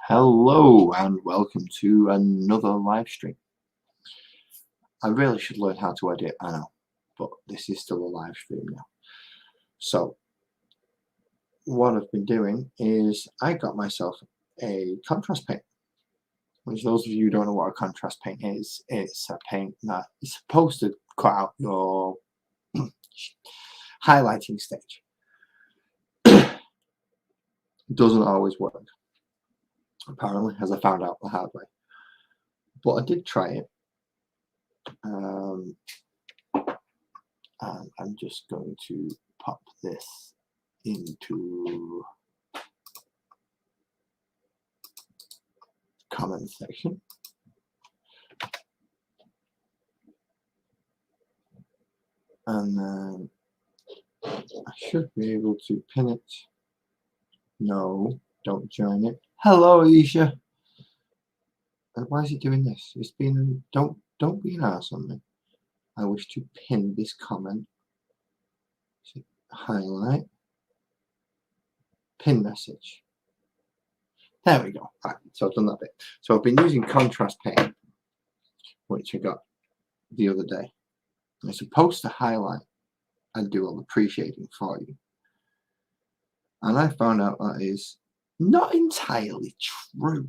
Hello and welcome to another live stream. I really should learn how to edit, I know, but this is still a live stream now. So what I've been doing is I got myself a contrast paint, which those of you who don't know what a contrast paint is, it's a paint that is supposed to cut out your highlighting stage. It doesn't always work, apparently, as I found out the hard way. But I did try it. And I'm just going to pop this into comment section. And then I should be able to pin it. No, don't join it. Hello, Isha. And why is it doing this? It's been don't be an ass on me. I wish to pin this comment. So highlight, pin message. There we go. Right, so I've done that bit. So I've been using contrast paint, which I got the other day. It's supposed to highlight and do all the pre-shading for you. And I found out that is not entirely true.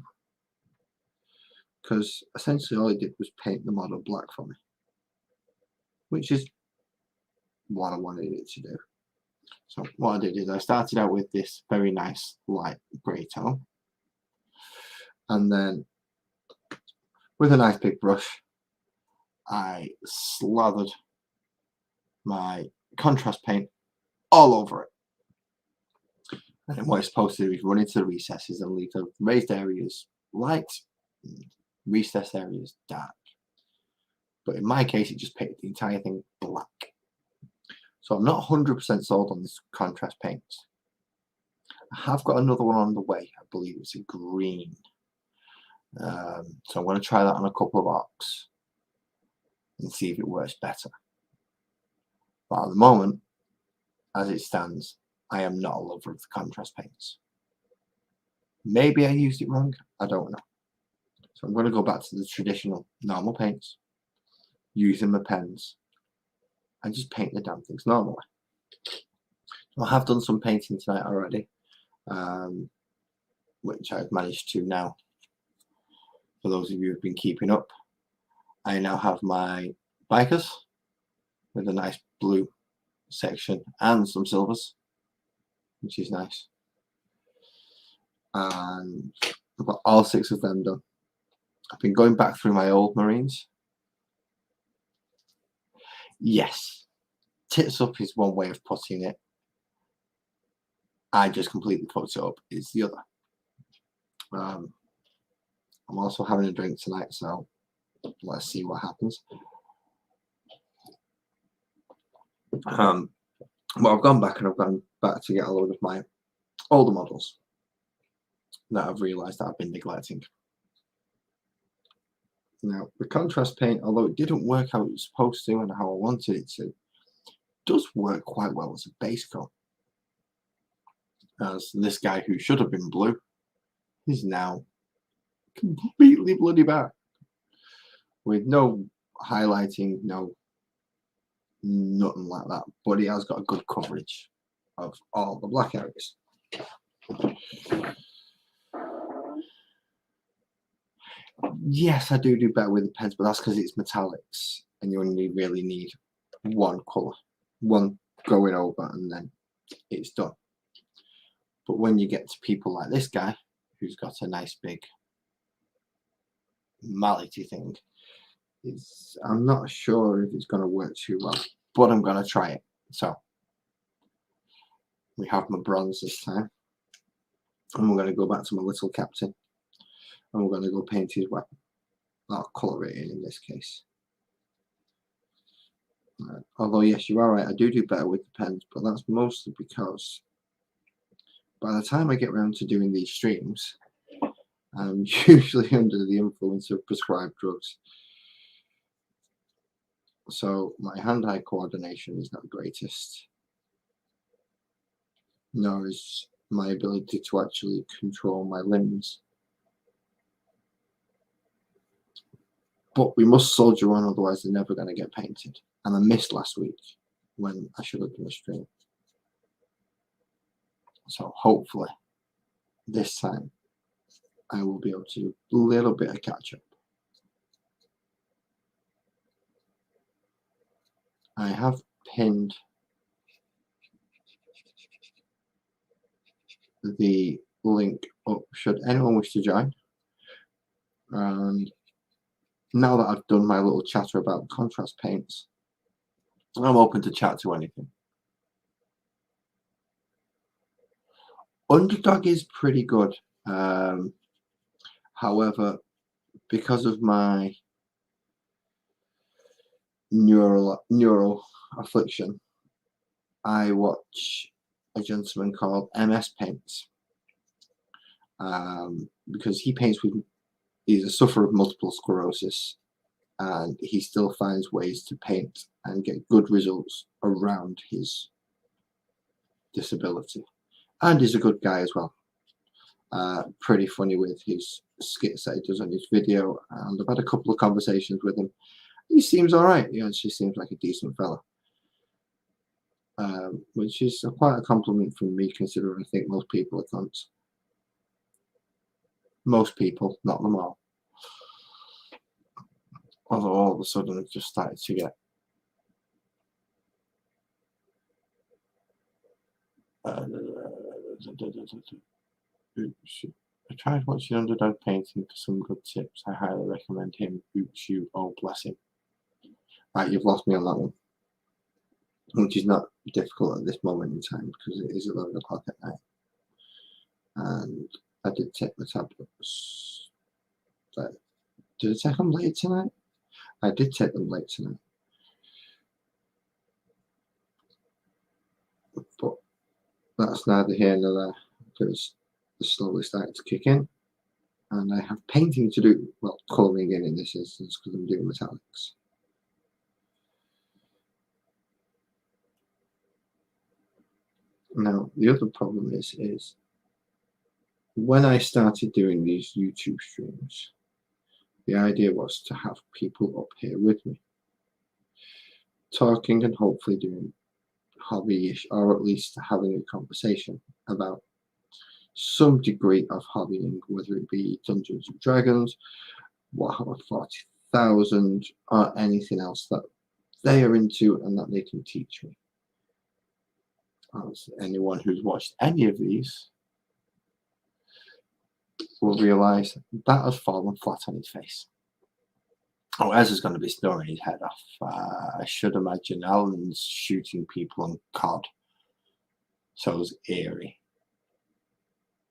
Because essentially all it did was paint the model black for me. Which is what I wanted it to do. So what I did is I started out with this very nice light grey tone. And then with a nice big brush, I slathered my contrast paint all over it. And then what it's supposed to do is run into the recesses and leave the raised areas light, recessed areas dark. But in my case, it just painted the entire thing black. So I'm not 100% sold on this contrast paint. I have got another one on the way. I believe it's a green. So I'm going to try that on a couple of arcs and see if it works better. But at the moment, as it stands, I am not a lover of the contrast paints. Maybe I used it wrong. I don't know. So I'm going to go back to the traditional normal paints, using my pens, and just paint the damn things normally. I have done some painting tonight already, which I've managed to now. For those of you who've been keeping up, I now have my bikers with a nice blue section and some silvers, which is nice. And I've got all 6 of them done. I've been going back through my old Marines. Yes, tits up is one way of putting it. I just completely put it up is the other. I'm also having a drink tonight, so let's see what happens. But I've gone back and I've gone back to get a load of my older models that I've realised that I've been neglecting. Now, the contrast paint, although it didn't work how it was supposed to and how I wanted it to, does work quite well as a base coat. As this guy who should have been blue is now completely bloody black with no highlighting, nothing like that, but he has got a good coverage of all the black areas. Yes, I do better with the pens, but that's because it's metallics and you only really need one colour, one going over, and then it's done. But when you get to people like this guy who's got a nice big mallety thing, I'm not sure if it's going to work too well, but I'm going to try it. So we have my bronze this time, and we're going to go back to my little captain, and we're going to go paint his weapon. I'll colour it in this case. Although yes, you are right, I do better with the pens, but that's mostly because by the time I get around to doing these streams, I'm usually under the influence of prescribed drugs. So my hand-eye coordination is not the greatest, nor is my ability to actually control my limbs But we must soldier on, otherwise they're never going to get painted. And I missed last week when I should have done a stream. So hopefully this time I will be able to do a little bit of catch up. I have pinned the link up should anyone wish to join. And now that I've done my little chatter about contrast paints, I'm open to chat to anything. Underdog is pretty good. However, because of my neural affliction, I watch a gentleman called MS Paints, because he paints with, he's a sufferer of multiple sclerosis, and he still finds ways to paint and get good results around his disability. And he's a good guy as well. Pretty funny with his skits that he does on his video, and I've had a couple of conversations with him. He seems all right. He actually seems like a decent fella, which is quite a compliment from me, considering I think most people are cunts. Most people, not them all. Although all of a sudden I've just started to get I tried watching Underdog painting for some good tips. I highly recommend him. You, oh bless him. Right, you've lost me on that one, which is not difficult at this moment in time because it is 11 o'clock at night, and I did take my tablets. But did I take them late tonight? I did take them late tonight, but that's neither here nor there because they're slowly starting to kick in, and I have painting to do. Well, colouring in this instance because I'm doing metallics. Now, the other problem is when I started doing these YouTube streams, the idea was to have people up here with me, talking and hopefully doing hobby-ish, or at least having a conversation about some degree of hobbying, whether it be Dungeons and Dragons, Warhammer 40,000, or anything else that they are into and that they can teach me. As anyone who's watched any of these will realise that has fallen flat on his face. Oh, Ezra's going to be snoring his head off. I should imagine Alan's shooting people on COD. So it's eerie.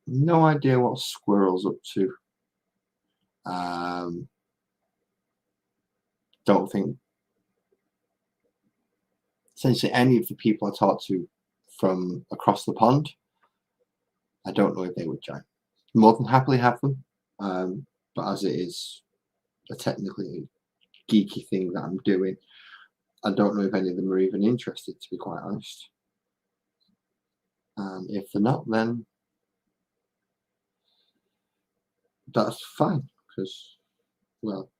No idea what Squirrel's up to. Don't think essentially any of the people I talked to from across the pond, I don't know if they would join. More than happily have them, but as it is a technically geeky thing that I'm doing, I don't know if any of them are even interested, to be quite honest. And if they're not, then that's fine, because, well,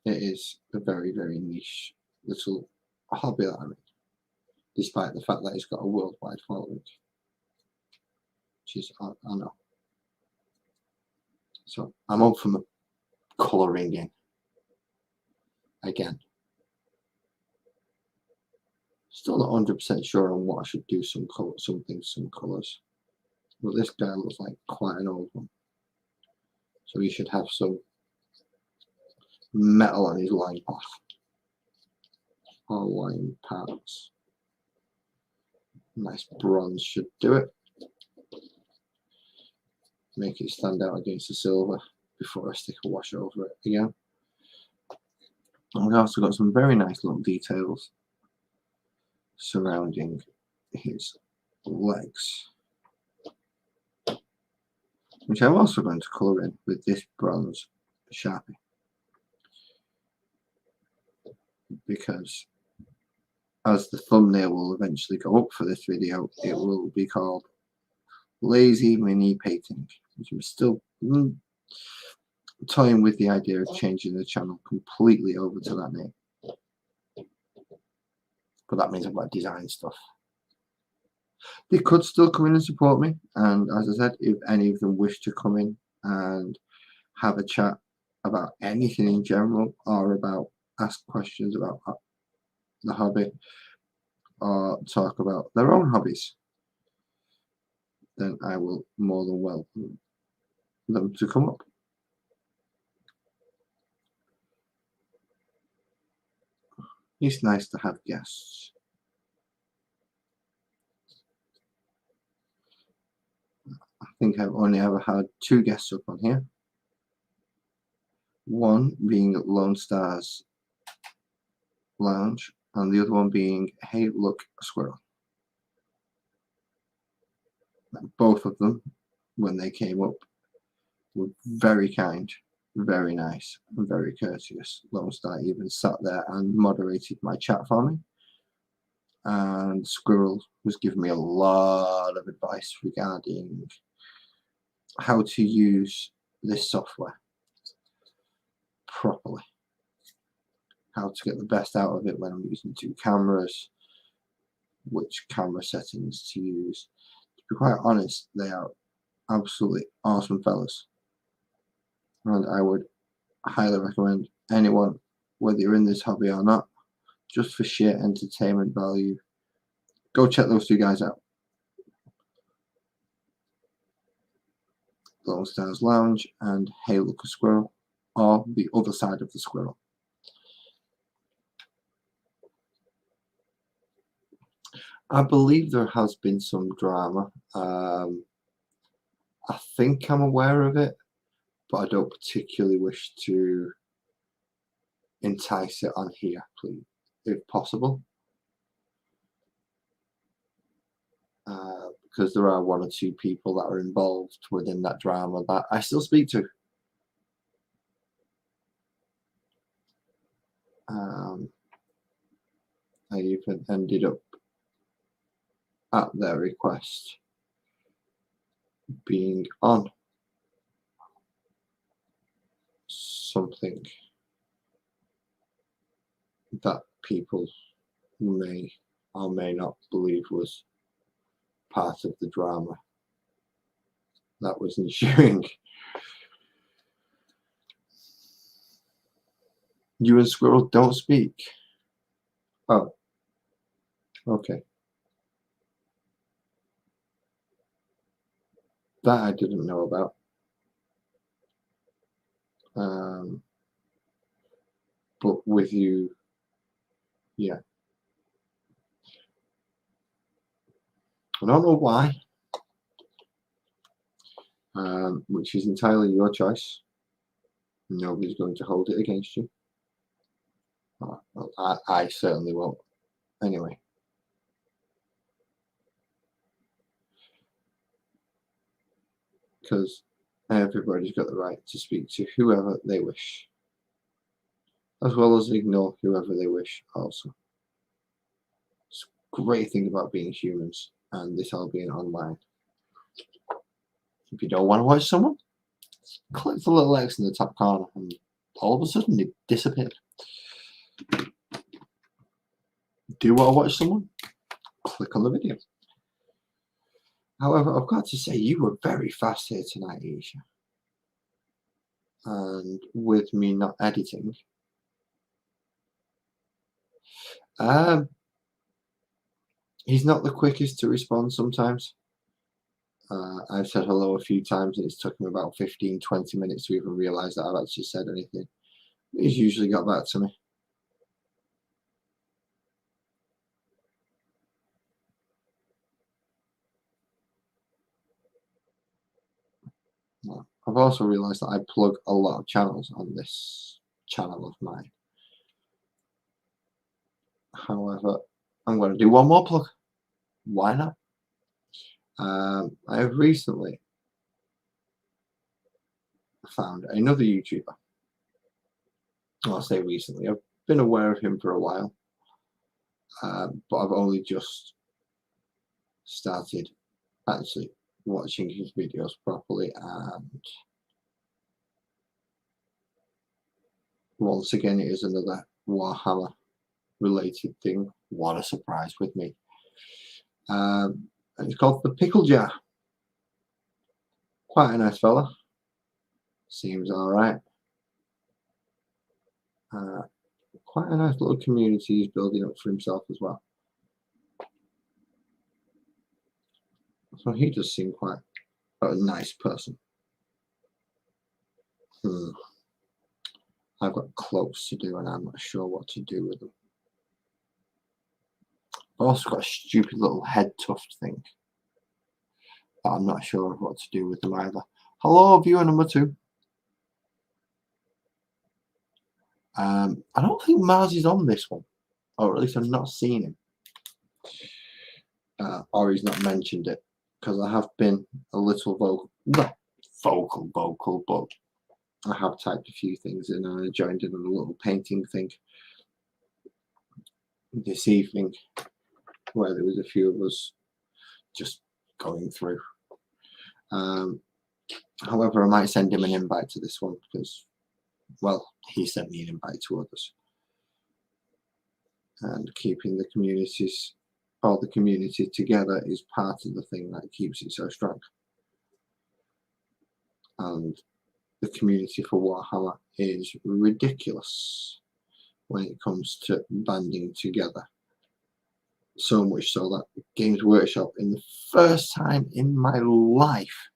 it is a very, very niche little hobby that I'm in, despite the fact that it's got a worldwide following, which is, I know. So I'm up for colouring in again. Still not 100% sure on what I should do. Some things, some colours. But this guy looks like quite an old one, so he should have some metal on his line path or line parts. Nice bronze should do it. Make it stand out against the silver before I stick a wash over it again. And we've also got some very nice little details surrounding his legs, which I'm also going to colour in with this bronze Sharpie, because as the thumbnail will eventually go up for this video, it will be called Lazy Mini Painting, which I'm still toying with the idea of changing the channel completely over to that name. But that means I've got to design stuff. They could still come in and support me, and as I said, if any of them wish to come in and have a chat about anything in general, or about ask questions about the hobby, or talk about their own hobbies, then I will more than welcome them to come up. It's nice to have guests. I think I've only ever had 2 guests up on here. One being Lone Star's Lounge, and the other one being Hey Look Squirrel. Both of them, when they came up, were very kind, very nice, and very courteous. Lone Star even sat there and moderated my chat for me. And Squirrel was giving me a lot of advice regarding how to use this software properly, how to get the best out of it when I'm using 2 cameras, which camera settings to use. To be quite honest, they are absolutely awesome fellas, and I would highly recommend anyone, whether you're in this hobby or not, just for sheer entertainment value, go check those 2 guys out. Lone Star's Lounge and Hey Look a Squirrel, or the other side of the squirrel. I believe there has been some drama. I think I'm aware of it, but I don't particularly wish to entice it on here, please, if possible. Because there are 1 or 2 people that are involved within that drama that I still speak to. I even ended up, at their request, being on something that people may or may not believe was part of the drama that was ensuing. You and Squirrel don't speak. Oh, okay. That I didn't know about. But with you, yeah. I don't know why, which is entirely your choice. Nobody's going to hold it against you. Well, I certainly won't. Anyway. Because everybody's got the right to speak to whoever they wish, as well as ignore whoever they wish also. It's a great thing about being humans and this all being online. If you don't want to watch someone, click the little X in the top corner and all of a sudden they disappeared. Do you want to watch someone? Click on the video. However, I've got to say, you were very fast here tonight, Isha. And with me not editing, he's not the quickest to respond sometimes. I've said hello a few times and it's took him about 15-20 minutes to even realise that I've actually said anything. He's usually got back to me. I've also realised that I plug a lot of channels on this channel of mine. However, I'm going to do one more plug. Why not? I have recently found another YouTuber. I'll say recently. I've been aware of him for a while, but I've only just started actually watching his videos properly and Once again, it is another Warhammer related thing. What a surprise with me. And it's called the Pickle Jar. Quite a nice fella. Seems alright. Quite a nice little community he's building up for himself as well. So he does seem quite a nice person. I've got cloaks to do and I'm not sure what to do with them. I've also got a stupid little head tuft thing that I'm not sure what to do with them either. Hello, viewer number 2. I don't think Mars is on this one, or at least I've not seen him. Or he's not mentioned it, because I have been a little vocal, not vocal, but I have typed a few things in and I joined in on a little painting thing this evening where there was a few of us just going through. However, I might send him an invite to this one because, well, he sent me an invite to others. And keeping the communities, all the community together is part of the thing that keeps it so strong. And the community for Warhammer is ridiculous when it comes to banding together. So much so that Games Workshop, in the first time in my life,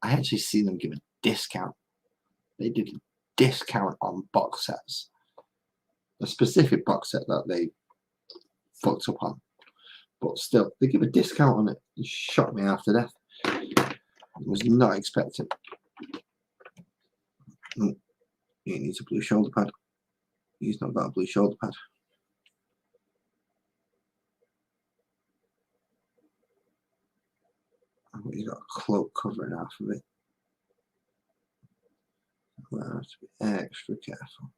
I actually seen them give a discount. They did a discount on box sets. A specific box set that they fucked up on. But still, they give a discount on it. It shocked me after death. I was not expecting. Oh, he needs a blue shoulder pad. He's not got a blue shoulder pad. Oh, he's got a cloak covering half of it. We'll have to be extra careful.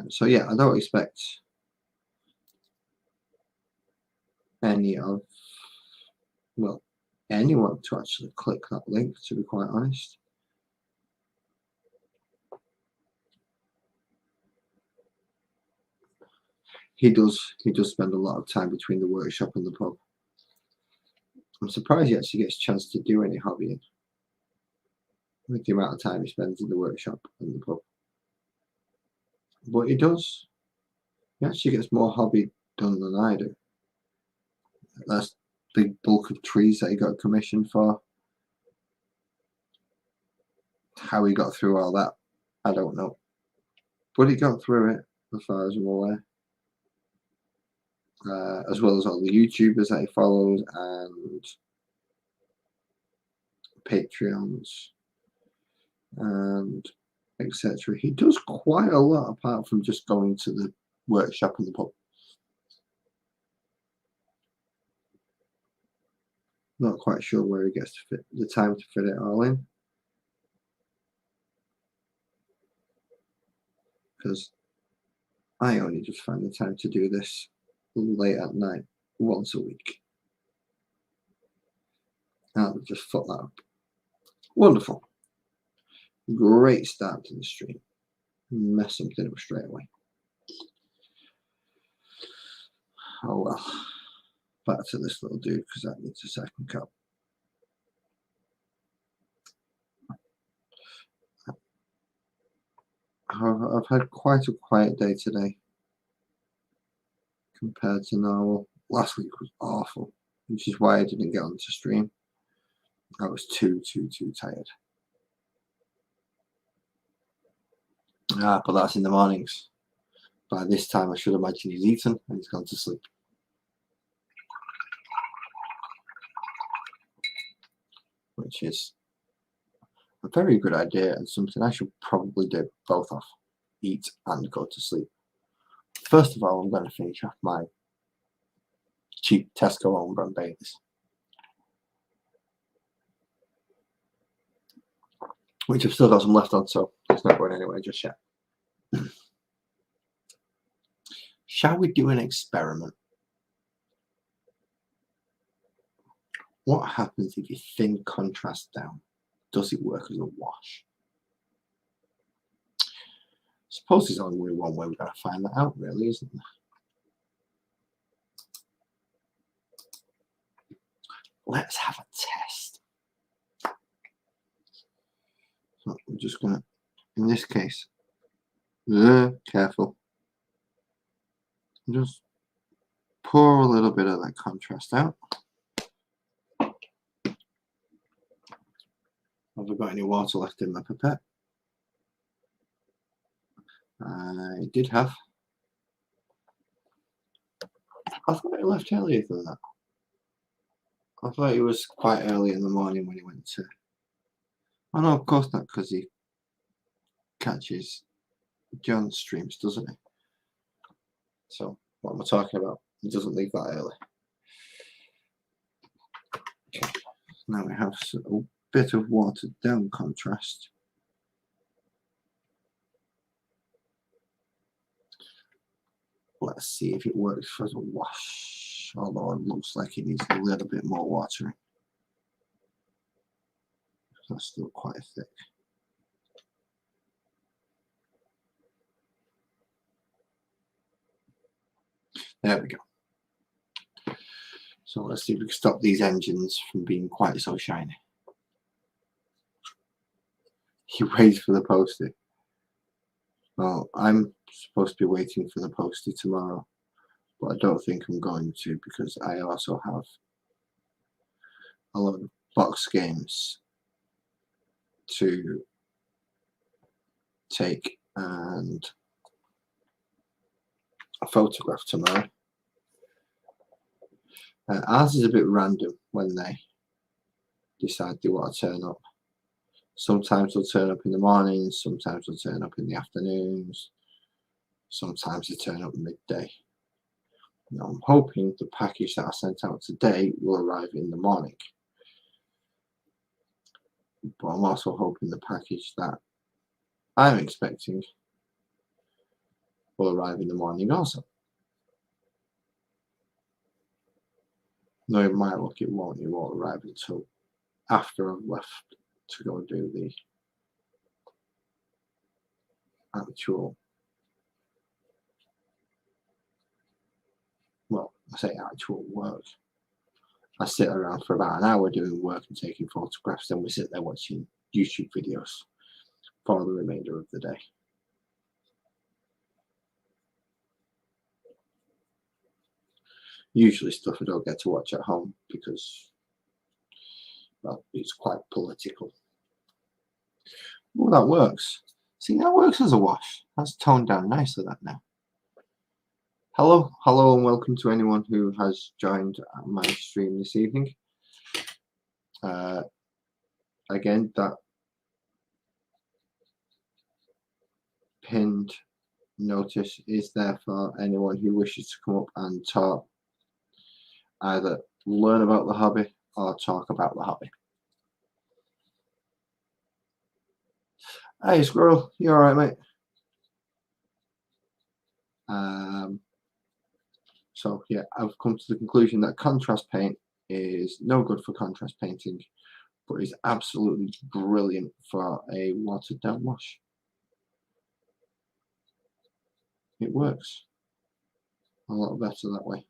So yeah, I don't expect anyone to actually click that link, to be quite honest. He does spend a lot of time between the workshop and the pub. I'm surprised he actually gets a chance to do any hobbying with the amount of time he spends in the workshop and the pub. But he does. He actually gets more hobby done than I do. That's big bulk of trees that he got commissioned for. How he got through all that, I don't know. But he got through it, as far as I'm aware. As well as all the YouTubers that he follows and Patreons and etc. He does quite a lot apart from just going to the workshop and the pub. Not quite sure where he gets to fit the time to fit it all in, because I only just find the time to do this late at night once a week. I'll just fuck that up. Wonderful. Great start to the stream. Mess something up straight away. Oh well. Back to this little dude because that needs a second cup. I've had quite a quiet day today compared to normal. Last week was awful, which is why I didn't get onto stream. I was too tired. But that's in the mornings. By this time, I should imagine he's eaten and he's gone to sleep. Which is a very good idea and something I should probably do both of. Eat and go to sleep. First of all, I'm going to finish off my cheap Tesco home brand Baileys, which I've still got some left on, so it's not going anywhere just yet. Shall we do an experiment? What happens if you thin contrast down? Does it work as a wash? Suppose there's only one way we're going to find that out, really, isn't there? Let's have a test. So I'm just going to, in this case, careful. Just pour a little bit of that contrast out. Have I got any water left in my pipette? I did have. I thought it left earlier than that. I thought it was quite early in the morning when he went to. Oh no, of course not, because he catches John's streams, doesn't he? So what am I talking about? He doesn't leave that early. Okay. Now we have a bit of watered down contrast. Let's see if it works for the wash, although it looks like it needs a little bit more watering. That's still quite thick. There we go. So let's see if we can stop these engines from being quite so shiny. He waits for the postie. Well, I'm supposed to be waiting for the postie tomorrow, but I don't think I'm going to, because I also have a lot of box games to take and a photograph tomorrow. Ours is a bit random when they decide they want to turn up. Sometimes they'll turn up in the mornings, sometimes they'll turn up in the afternoons, sometimes they turn up midday. Now I'm hoping the package that I sent out today will arrive in the morning. But I'm also hoping the package that I'm expecting will arrive in the morning also. No, it might look, it won't arrive until after I've left to go and do the actual, well, I say actual work. I sit around for about an hour doing work and taking photographs, then we sit there watching YouTube videos for the remainder of the day. Usually stuff I don't get to watch at home because, well, it's quite political. Well, that works. See, that works as a wash. That's toned down nicely, that now. Hello, and welcome to anyone who has joined my stream this evening. Again, that pinned notice is there for anyone who wishes to come up and talk, either learn about the hobby or talk about the hobby. Hey Squirrel, you alright, mate? So yeah, I've come to the conclusion that contrast paint is no good for contrast painting, but is absolutely brilliant for a watered down wash. It works a lot better that way.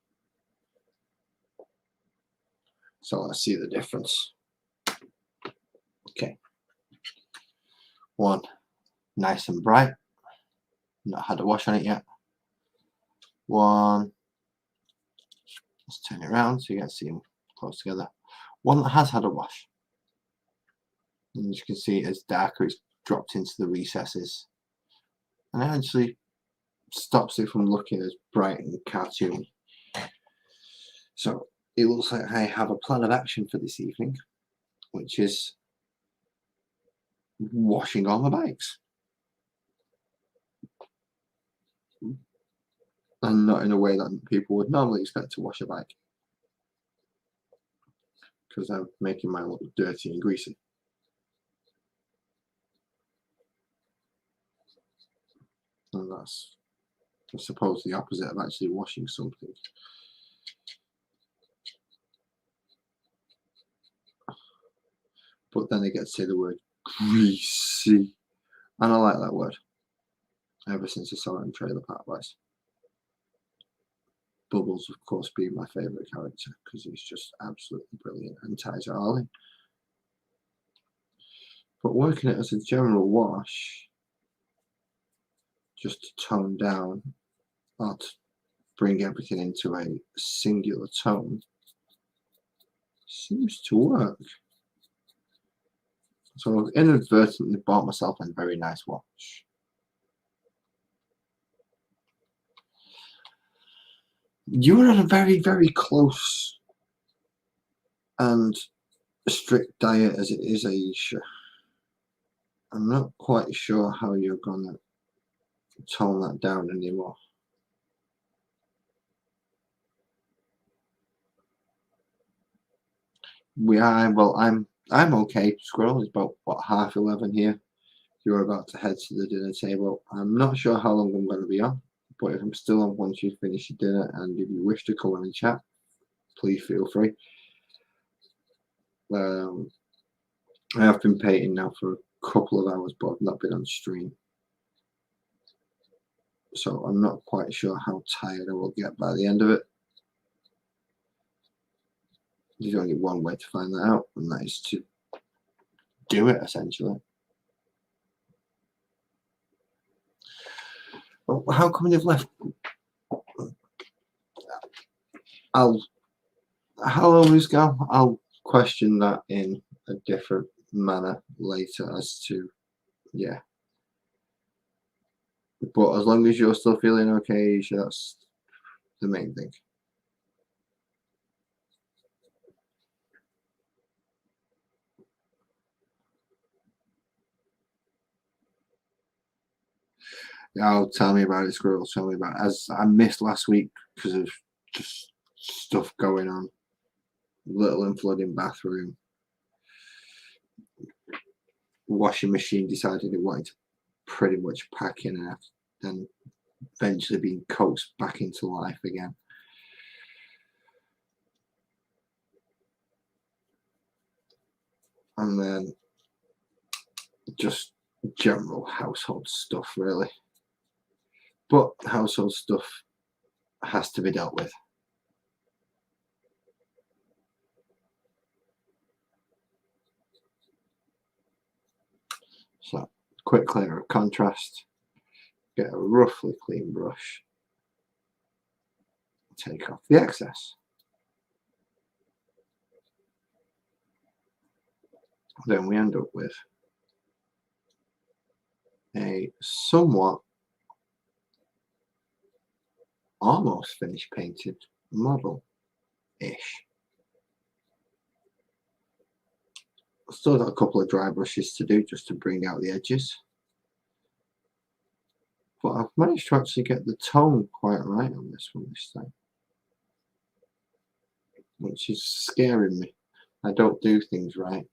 So let's see the difference. Okay, one nice and bright, not had a wash on it yet. One, let's turn it around so you can see them close together. One that has had a wash, and as you can see, it's darker, it's dropped into the recesses, and it actually stops it from looking as bright and cartoony. So it looks like I have a plan of action for this evening, which is washing all my bikes. And not in a way that people would normally expect to wash a bike, because I'm making mine look dirty and greasy. And that's, I suppose, the opposite of actually washing something. but then they get to say the word greasy, and I like that word ever since I saw it in Trailer Park Boys. Bubbles, of course, being my favourite character because he's just absolutely brilliant, and ties are all in. But working it as a general wash, just to tone down or to bring everything into a singular tone, seems to work. So I've inadvertently bought myself a very nice watch. You're on a very, very close and strict diet as it is, Aisha. I'm not quite sure how you're gonna tone that down anymore. Well, I'm okay. Squirrel, it's about what, 11:30 here. You're about to head to the dinner table. I'm not sure how long I'm going to be on, but if I'm still on once you finish your dinner, and if you wish to come on and chat, please feel free. I have been painting now for a couple of hours, but I've not been on stream, so I'm not quite sure how tired I will get by the end of it. There's only one way to find that out, and that is to do it, essentially. Well, how come they've left? Hello, Muscal. I'll question that in a different manner later as to, yeah. But as long as you're still feeling okay, that's the main thing. Oh, tell me about it, Squirrel. Tell me about it. As I missed last week because of just stuff going on. Little and flooding bathroom. Washing machine decided it wanted to pretty much pack in and then eventually being coaxed back into life again. And then just general household stuff, really. But household stuff has to be dealt with. So, quick clear of contrast, get a roughly clean brush, take off the excess. Then we end up with a somewhat almost finished painted model-ish. Still got a couple of dry brushes to do just to bring out the edges. But I've managed to actually get the tone quite right on this one this time, which is scaring me. I don't do things right.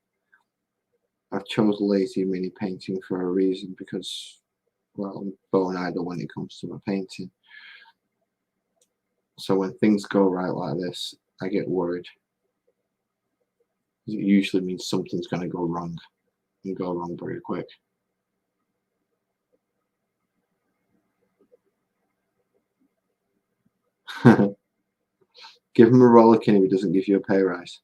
I've chose lazy mini painting for a reason because, well, I'm bone idle when it comes to my painting. So when things go right like this, I get worried. It usually means something's going to go wrong, and go wrong very quick. Give him a rollicking if he doesn't give you a pay rise.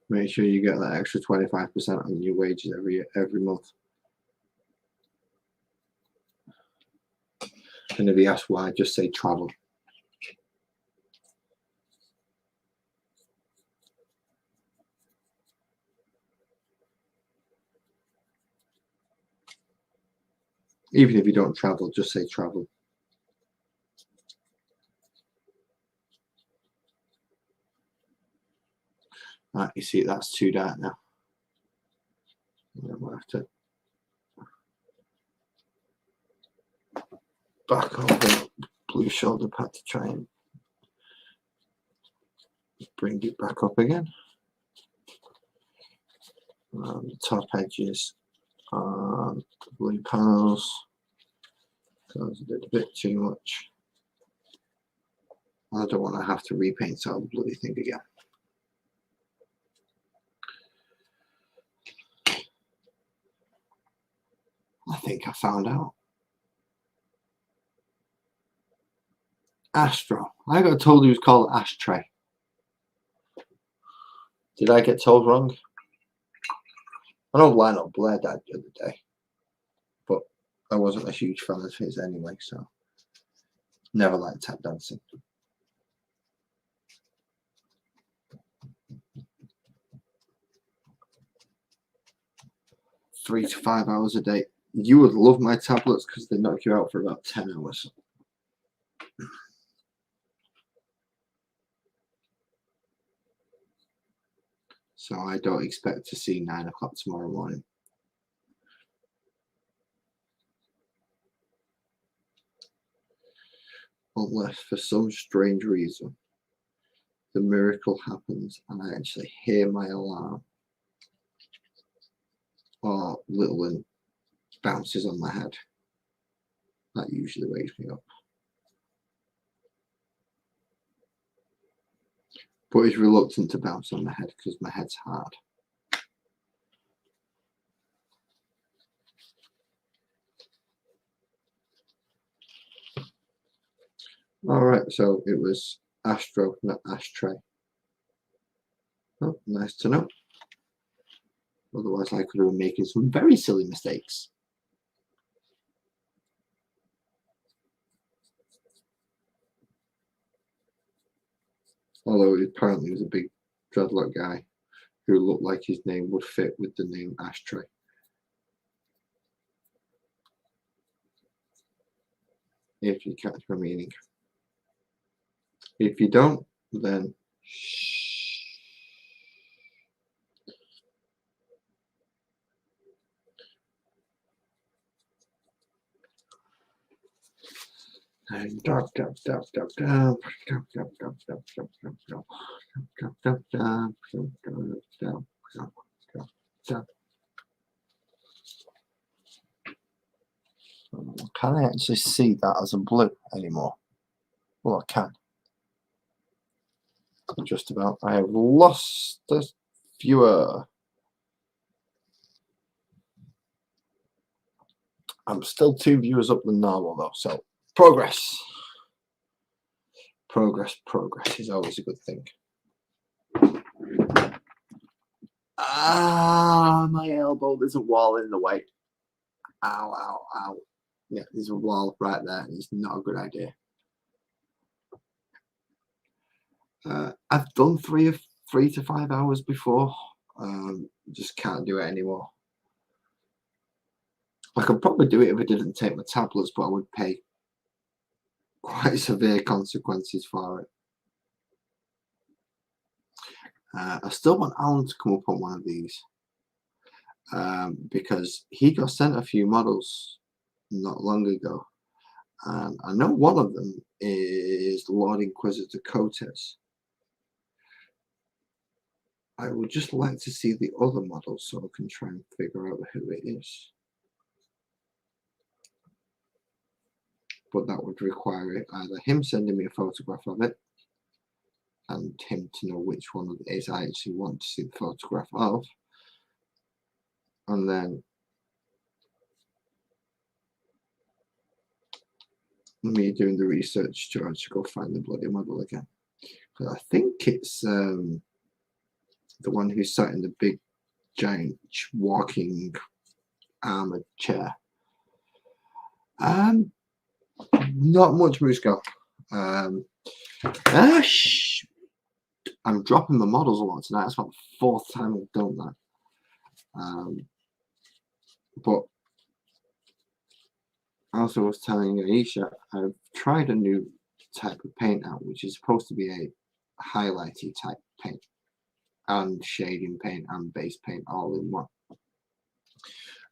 Make sure you get that extra 25% on your wages every month. And if he asks why, just say travel. Even if you don't travel, just say travel. Right, you see, that's too dark now. We'll have to back up the blue shoulder pad to try and bring it back up again. The top edges on the blue panels because I did a bit too much I don't want to have to repaint the bloody thing again. I think I found out. Astro. I got told he was called Ashtray. Did I get told wrong? I know Lionel Blair died the other day, but I wasn't a huge fan of his anyway, so never liked tap dancing. Three to 5 hours a day. You would love my tablets because they knock you out for about 10 hours. So I don't expect to see 9 o'clock tomorrow morning. Unless for some strange reason the miracle happens and I actually hear my alarm or little one bounces on my head. That usually wakes me up. But he's reluctant to bounce on my head because my head's hard. All right, so it was Astro, not Ashtray. Oh, nice to know. Otherwise, I could have been making some very silly mistakes. Although apparently he was a big dreadlock guy who looked like his name would fit with the name Ashtray. If you catch my meaning. If you don't, then shh. And dab, dab, dab, dab, dab, dab, dab, dab, dab, dab, dab, dab, dab, dab, dab, dab, dab, dab, dab. Can I actually see that as a blue anymore? Well, I can. Just about. I have lost the viewer. I'm still 2 viewers up than normal though, so progress. Progress is always a good thing. Ah, my elbow, there's a wall in the way. Ow, ow, ow. Yeah, there's a wall right there. It's not a good idea. I've done 3 to 5 hours before. Just can't do it anymore. I could probably do it if I didn't take my tablets, but I would pay quite severe consequences for it. I still want Alan to come up on one of these because he got sent a few models not long ago. And I know one of them is Lord Inquisitor Cotes. I would just like to see the other model so I can try and figure out who it is. But that would require either him sending me a photograph of it and him to know which one it is I actually want to see the photograph of. And then me doing the research to actually go find the bloody model again. Because I think it's the one who sat in the big giant walking armored chair. Not much Musco. I'm dropping the models a lot tonight. That's about the 4th time I've done that. But I also was telling Aisha, I've tried a new type of paint out, which is supposed to be a highlighty type paint and shading paint and base paint all in one.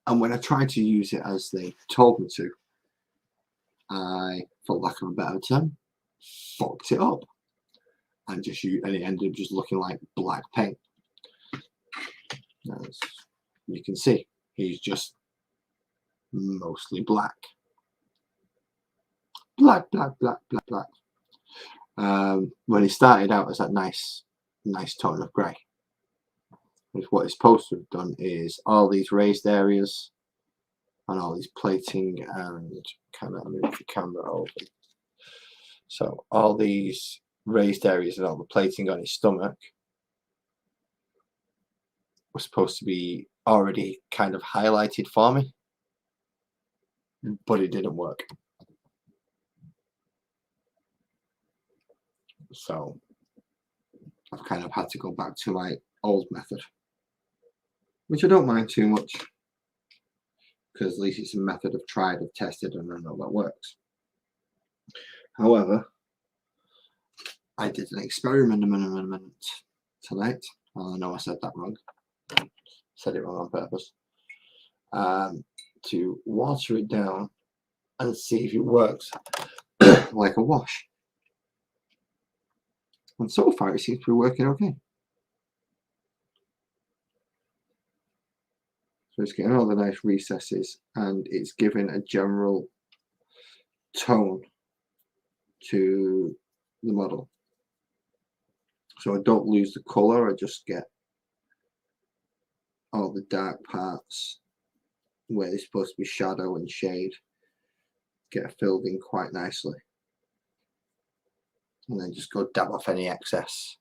And when I tried to use it as they told me to, I, for lack of a better term, fucked it up, and it ended up just looking like black paint. As you can see, he's just mostly black. Black. when it started out as that nice tone of grey. What it's supposed to have done is all these raised areas and all these plating, and kind of move the camera over. So all these raised areas and all the plating on his stomach was supposed to be already kind of highlighted for me, but it didn't work. So I've kind of had to go back to my old method, which I don't mind too much, because at least it's a method I've tried, I've tested, and I know that works. However, I did an experiment tonight. I know I said that wrong. Said it wrong on purpose. To water it down and see if it works like a wash. And so far, it seems to be working okay. So it's getting all the nice recesses, and it's giving a general tone to the model. So I don't lose the colour, I just get all the dark parts where they're supposed to be shadow and shade get filled in quite nicely. And then just go dab off any excess.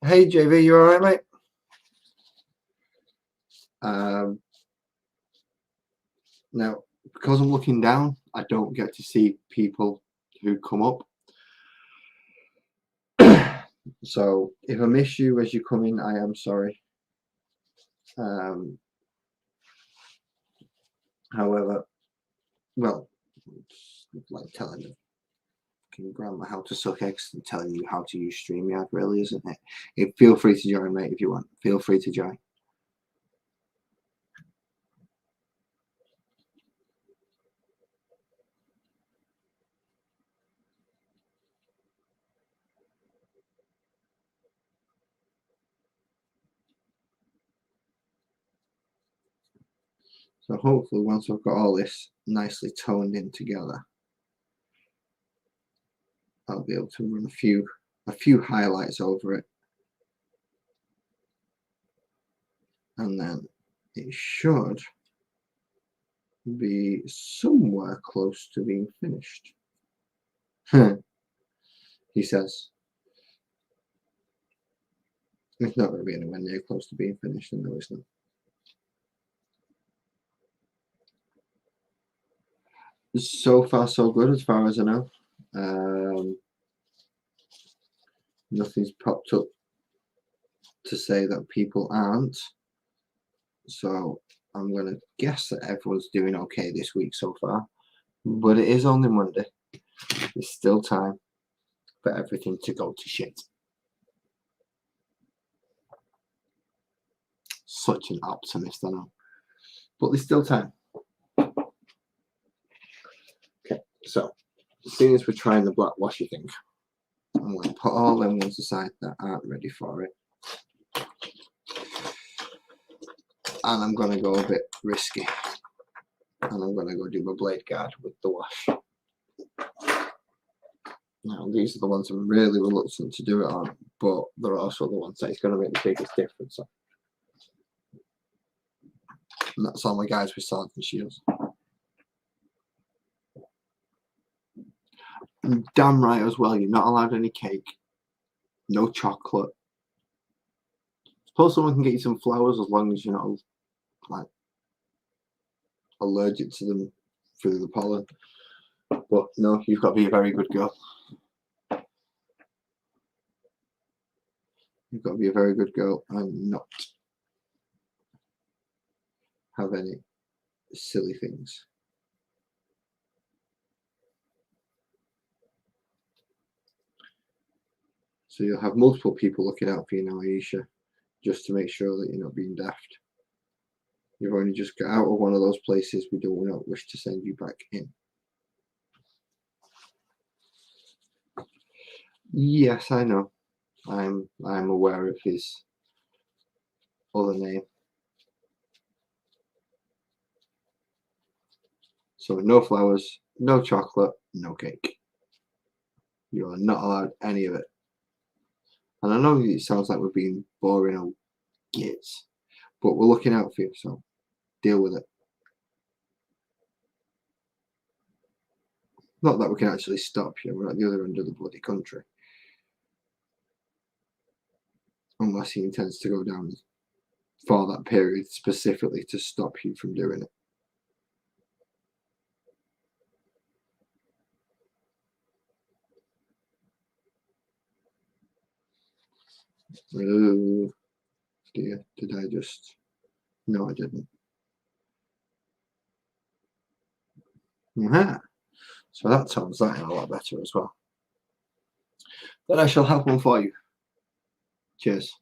Hey JV, you alright, mate? Now, because I'm looking down, I don't get to see people who come up. So if I miss you as you come in, I am sorry. However, well, it's like telling grandma how to suck eggs and telling you how to use StreamYard, really, isn't it? Feel free to join, mate, if you want. Feel free to join. So hopefully once I've got all this nicely toned in together, I'll be able to run a few highlights over it. And then it should be somewhere close to being finished. He says. It's not going to be anywhere near close to being finished, and no, it's not. So far, so good, as far as I know. Nothing's popped up to say that people aren't. So I'm going to guess that everyone's doing okay this week so far. But it is only Monday. There's still time for everything to go to shit. Such an optimist, I know. But there's still time. Okay, so as soon as we're trying the black washy thing, I'm going to put all them ones aside that aren't ready for it. And I'm going to go a bit risky. And I'm going to go do my blade guard with the wash. Now, these are the ones I'm really reluctant to do it on, but they're also the ones that it's going to make the biggest difference on. And that's all my guys with swords and shields. And damn right as well, you're not allowed any cake, no chocolate. Suppose someone can get you some flowers as long as you're not like allergic to them through the pollen. But no, you've got to be a very good girl. You've got to be a very good girl and not have any silly things. So you'll have multiple people looking out for you now, Aisha, just to make sure that you're not being daft. You've only just got out of one of those places we do not wish to send you back in. Yes, I know. I'm aware of his other name. So no flowers, no chocolate, no cake. You are not allowed any of it. And I know it sounds like we're being boring old gits, but we're looking out for you, so deal with it. Not that we can actually stop you. We're at the other end of the bloody country. Unless he intends to go down for that period specifically to stop you from doing it. Oh dear, did I just... No, I didn't. So that tones that in a lot better as well. Then I shall have one for you. Cheers.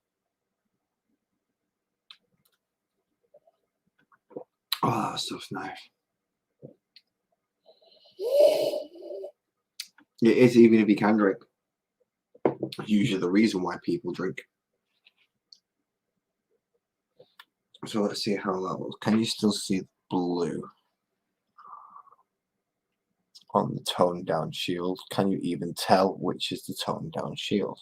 Oh, that stuff's nice. It is, even if you can drink. Usually the reason why people drink. So let's see how that looks. Can you still see the blue on the toned down shield? Can you even tell which is the toned down shield?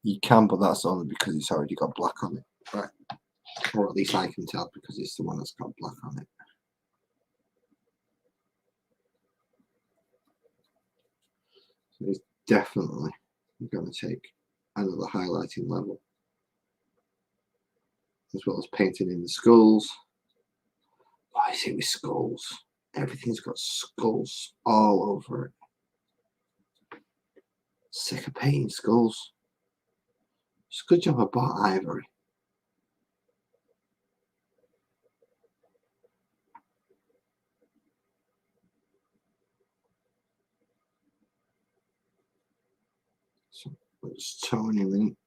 You can, but that's only because it's already got black on it, right? Or at least I can tell because it's the one that's got black on it. So it's definitely going to take another highlighting level, as well as painting in the skulls. Why is it with skulls? Everything's got skulls all over it. Sick of painting skulls. It's a good job I bought ivory. So let's tone him in.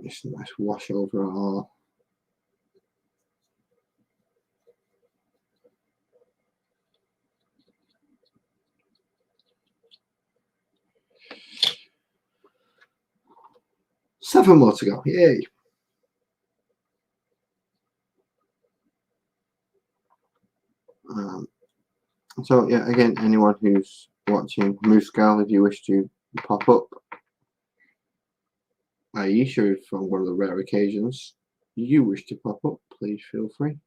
Just a nice wash over it all. Seven more to go. Yay. So yeah, again, anyone who's watching Moose Gal, if you wish to pop up, Aisha, if on one of the rare occasions you wish to pop up, please feel free.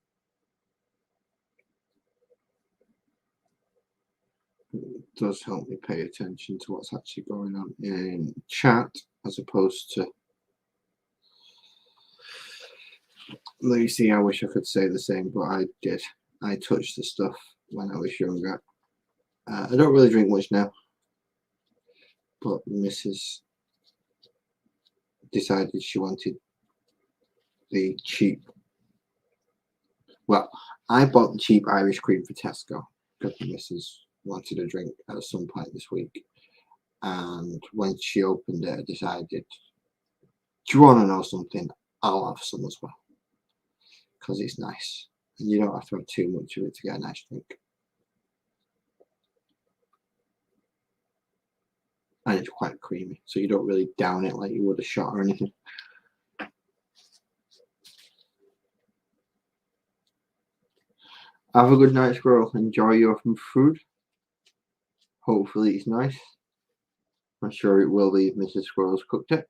It does help me pay attention to what's actually going on in chat, as opposed to... Let me see, I wish I could say the same, but I did. I touched the stuff when I was younger. I don't really drink much now, but Mrs. decided she wanted the cheap... Well, I bought the cheap Irish cream for Tesco because Mrs. wanted a drink at some point this week. And when she opened it, I decided, do you want to know something? I'll have some as well, because it's nice. And you don't have to have too much of it to get a nice drink. And it's quite creamy, so you don't really down it like you would a shot or anything. Have a good night, squirrel. Enjoy your food. Hopefully it's nice. I'm sure it will be if Mrs. Squirrel's cooked it.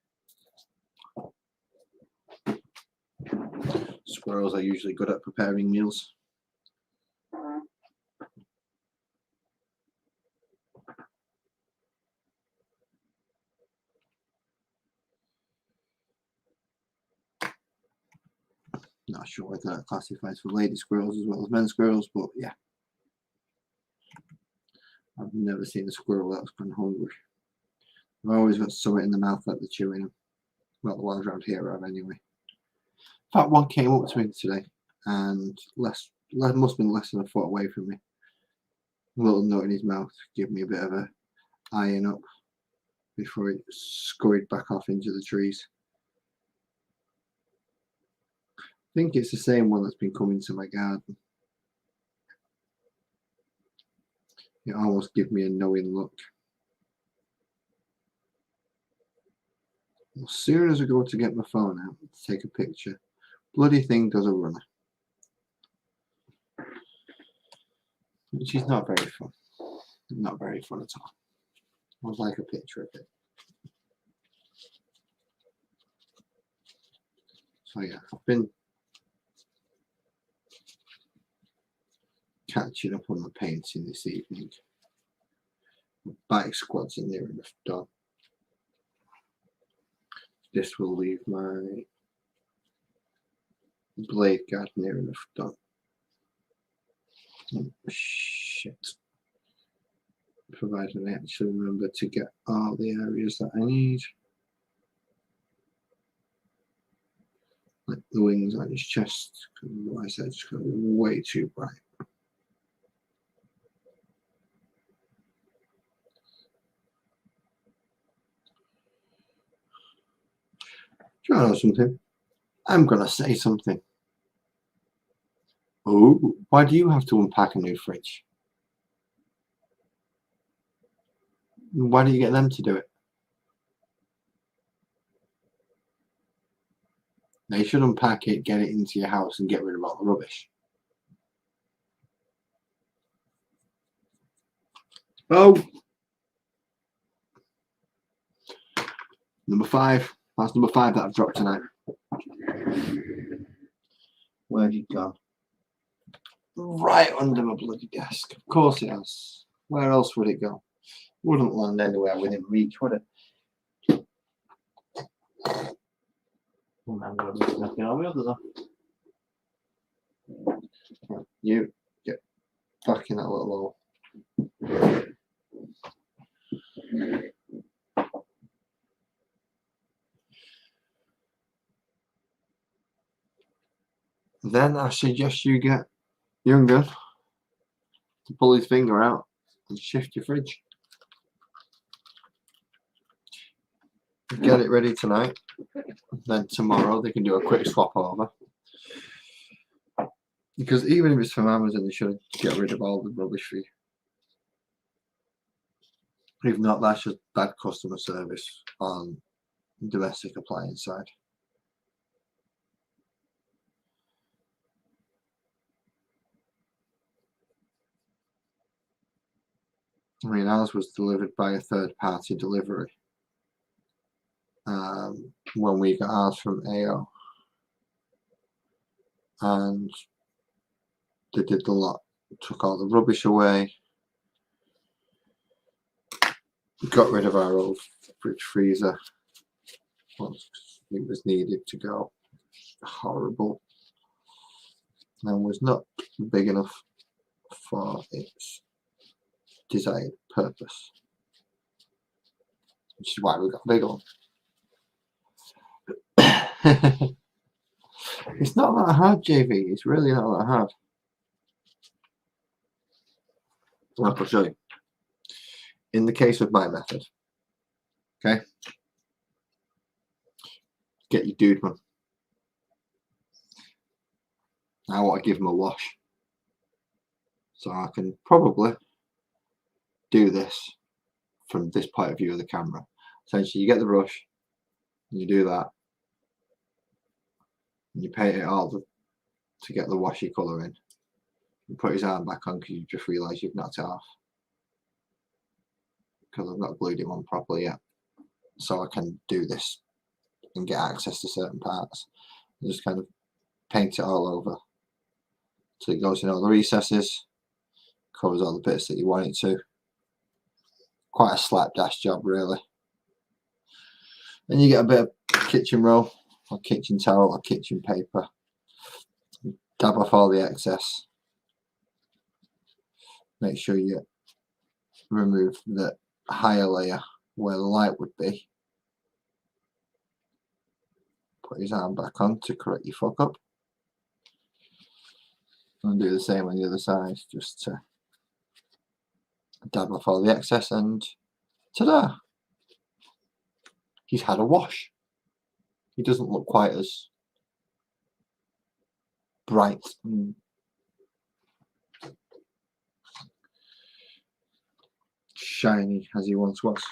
Squirrels are usually good at preparing meals. Not sure whether that classifies for lady squirrels as well as men squirrels, but yeah. I've never seen a squirrel that's gone hungry. I've always got something in the mouth that they're chewing them. Well, the ones around here have anyway. In fact, one came up to me today and must have been less than a foot away from me. A little nut in his mouth, give me a bit of a eyeing up before it scurried back off into the trees. I think it's the same one that's been coming to my garden. It almost gives me a knowing look. As soon as I go to get my phone out to take a picture, bloody thing does a runner. which is not very fun. Not very fun at all. I would like a picture of it. So yeah, I've been catching up on my painting this evening. Bike squads are near enough done. This will leave my blade guard near enough done. Oh, shit. Provided I actually remember to get all the areas that I need. Like the wings on his chest, because otherwise they're just going to be way too bright. Do you know something? I'm going to say something. Oh, why do you have to unpack a new fridge? Why don't you get them to do it? They should unpack it, get it into your house, and get rid of all the rubbish. Oh! Number 5. That's number 5 that I've dropped tonight. Where'd he gone? Right under my bloody desk. Of course it has. Where else would it go? Wouldn't land anywhere within reach, would it? You get back in that little hole. Then I suggest you get Younger to pull his finger out and shift your fridge. Get it ready tonight. Then tomorrow they can do a quick swap over. Because even if it's from Amazon, they should get rid of all the rubbish for you. If not, that's just bad customer service on the domestic appliance side. I mean, ours was delivered by a third-party delivery when we got ours from AO. And they did the lot, took all the rubbish away, got rid of our old fridge freezer once it was needed to go. Horrible. And was not big enough for its desired purpose, which is why we got a big one. It's not that hard, JV. It's really not that hard. I'll show you. In the case of my method, okay, get your dude man. I want to give him a wash, so I can probably do this from this point of view of the camera. Essentially, you get the brush, and you do that, and you paint it all to get the washy colour in. You put his arm back on because you just realise you've knocked it off, because I've not glued it on properly yet. So I can do this and get access to certain parts. And just kind of paint it all over so it goes in all the recesses, covers all the bits that you want it to. Quite a slapdash job, really. Then you get a bit of kitchen roll or kitchen towel or kitchen paper. Dab off all the excess. Make sure you remove the higher layer where the light would be. Put his arm back on to correct your fuck up. And do the same on the other side, just to dab off all the excess, and ta-da! He's had a wash. He doesn't look quite as bright and shiny as he once was.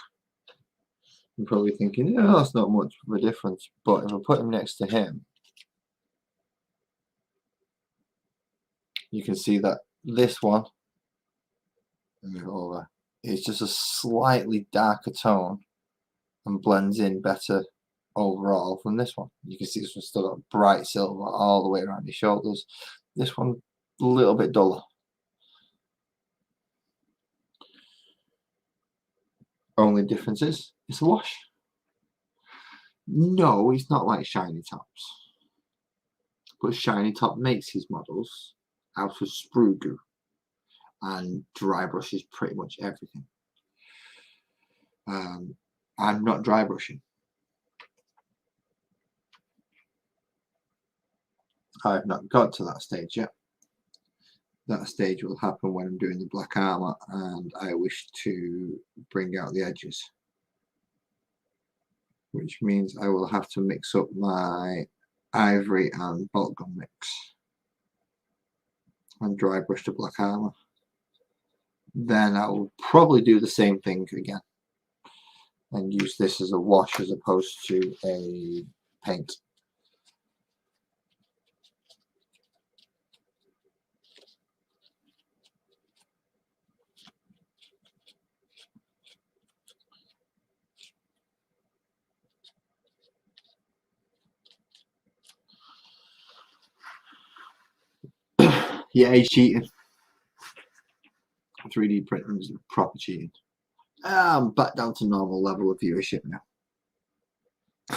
You're probably thinking, yeah, that's not much of a difference, but if I put him next to him, you can see that this one move it over. It's just a slightly darker tone and blends in better overall from this one. You can see this one's still got bright silver all the way around your shoulders. This one a little bit duller. Only difference is it's a wash. No, it's not like Shiny Tops. But Shiny Top makes his models out of sprue goo and dry brushes pretty much everything. I'm not dry brushing. I've not got to that stage yet. That stage will happen when I'm doing the black armor and I wish to bring out the edges, which means I will have to mix up my ivory and bolt gun mix and dry brush the black armor. Then I will probably do the same thing again and use this as a wash as opposed to a paint. Yeah, he's cheating. 3D printing is proper cheating. I'm back down to normal level of viewership now.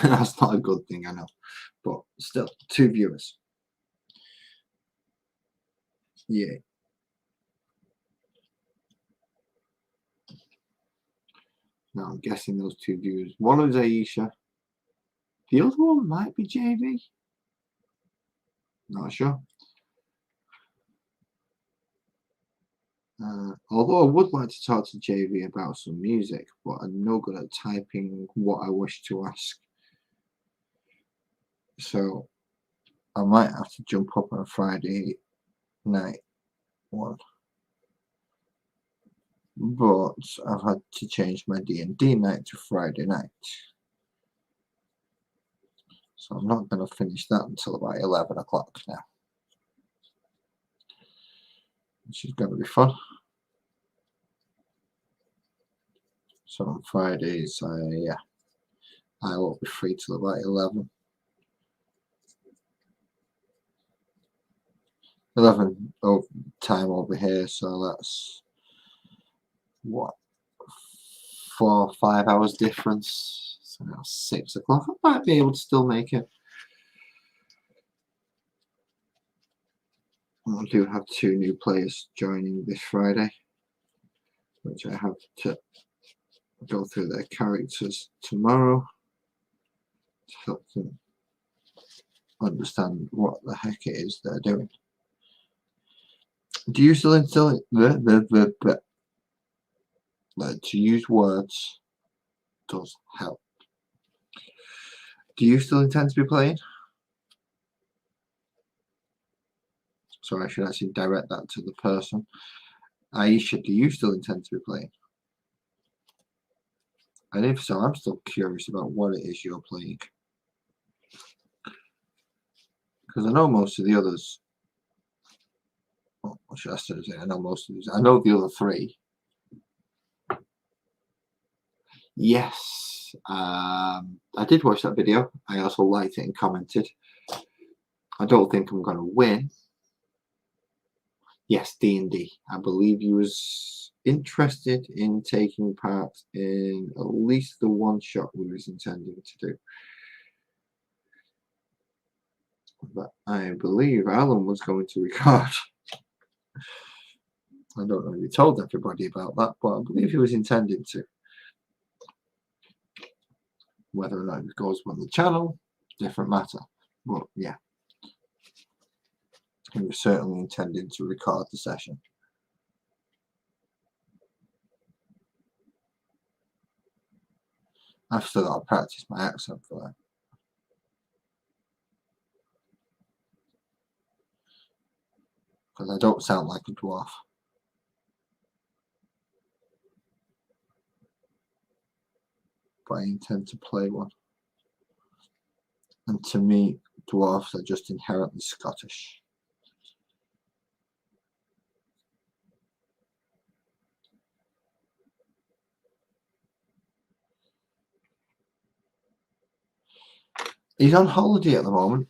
That's not a good thing, I know, but still, 2 viewers. Yeah. Now I'm guessing those 2 viewers. One is Aisha. The other one might be JV. Not sure. Although I would like to talk to JV about some music, but I'm no good at typing what I wish to ask. So I might have to jump up on a Friday night one. But I've had to change my D&D night to Friday night. So I'm not going to finish that until about 11 o'clock now. Which is going to be fun. So on Fridays, I won't be free till about 11. 11 time over here, so that's what, 4 or 5 hours difference. So now 6 o'clock. I might be able to still make it. I do have 2 new players joining this Friday, which I have to go through their characters tomorrow to help them understand what the heck it is they're doing. Do you still install it? To use words does help. Do you still intend to be playing? So I should actually direct that to the person. Aisha, do you still intend to be playing? And if so, I'm still curious about what it is you're playing. Because I know most of the others. Well, what should I say? I know most of these. I know the other 3. Yes. I did watch that video. I also liked it and commented. I don't think I'm going to win. Yes, D&D. I believe he was interested in taking part in at least the one shot we was intending to do. But I believe Alan was going to record. I don't know if he told everybody about that, but I believe he was intending to. Whether or not it goes on the channel, different matter. But yeah, he was certainly intending to record the session. I've still got to practice my accent for that. Because I don't sound like a dwarf. But I intend to play one. And to me, dwarfs are just inherently Scottish. He's on holiday at the moment.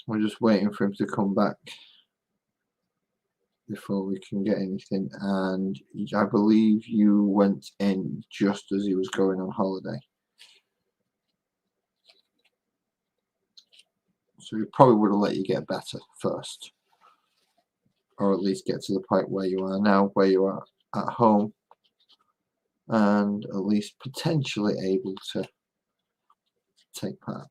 We're just waiting for him to come back before we can get anything. And I believe you went in just as he was going on holiday. So he probably would have let you get better first. Or at least get to the point where you are now, where you are at home. And at least potentially able to take part.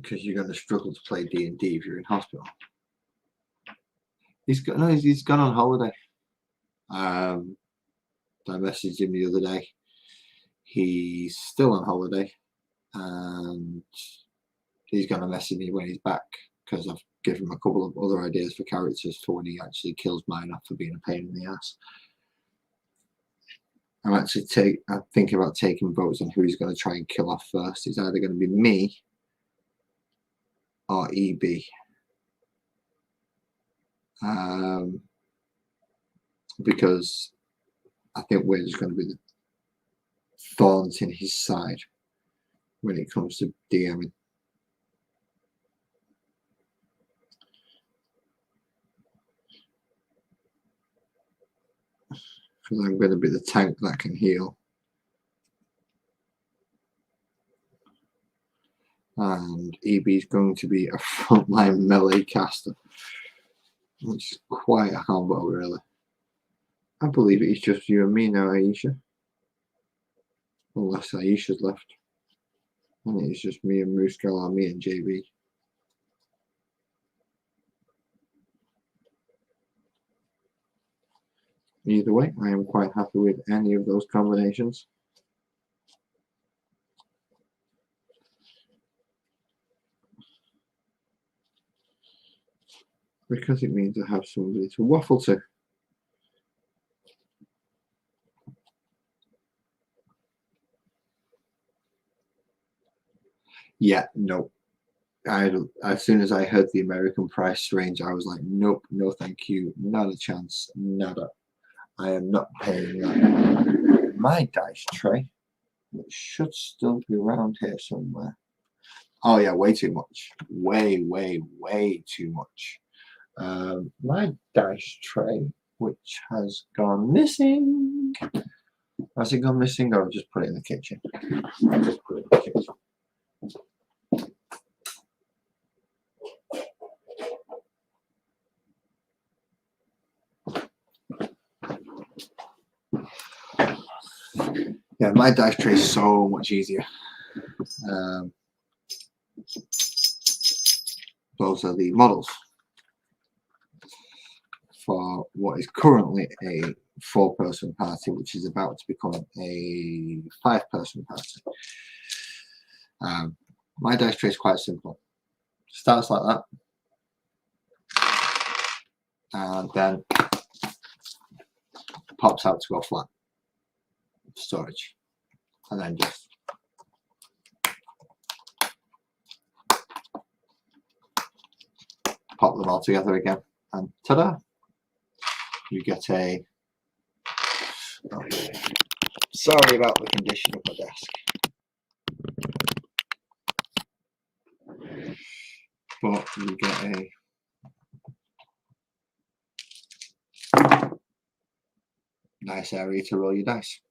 Because you're going to struggle to play D&D if you're in hospital. He's gone on holiday. I messaged him the other day. He's still on holiday, and he's going to message me when he's back, because I've given him a couple of other ideas for characters for when he actually kills mine after being a pain in the ass. I'm thinking about taking votes on who he's going to try and kill off first. It's either going to be me or EB. Because I think we're just going to be the thorns in his side when it comes to DMing. Because I'm going to be the tank that can heal. And EB's going to be a frontline melee caster, which is quite a combo, really. I believe it's just you and me now, Aisha. Unless Aisha's left. And it's just me and Mooskell, or me and JB. Either way, I am quite happy with any of those combinations. Because it means I have somebody to waffle to. Yeah, no. As soon as I heard the American price range, I was like, nope, no thank you, not a chance, nada. I am not paying that. My dice tray, which should still be around here somewhere. Oh yeah, way too much. Way too much. My dice tray, which has gone missing. Has it gone missing, or I've just put it in the kitchen? I'll just put it in the kitchen. Yeah, my dice tray is so much easier. Those are the models for what is currently a 4-person party, which is about to become a 5-person party. My dice tray is quite simple. Starts like that, and then pops out to go flat. Storage, and then just pop them all together again, and ta-da! You get a. Okay. Sorry about the condition of my desk, but you get a nice area to roll your dice.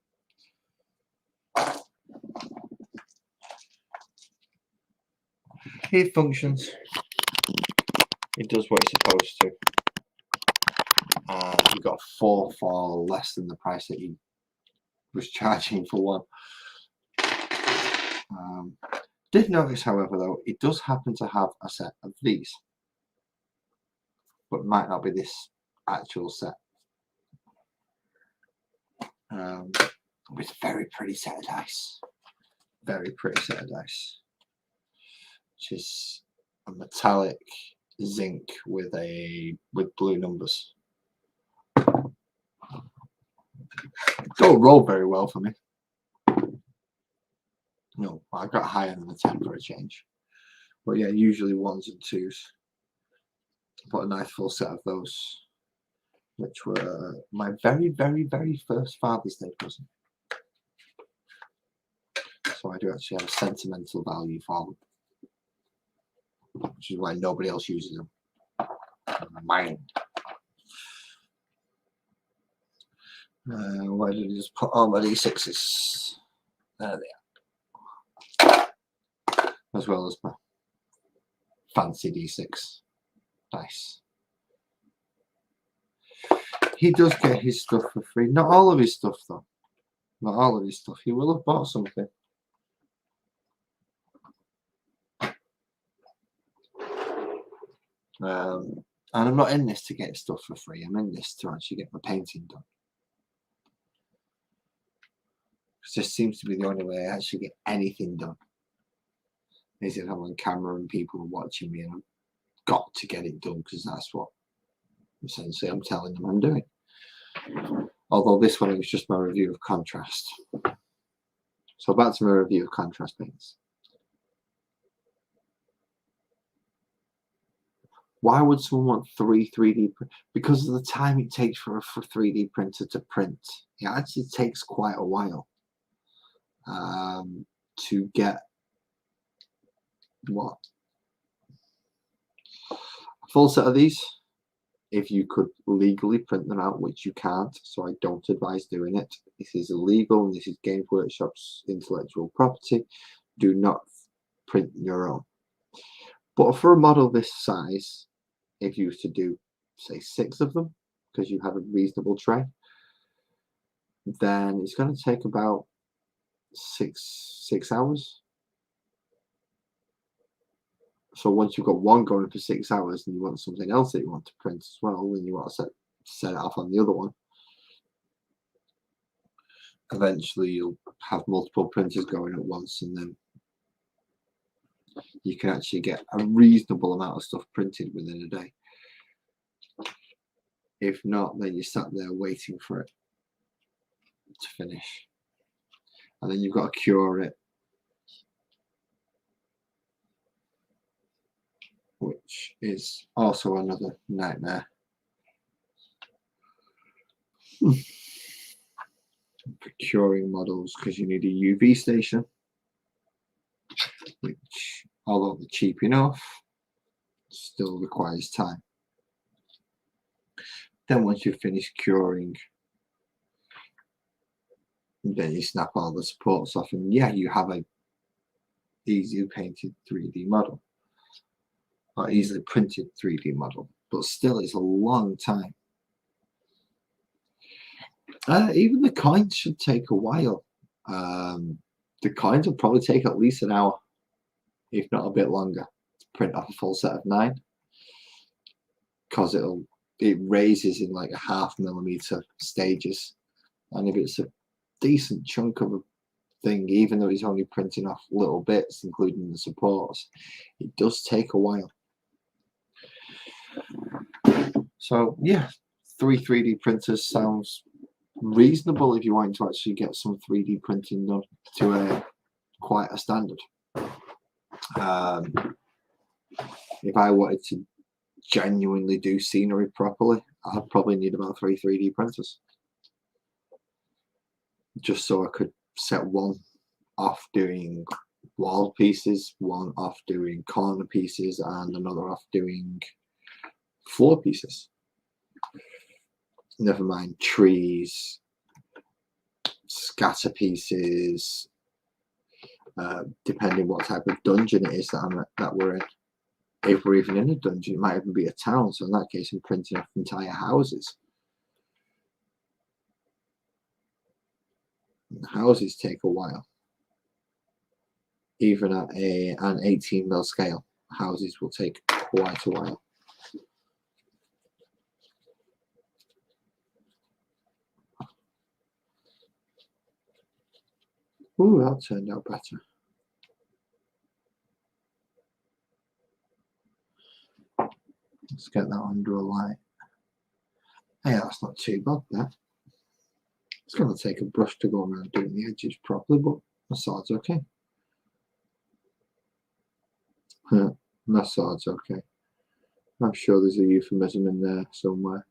It functions. It does what it's supposed to. You got 4 for less than the price that you was charging for one. Did notice, however, though, it does happen to have a set of these, but it might not be this actual set. It's a very pretty set of dice. Very pretty set of dice. Which is a metallic zinc with blue numbers. Don't roll very well for me. No, I got higher than a 10 for a change. But yeah, usually 1s and 2s. Bought a nice full set of those, which were my very, very, very first Father's Day present. So I do actually have a sentimental value for them, which is why nobody else uses them. Mine. Why did I just put all my D6s? There they are. As well as my fancy D6 dice. He does get his stuff for free. Not all of his stuff, though. Not all of his stuff. He will have bought something. And I'm not in this to get stuff for free. I'm in this to actually get my painting done. Because this seems to be the only way I actually get anything done. Is if I'm on camera and people are watching me, and I've got to get it done because that's what essentially I'm telling them I'm doing. Although this one was just my review of contrast. So back to my review of contrast paints. Why would someone want 3 3D print? Because of the time it takes for a 3D printer to print. It actually takes quite a while to get what? A full set of these, if you could legally print them out, which you can't, so I don't advise doing it. This is illegal, and this is Games Workshop's intellectual property. Do not print your own. But for a model this size, if you were to do, say, 6 of them, because you have a reasonable tray, then it's going to take about six hours. So once you've got one going for 6 hours and you want something else that you want to print as well, then you want to set it off on the other one. Eventually you'll have multiple printers going at once, and then you can actually get a reasonable amount of stuff printed within a day. If not, then you sat there waiting for it to finish. And then you've got to cure it, which is also another nightmare. For curing models, because you need a UV station, which, although they're cheap enough, still requires time. Then once you've finished curing, then you snap all the supports off, and yeah, you have a easily painted 3D model, or easily printed 3D model, but still it's a long time. Even the coins should take a while. The coins will probably take at least an hour, if not a bit longer, to print off a full set of 9, because it raises in like a 0.5 millimeter stages, and if it's a decent chunk of a thing, even though it's only printing off little bits, including the supports, it does take a while. So yeah, 3 3D printers sounds reasonable if you want to actually get some 3D printing done to quite a standard. If I wanted to genuinely do scenery properly, I'd probably need about 3 3D printers, just so I could set one off doing wall pieces, one off doing corner pieces, and another off doing floor pieces. Never mind trees, scatter pieces, depending what type of dungeon it is that we're in. If we're even in a dungeon, it might even be a town, so in that case I'm printing off entire houses. And the houses take a while. Even at an 18mm scale, houses will take quite a while. Ooh, that turned out better. Let's get that under a light. Hey, that's not too bad there. It's going to take a brush to go around doing the edges properly, but my sword's okay. My sword's okay. I'm sure there's a euphemism in there somewhere.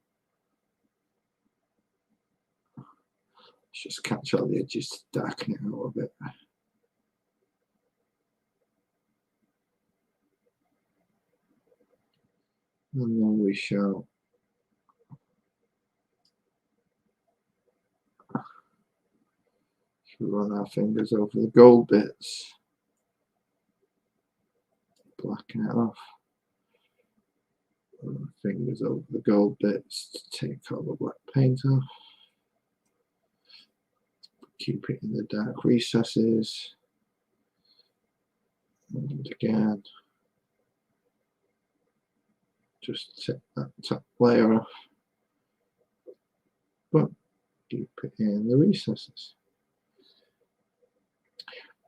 Let's just catch all the edges to darken it out a bit. And then we shall run our fingers over the gold bits, blacken it off. Run our fingers over the gold bits to take all the black paint off. Keep it in the dark recesses. And again, just take that top layer off, but keep it in the recesses.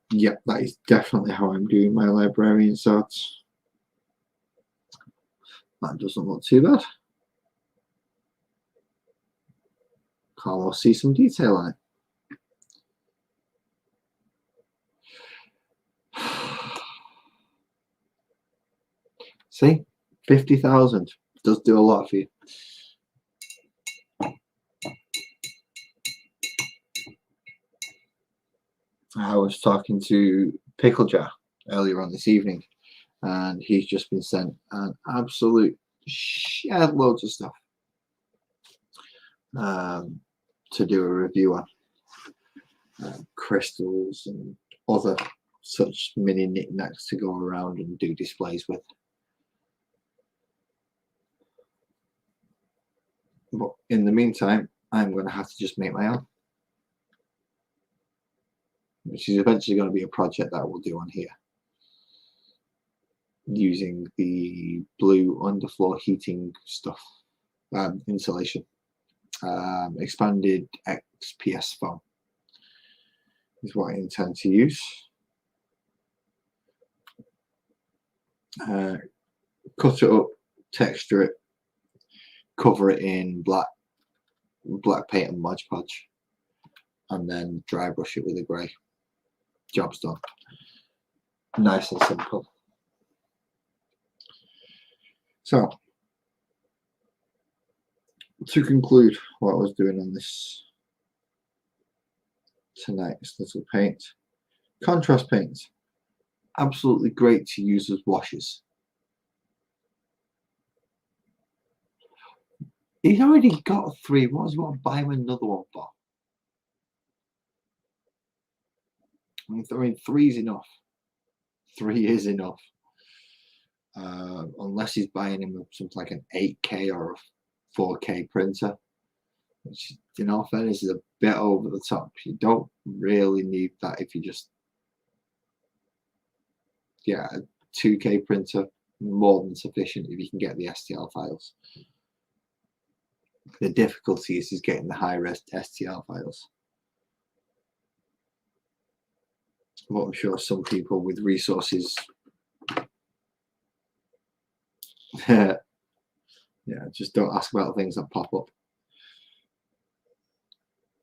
Yep, that is definitely how I'm doing my librarian sorts. That doesn't look too bad. Can't almost see some detail on it. See, 50,000 does do a lot for you. I was talking to Pickle Jar earlier on this evening, and he's just been sent an absolute shed loads of stuff to do a review on. Crystals and other such mini knickknacks to go around and do displays with. But in the meantime, I'm going to have to just make my own, which is eventually going to be a project that we'll do on here, using the blue underfloor heating stuff, insulation, expanded XPS foam is what I intend to use. Cut it up, texture it, cover it in black paint and Mod Podge, and then dry brush it with a grey. Job's done. Nice and simple. So, to conclude what I was doing on this tonight's little paint, contrast paints, absolutely great to use as washes. He's already got 3. What does he want to buy him another one for? I mean, 3 is enough. 3 is enough. Unless he's buying him something like an 8K or a 4K printer, which, in all fairness, is a bit over the top. You don't really need that if you just, yeah, a 2K printer, more than sufficient if you can get the STL files. The difficulty is getting the high-res STL files. But I'm sure some people with resources, yeah, just don't ask about things that pop up.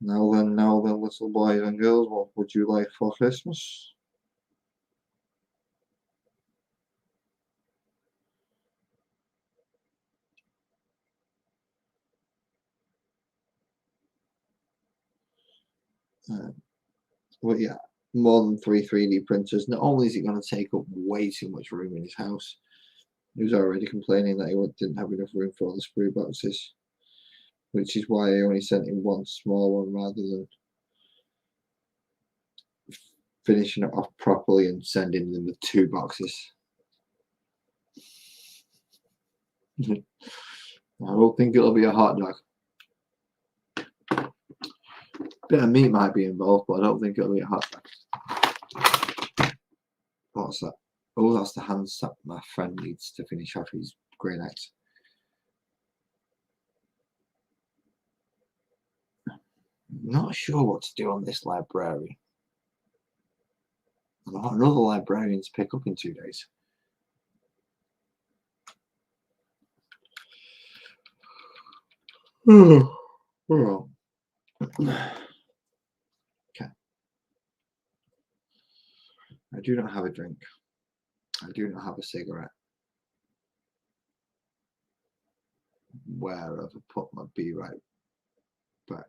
Now then, little boys and girls, what would you like for Christmas? Well, yeah, more than 3 3D printers. Not only is it going to take up way too much room in his house, he was already complaining that he didn't have enough room for all the sprue boxes, which is why I only sent him one small one rather than finishing it off properly and sending them with 2 boxes. I don't think it'll be a hot dog. Bit of meat might be involved, but I don't think it'll be a hot dog. What's that? Oh, that's the hand sap my friend needs to finish off his granite. Not sure what to do on this library. I've got another librarian to pick up in 2 days. Oh. Okay. I do not have a drink. I do not have a cigarette. where have I put my be right back?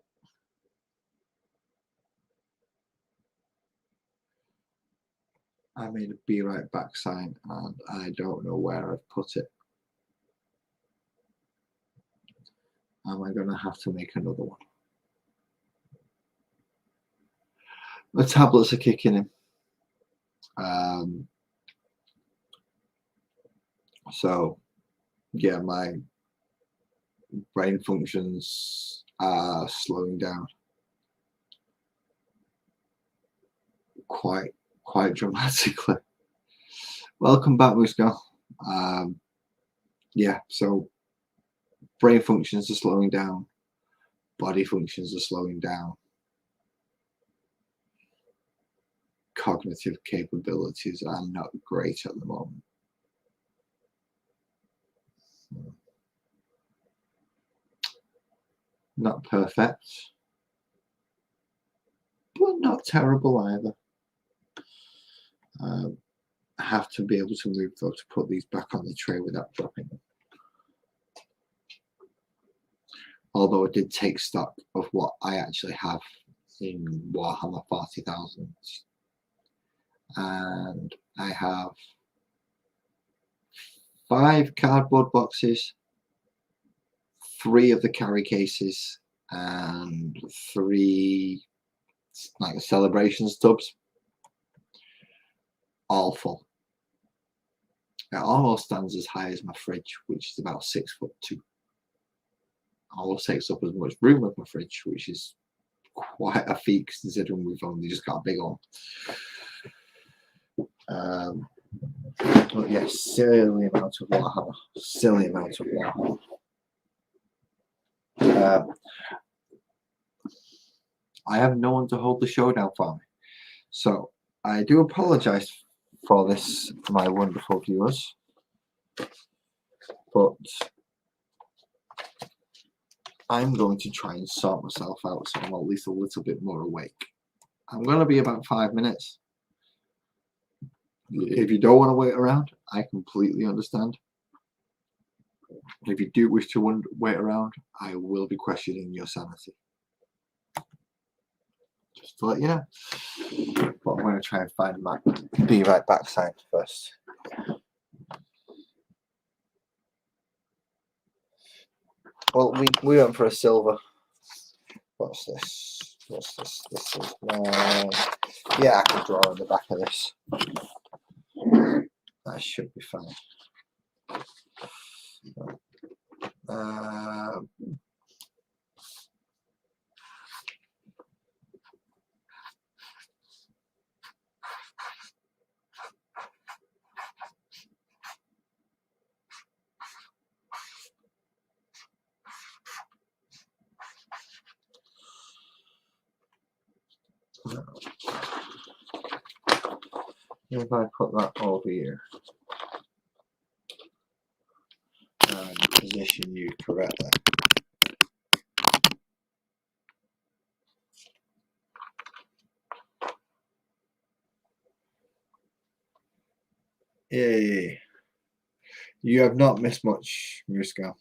I made a be right back sign and I don't know where I've put it. Am I going to have to make another one? The tablets are kicking in. So yeah, my brain functions are slowing down quite dramatically. Welcome back, Musco. Yeah, so brain functions are slowing down, body functions are slowing down, cognitive capabilities are not great at the moment. Not perfect, but not terrible either. I have to be able to move though to put these back on the tray without dropping them. Although I did take stock of what I actually have in Warhammer 40,000. And I have 5 cardboard boxes, 3 of the carry cases, and 3 like celebration stubs, all full. It almost stands as high as my fridge, which is about 6'2". Almost takes up as much room as my fridge, which is quite a feat considering we've only just got a big one. But yes, silly amount of Warhammer. Silly amount of Warhammer. I have no one to hold the show down for me. So I do apologise for this, my wonderful viewers. But I'm going to try and sort myself out so I'm at least a little bit more awake. I'm going to be about 5 minutes. If you don't want to wait around, I completely understand. If you do wish to wait around, I will be questioning your sanity. Just to let you know. But I'm going to try and find my be right back sign first. Well, we went for a silver. What's this? What's this? This is nice. Yeah, I can draw on the back of this. That should be fine. If I put that over here and position you correctly. Yay. You have not missed much, Muska.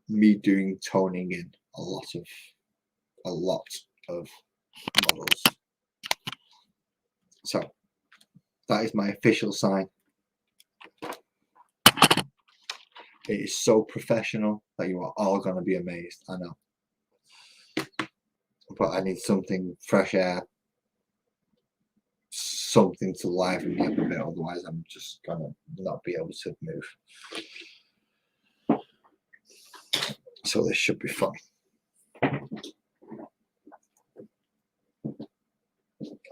Me doing toning in a lot of models. So that is my official sign. It is so professional that you are all going to be amazed. I know. But I need something fresh air, something to liven me up a bit, otherwise I'm just going to not be able to move. So this should be fun.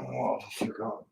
Oh, I forgot.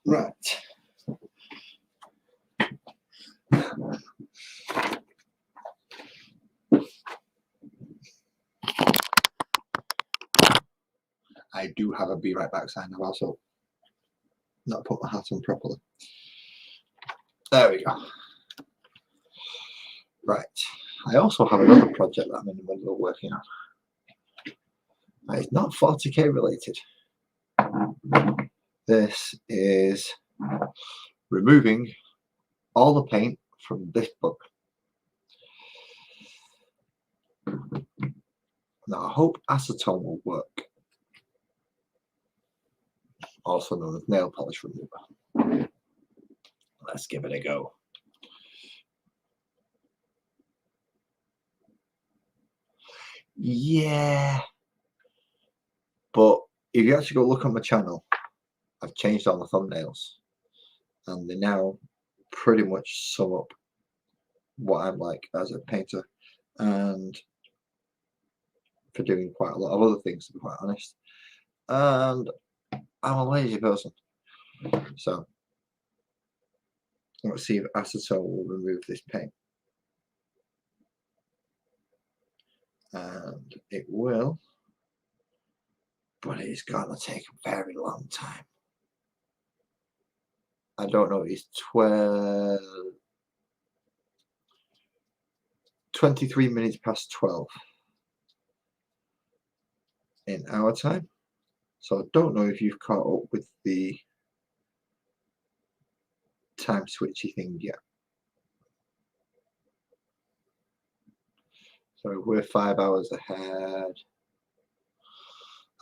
Right. I do have a be right back sign. I've also not put my hat on properly. There we go. Right. I also have another project that I'm in the middle of working on. It's not 40k related. This is removing all the paint from this book. Now I hope acetone will work, also known as nail polish remover. Let's give it a go. Yeah, but if you actually go look on my channel, I've changed all my thumbnails and they now pretty much sum up what I'm like as a painter and for doing quite a lot of other things, to be quite honest. And I'm a lazy person, so let's see if acetone will remove this paint. And it will, but it's gonna take a very long time. I don't know, it's 23 minutes past 12 in our time. So I don't know if you've caught up with the time switchy thing yet. So we're 5 hours ahead.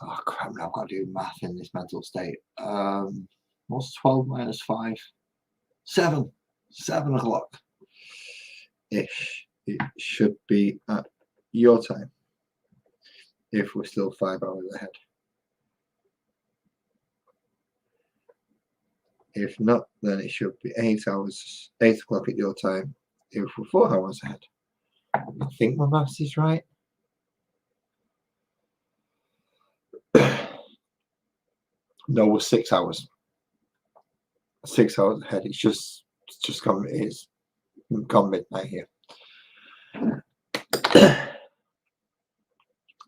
Oh crap, now I've got to do math in this mental state. What's 12 minus 5? 7 o'clock ish. It should be at your time if we're still 5 hours ahead. If not, then it should be 8 o'clock at your time if we're 4 hours ahead. I think my maths is right. No, we're 6 hours. 6 hours ahead. It's just gone midnight here.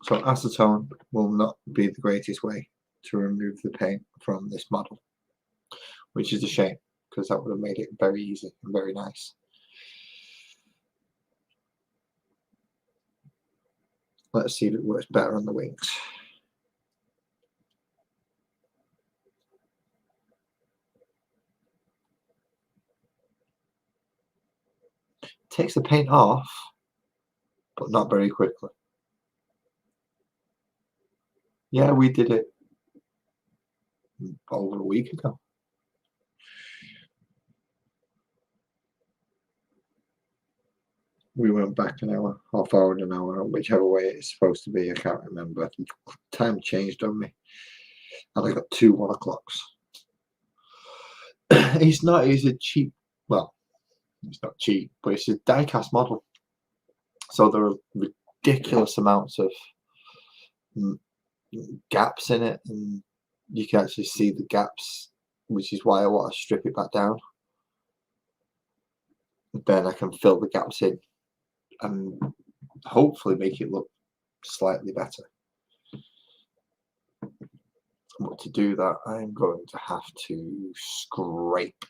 So acetone will not be the greatest way to remove the paint from this model, which is a shame because that would have made it very easy and very nice. Let's see if it works better on the wings. Takes the paint off, but not very quickly. Yeah, we did it over a week ago. We went back an hour, half hour and an hour, whichever way it's supposed to be. I can't remember. The time changed on me, and I got 2 1 o'clocks. It's a cheap. Well, it's not cheap, but it's a die-cast model. So there are ridiculous amounts of gaps in it, and you can actually see the gaps, which is why I want to strip it back down. Then I can fill the gaps in and hopefully make it look slightly better. But to do that, I'm going to have to scrape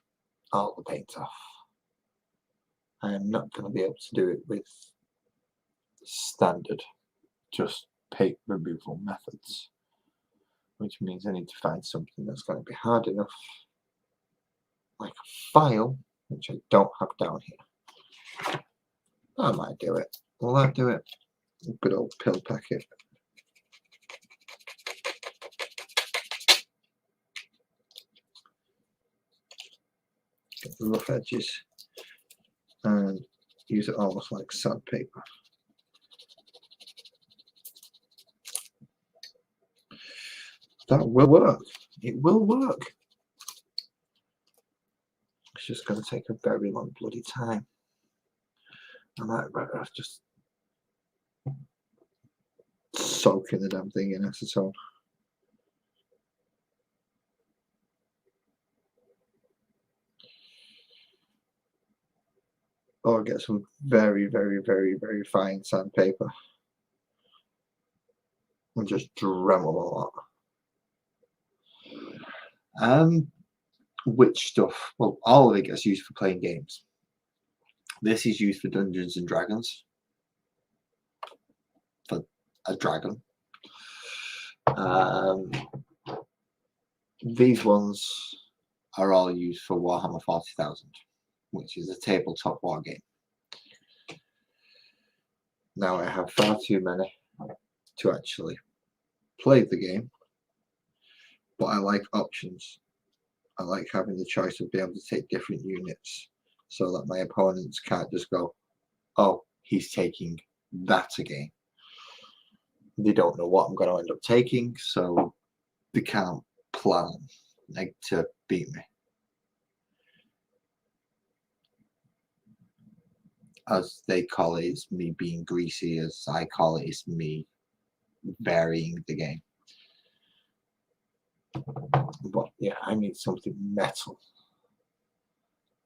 all the paint off. I am not going to be able to do it with standard just paint removal methods, which means I need to find something that's going to be hard enough, like a file, which I don't have down here. I might do it. Will that do it? A good old pill packet. Get the rough edges and use it almost like sandpaper. That will work. It will work. It's just going to take a very long bloody time. I might rather just soak in the damn thing in acetone. or get some very, very, very, very fine sandpaper and just Dremel a lot. Which stuff? Well, all of it gets used for playing games. This is used for Dungeons and Dragons, for a dragon. These ones are all used for Warhammer 40,000, which is a tabletop war game. Now I have far too many to actually play the game, but I like options. I like having the choice of being able to take different units so that my opponents can't just go, oh, he's taking that again. They don't know what I'm going to end up taking, so they can't plan to beat me. As they call it, it's me being greasy. As I call it, it's me varying the game. But yeah, I need something metal.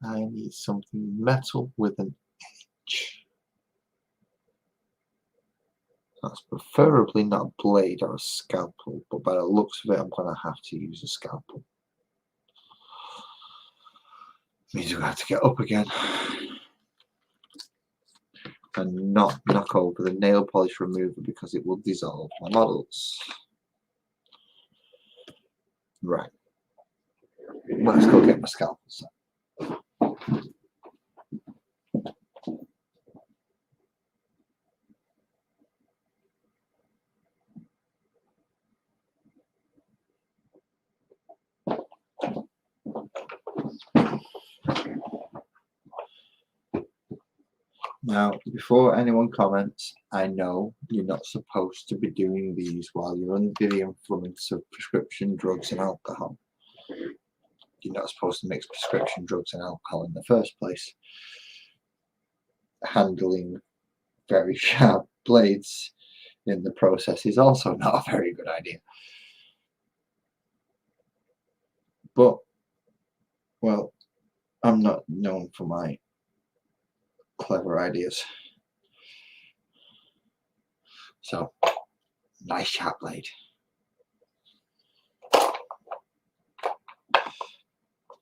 I need something metal with an edge. That's preferably not a blade or a scalpel, but by the looks of it, I'm going to have to use a scalpel. Means we have to get up again and not knock over the nail polish remover because it will dissolve my models. Right. Let's go get my scalpels. Now, before anyone comments, I know you're not supposed to be doing these while you're under the influence of prescription drugs and alcohol. You're not supposed to mix prescription drugs and alcohol in the first place. Handling very sharp blades in the process is also not a very good idea. But, well, I'm not known for my clever ideas. So, nice sharp blade.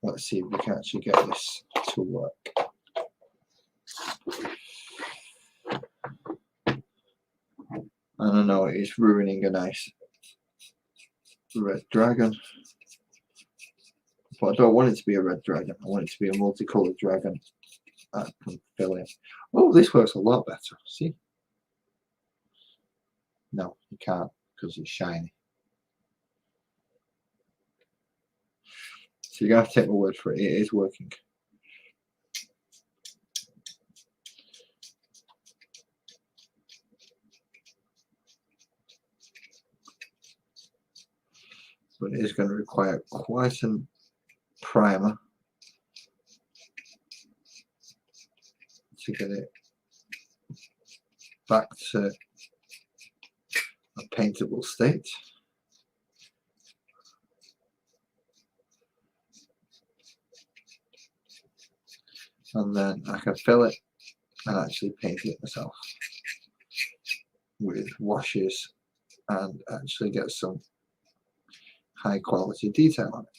Let's see if we can actually get this to work. I don't know, it's ruining a nice red dragon. But I don't want it to be a red dragon. I want it to be a multicolored dragon that can fill in. Oh, this works a lot better. See? No, you can't because it's shiny. So you're going to have to take my word for it. It is working. But it is going to require quite a primer to get it back to a paintable state. And then I can fill it and actually paint it myself with washes and actually get some high quality detail on it.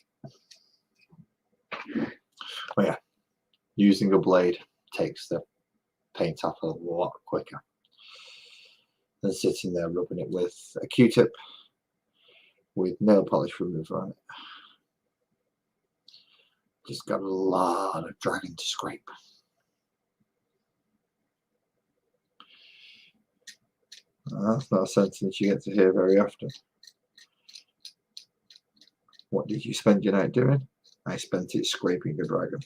But yeah, using a blade takes the paint off a lot quicker than sitting there rubbing it with a Q-tip with nail polish remover on it. Just got a lot of dragon to scrape. That's not a sentence you get to hear very often. What did you spend your night doing? I spent it scraping a dragon.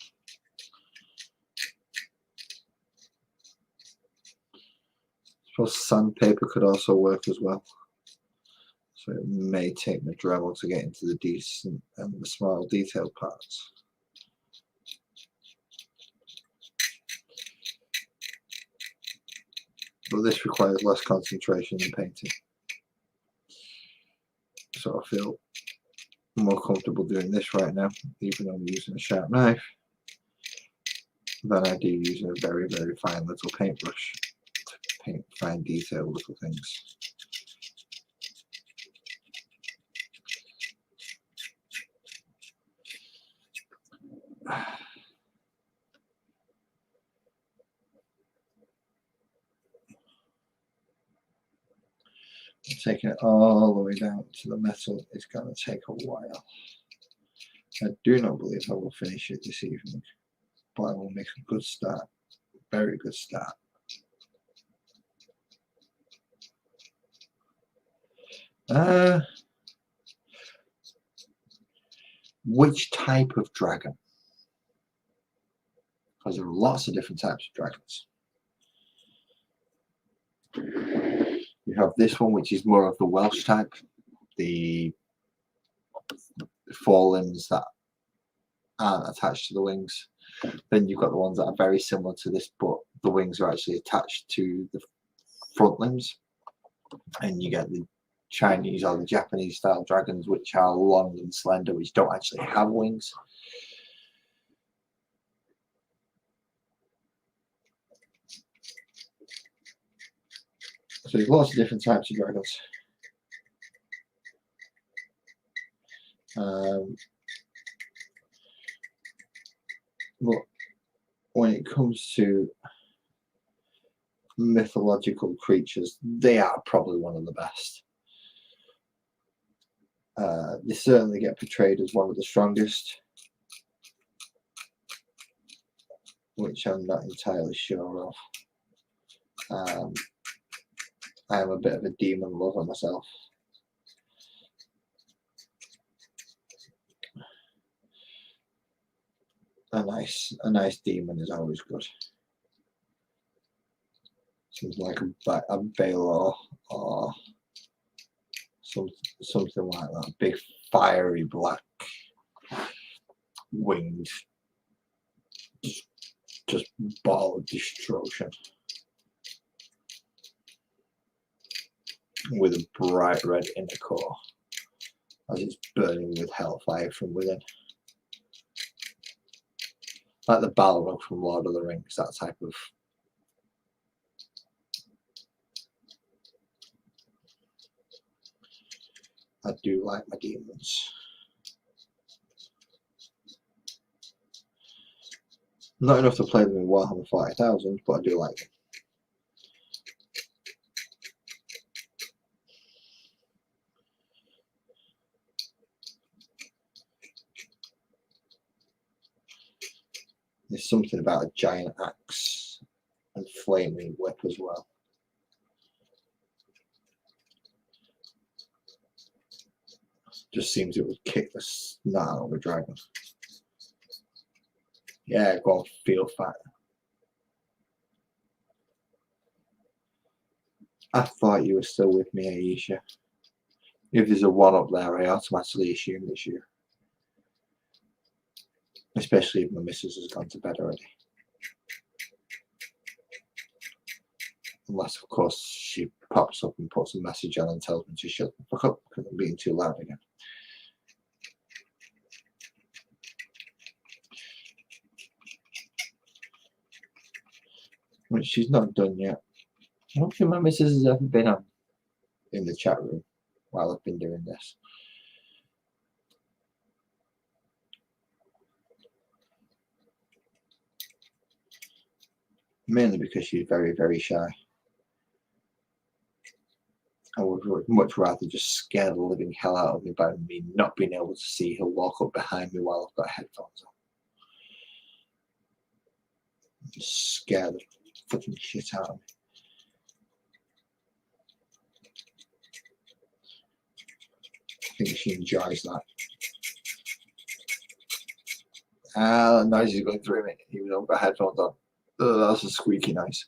I suppose sandpaper could also work as well. So it may take me Dremel to get into the decent and the small detailed parts. But this requires less concentration than painting. So I feel more comfortable doing this right now, even though I'm using a sharp knife. Then I do use a very, very fine little paintbrush to paint fine detail little things. Taking it all the way down to the metal is going to take a while. I do not believe I will finish it this evening, but I will make a good start, very good start. Which type of dragon? Because there are lots of different types of dragons. You have this one, which is more of the Welsh type, the four limbs that aren't attached to the wings. Then you've got the ones that are very similar to this, but the wings are actually attached to the front limbs. And you get the Chinese or the Japanese style dragons, which are long and slender, which don't actually have wings. So there's lots of different types of dragons. But when it comes to mythological creatures, they are probably one of the best. They certainly get portrayed as one of the strongest, which I'm not entirely sure of. I am a bit of a demon lover myself. A nice demon is always good. Something like a Baylor or something like that. Big fiery black winged, just ball of destruction with a bright red inner core as it's burning with hellfire from within. Like the Balrog from Lord of the Rings, that type of. I do like my demons. Not enough to play them in Warhammer 40,000, but I do like them. There's something about a giant axe and flaming whip as well. Just seems it would kick the snot out of a dragon. Yeah, go on, feel fat. I thought you were still with me, Aisha. If there's a one up there, I automatically assume it's you. Especially if my missus has gone to bed already. Unless, of course, she pops up and puts a message on and tells me to shut the fuck up because I'm being too loud again. Which she's not done yet. I don't think my missus has ever been on in the chat room while I've been doing this. Mainly because she's very, very shy. I would much rather just scare the living hell out of me by me not being able to see her walk up behind me while I've got headphones on. Just scare the fucking shit out of me. I think she enjoys that. That noise is going through me, even though I've got headphones on. That's a squeaky noise.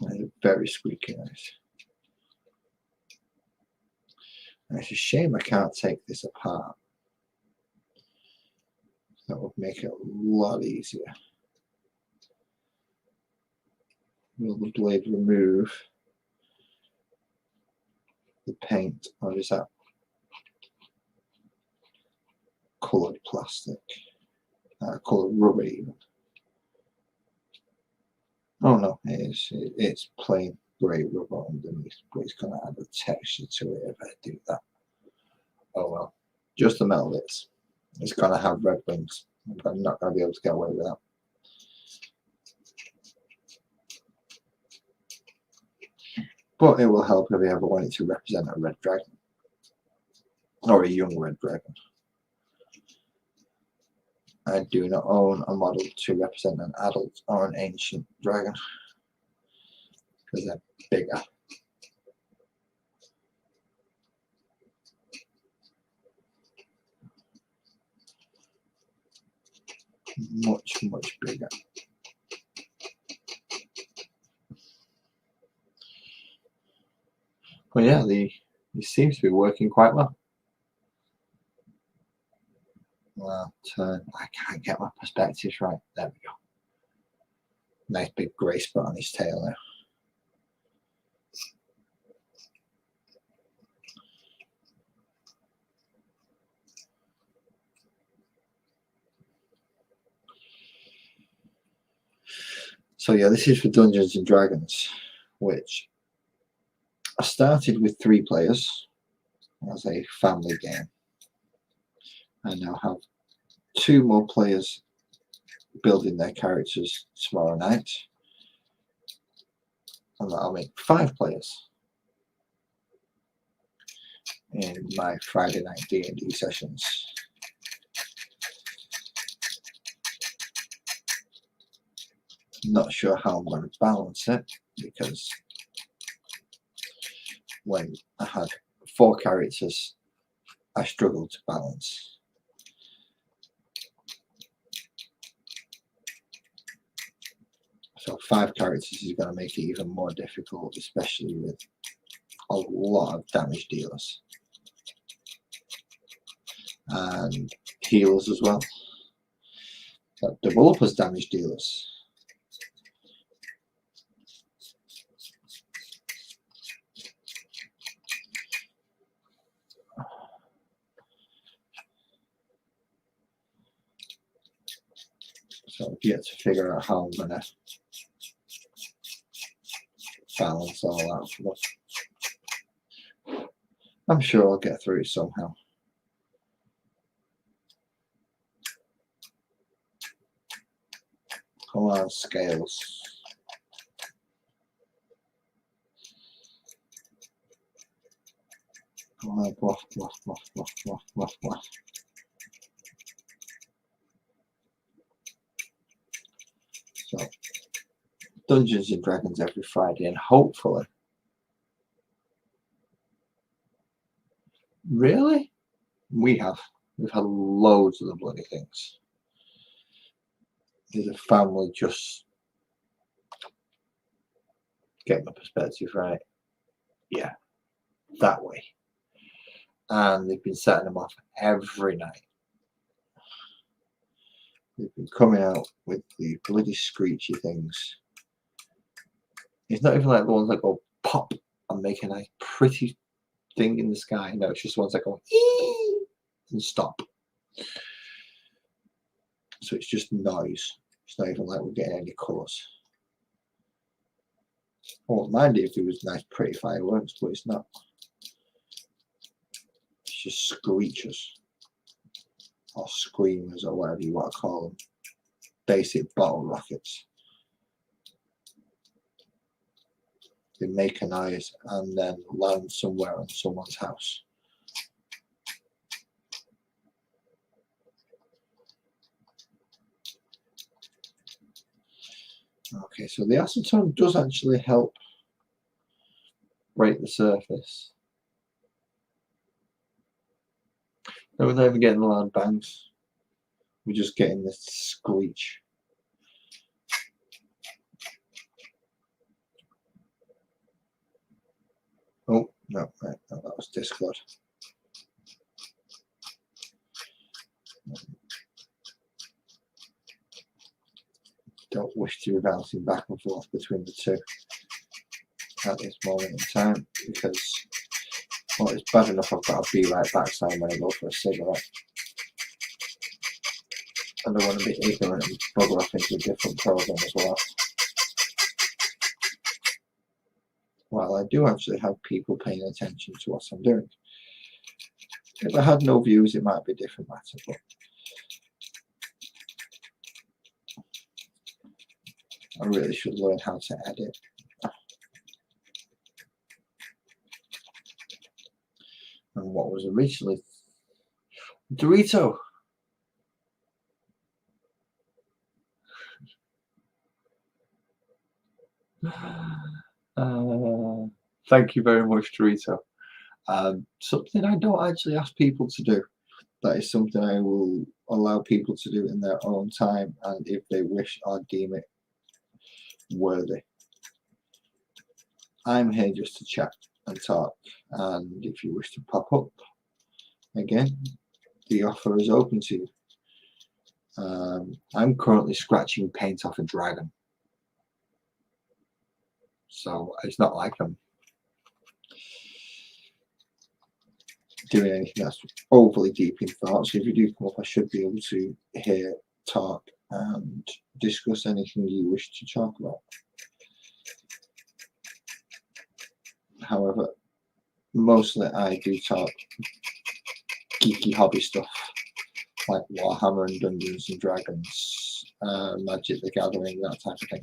That's a very squeaky noise. And it's a shame I can't take this apart. That would make it a lot easier. Will the blade remove the paint, or is that plastic, coloured rubber even. Oh no, it's plain grey rubber underneath, but it's going to add a texture to it if I do that. Oh well, just the metal bits. It's going to have red wings. I'm not going to be able to get away with that. But it will help if you ever want it to represent a red dragon. Or a young red dragon. I do not own a model to represent an adult or an ancient dragon. Because they're bigger. Much, much bigger. But yeah, it seems to be working quite well. Well, I can't get my perspectives right. There we go. Nice big grey spot on his tail now. So yeah, this is for Dungeons and Dragons, which I started with 3 players as a family game. I now have 2 more players building their characters tomorrow night, and that'll make 5 players in my Friday night D&D sessions. Not sure how I'm going to balance it, because when I had 4 characters, I struggled to balance. So 5 characters is going to make it even more difficult, especially with a lot of damage dealers and healers as well. So double up as damage dealers. So I've yet to figure out how I'm going to balance all out for them. I'm sure I'll get through it somehow. Come on, scales. Come on, bluff, bluff, bluff, bluff, bluff, bluff, bluff. So, Dungeons and Dragons every Friday, and hopefully. Really? We've had loads of the bloody things. There's a family just get my perspective right. Yeah, that way. And they've been setting them off every night. They've been coming out with the bloody screechy things. It's not even like the ones that go pop and make a nice pretty thing in the sky. No, it's just ones that go ee and stop. So it's just noise. It's not even like we're getting any colours. I wouldn't mind it if it was nice pretty fireworks, but it's not. It's just screechers. Or screamers, or whatever you want to call them. Basic bottle rockets. They make a noise and then land somewhere on someone's house. Okay, so the acetone does actually help break the surface. No, we're not even getting loud bangs. We're just getting this screech. Oh, no, right, no, that was Discord. Don't wish to be bouncing back and forth between the two at this moment in time, because, well, it's bad enough I've got to be right backside when I go for a cigarette. I don't want to be ignorant and bugger off into a different program as well. While I do actually have people paying attention to what I'm doing. If I had no views, it might be a different matter, but I really should learn how to edit. And what was originally Dorito. Thank you very much, Dorito. Something I don't actually ask people to do. That is something I will allow people to do in their own time, and if they wish or deem it worthy. I'm here just to chat and talk, and if you wish to pop up, again, the offer is open to you. I'm currently scratching paint off a dragon, so it's not like I'm doing anything that's overly deep in thought. So if you do come up, I should be able to hear, talk, and discuss anything you wish to talk about. However, mostly I do talk geeky hobby stuff like Warhammer and Dungeons and Dragons, Magic the Gathering, that type of thing.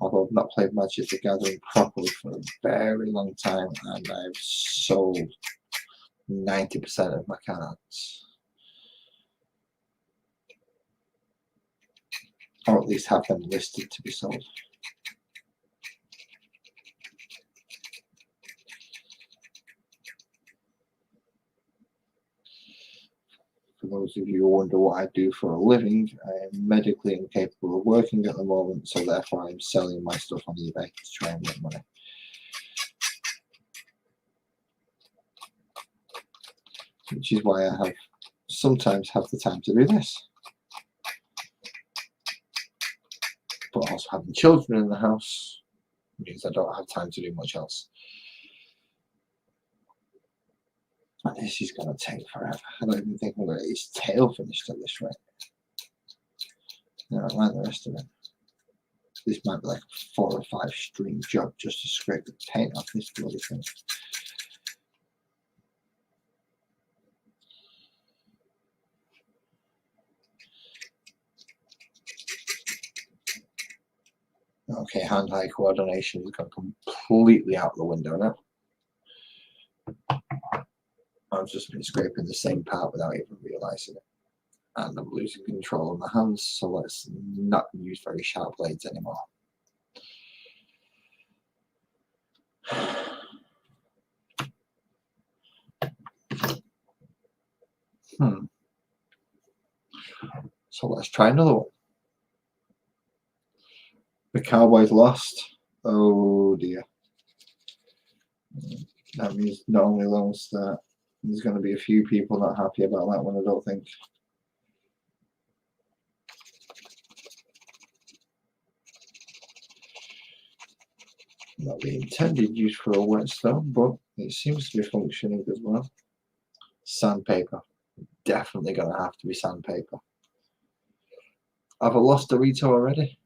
Although I've not played Magic the Gathering properly for a very long time, and I've sold 90% of my cards, or at least have them listed to be sold. For those of you who wonder what I do for a living, I am medically incapable of working at the moment, so therefore I'm selling my stuff on eBay to try and make money. Which is why I sometimes have the time to do this. But also having children in the house means I don't have time to do much else. And this is going to take forever. I don't even think I'm going to get its tail finished at this rate. I don't like the rest of it. This might be like a 4 or 5 string job just to scrape the paint off this bloody thing. Okay, hand-eye coordination is going completely out the window now. I've just been scraping the same part without even realising it. And I'm losing control of my hands, so let's not use very sharp blades anymore. So let's try another one. The Cowboys lost. Oh dear. That means not only long start, there's going to be a few people not happy about that one, I don't think. Not the intended use for a whetstone, but it seems to be functioning as well. Sandpaper. Definitely going to have to be sandpaper. Have I lost Dorito already?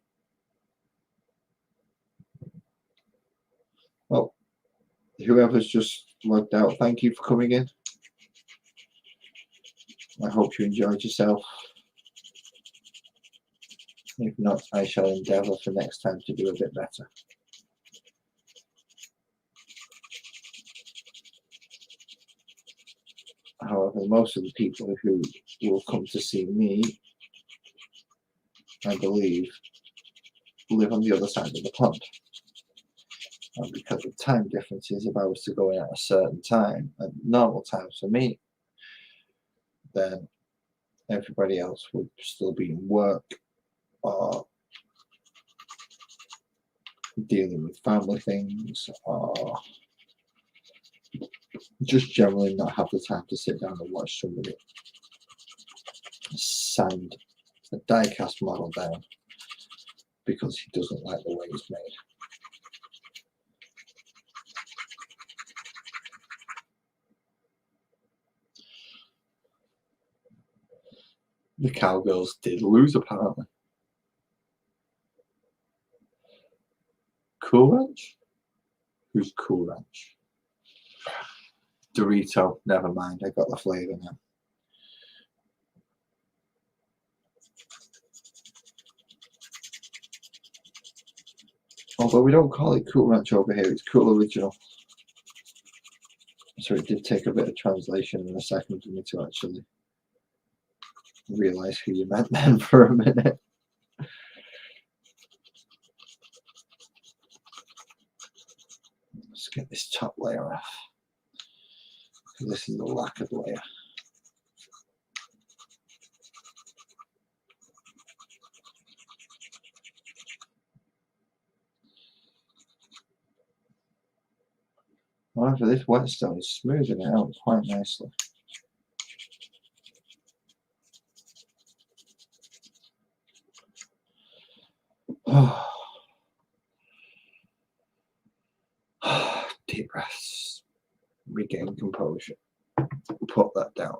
Well, whoever's just logged out, thank you for coming in. I hope you enjoyed yourself. If not, I shall endeavour for next time to do a bit better. However, most of the people who will come to see me, I believe, live on the other side of the pond. And because of time differences, if I was to go in at a certain time, at normal times for me, then everybody else would still be in work or dealing with family things or just generally not have the time to sit down and watch somebody sand a die-cast model down because he doesn't like the way it's made. The Cowgirls did lose, apparently. Cool Ranch? Who's Cool Ranch? Dorito. Never mind. I got the flavour now. Although we don't call it Cool Ranch over here, it's Cool Original. So it did take a bit of translation in a second for me to actually realise who you meant then for a minute. Let's get this top layer off. This is the lacquered layer. However, this whetstone is smoothing it out quite nicely. Deep breaths. Regain composure. Put that down.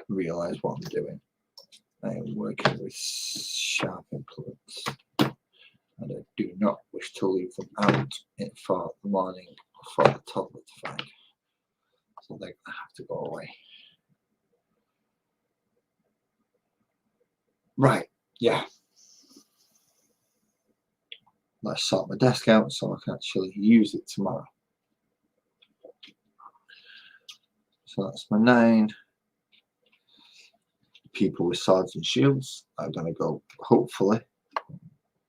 Realise what I'm doing. I am working with sharp implements, and I do not wish to leave them out for the morning for the toddler to find. So they're going to have to go away. Right, yeah. Let's sort my desk out so I can actually use it tomorrow. So that's my 9. People with swords and shields are going to go, hopefully,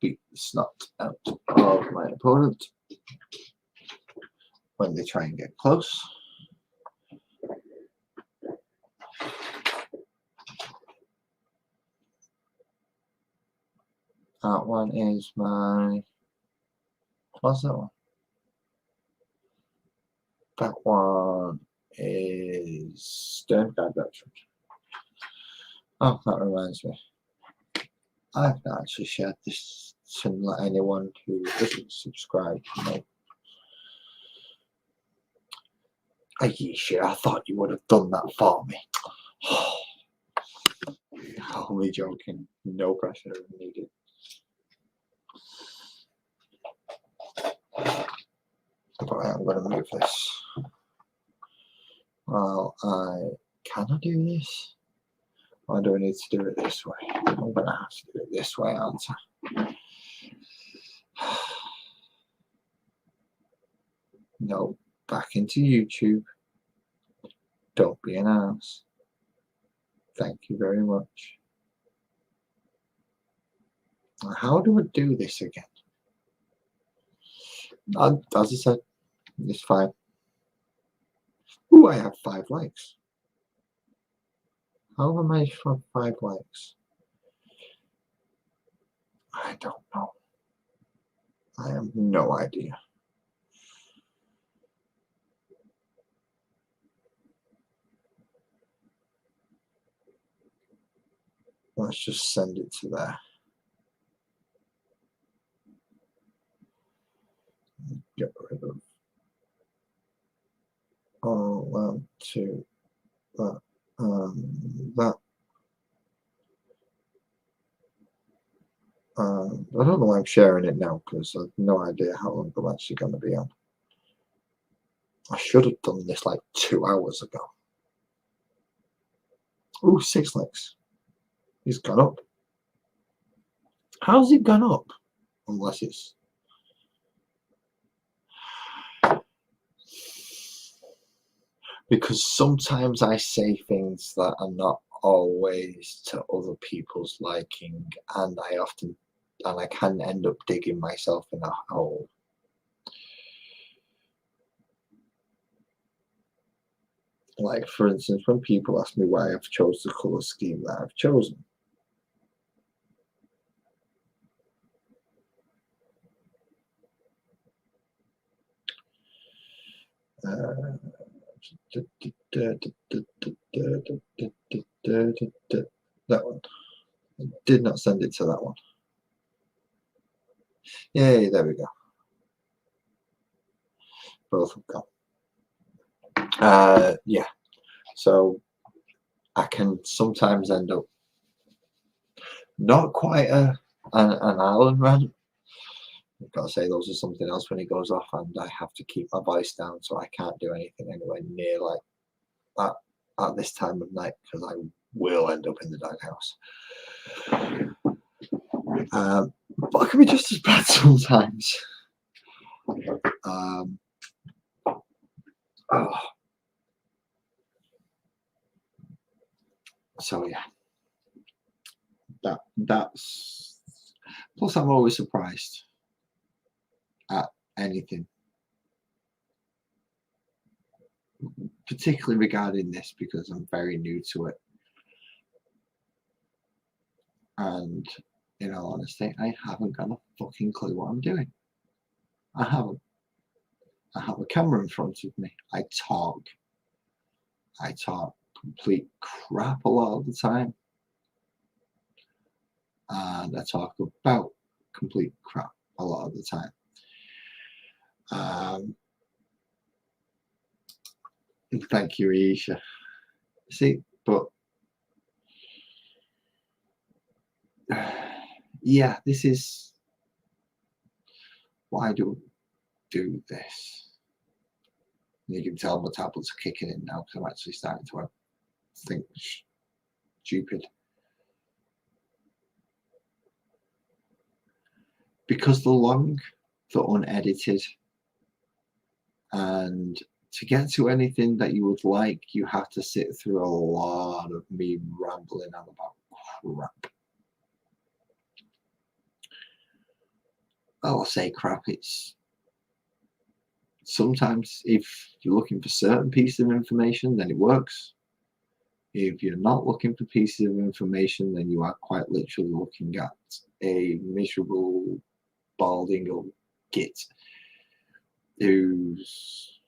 beat the snot out of my opponent when they try and get close. That one is my... What's that one? That one is Stern Guard Veteran. Oh, that reminds me. I've not actually shared this to let anyone who isn't subscribed know. Aisha, I thought you would have done that for me. Only joking. No pressure needed. But I'm going to move this. Well, can I do this? Or do I need to do it this way? I'm going to have to do it this way, aren't I? No, back into YouTube. Don't be an ass. Thank you very much. How do I do this again? As I said, it's 5. Ooh, I have 5 likes. How am I from 5 likes? I don't know. I have no idea. Let's just send it to there. Get rid of all to that. That. I don't know why I'm sharing it now because I have no idea how long I'm actually going to be on. I should have done this like 2 hours ago. Ooh, 6 likes. He's gone up. How's it gone up? Unless it's... Because sometimes I say things that are not always to other people's liking, and I can end up digging myself in a hole. Like, for instance, when people ask me why I've chosen the colour scheme that I've chosen. That one. I did not send it to that one. Yay, there we go. Both have gone. Yeah. So I can sometimes end up not quite an Alan rant. I've got to say those are something else when he goes off, and I have to keep my voice down, so I can't do anything anywhere near like that at this time of night, because I will end up in the doghouse. But it can be just as bad sometimes. So yeah, that's. Plus, I'm always surprised at anything, particularly regarding this, because I'm very new to it. And in all honesty, I haven't got a fucking clue what I'm doing. I haven't. I have a camera in front of me. I talk complete crap a lot of the time. And I talk about complete crap a lot of the time. Thank you, Aisha. See, but yeah, this is why I do this. You can tell my tablets are kicking in now because I'm actually starting to think stupid. Because the long, the unedited, and to get to anything that you would like, you have to sit through a lot of me rambling on about crap. I'll say crap. It's sometimes if you're looking for certain pieces of information, then it works. If you're not looking for pieces of information, then you are quite literally looking at a miserable, balding old git who's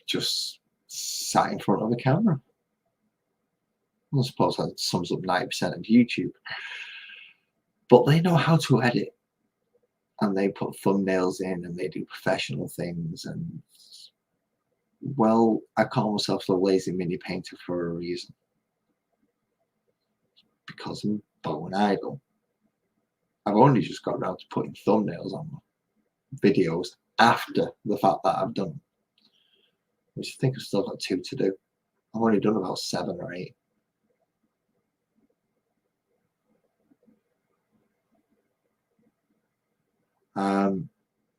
just sat in front of a camera. I suppose that sums up 90% of YouTube. But they know how to edit, and they put thumbnails in, and they do professional things. And well, I call myself the lazy mini painter for a reason, because I'm bone idle. I've only just got around to putting thumbnails on my videos after the fact that I've done, which I think I've still got 2 to do. I've only done about 7 or 8.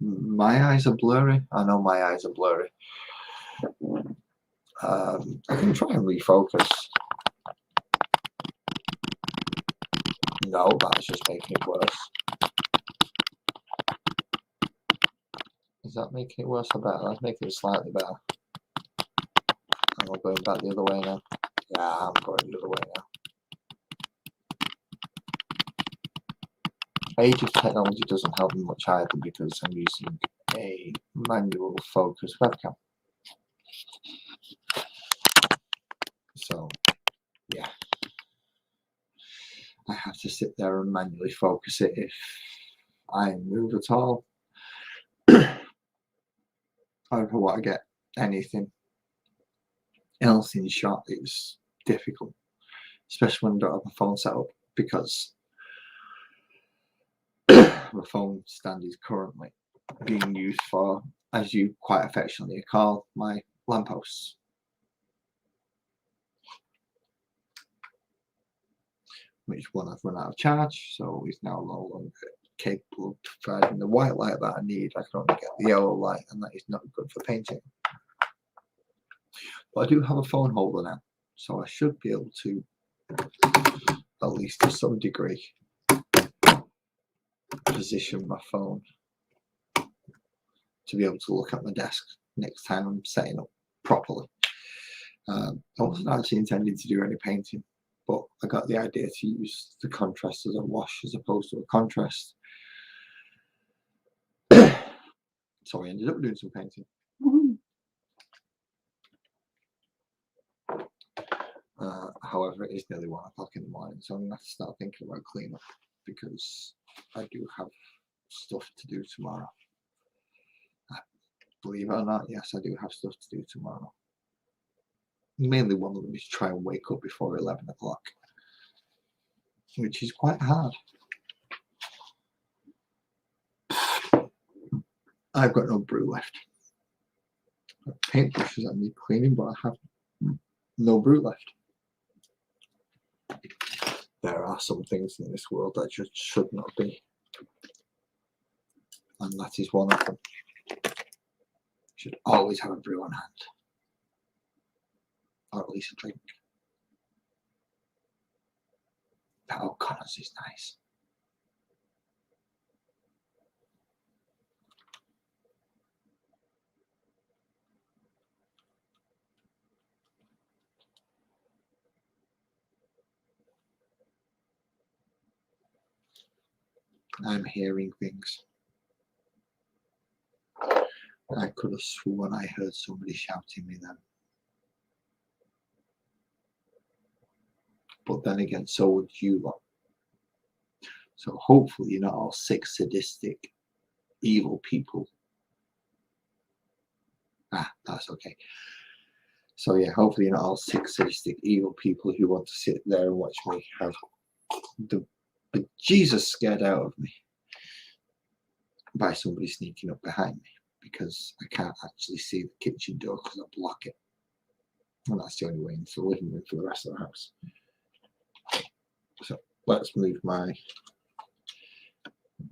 My eyes are blurry. I know my eyes are blurry. I can try and refocus. No, that's just making it worse. Is that making it worse or better? That's making it slightly better. I'm going back the other way now. Yeah, I'm going the other way now. Age of technology doesn't help me much either, because I'm using a manual focus webcam. So, yeah. I have to sit there and manually focus it if I move at all. Or if I want to get anything else in shot, it's difficult, especially when I don't have my phone set up, because my phone stand is currently being used for, as you quite affectionately call, my lampposts. Which one I've run out of charge, so is now no longer capable of providing the white light that I need. I can only get the yellow light, and that is not good for painting. But I do have a phone holder now, so I should be able to, at least to some degree, position my phone to be able to look at my desk next time I'm setting up properly. I wasn't actually intending to do any painting, but I got the idea to use the contrast as a wash as opposed to a contrast. So I ended up doing some painting. However, it is nearly 1 o'clock in the morning, so I'm going to have to start thinking about cleanup, because I do have stuff to do tomorrow. Believe it or not, yes, I do have stuff to do tomorrow. Mainly one of them is try and wake up before 11 o'clock, which is quite hard. I've got no brew left. Paintbrushes I need cleaning, but I have no brew left. There are some things in this world that just should not be, and that is one of them. Should always have a brew on hand, or at least a drink. That O'Connor's is nice. I'm hearing things. I could have sworn I heard somebody shouting me then. But then again, so would you lot. So hopefully you're not all sick, sadistic, evil people. That's okay. So yeah, hopefully you're not all sick, sadistic, evil people who want to sit there and watch me have the bejesus scared out of me by somebody sneaking up behind me, because I can't actually see the kitchen door because I block it. And that's the only way into the living room for the rest of the house. So let's move my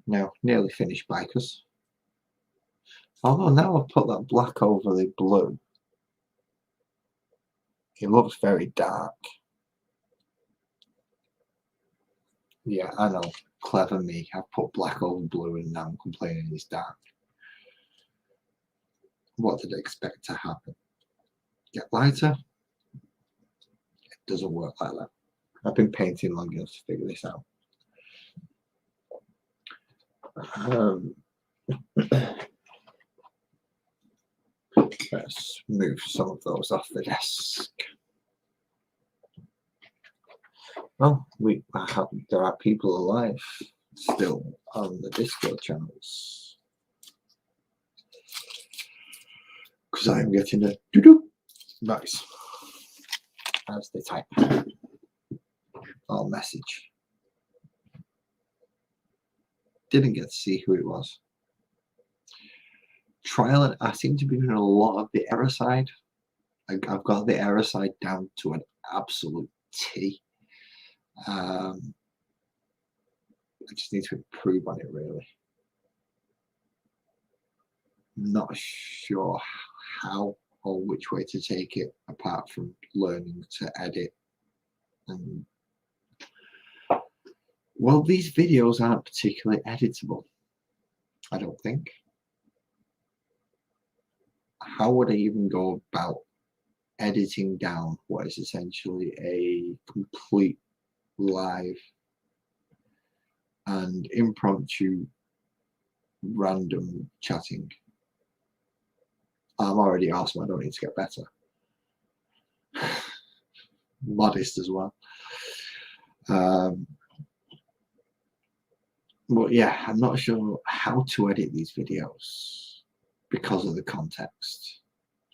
now nearly finished bikers. Although now I've put that black over the blue, it looks very dark. Yeah, I know, clever me. I've put black over blue and now I'm complaining it's dark. What did I expect to happen? Get lighter? It doesn't work like that. I've been painting long enough to figure this out. Let's move some of those off the desk. Well, there are people alive still on the Discord channels, because I'm getting a doo-doo noise as they type our message. Didn't get to see who it was. Trial, I seem to be doing a lot of the error side. I've got the error side down to an absolute T. I just need to improve on it, really. Not sure how or which way to take it, apart from learning to edit. And well, these videos aren't particularly editable, I don't think. How would I even go about editing down what is essentially a complete live and impromptu random chatting? I'm already awesome, I don't need to get better. Modest as well. But yeah, I'm not sure how to edit these videos because of the context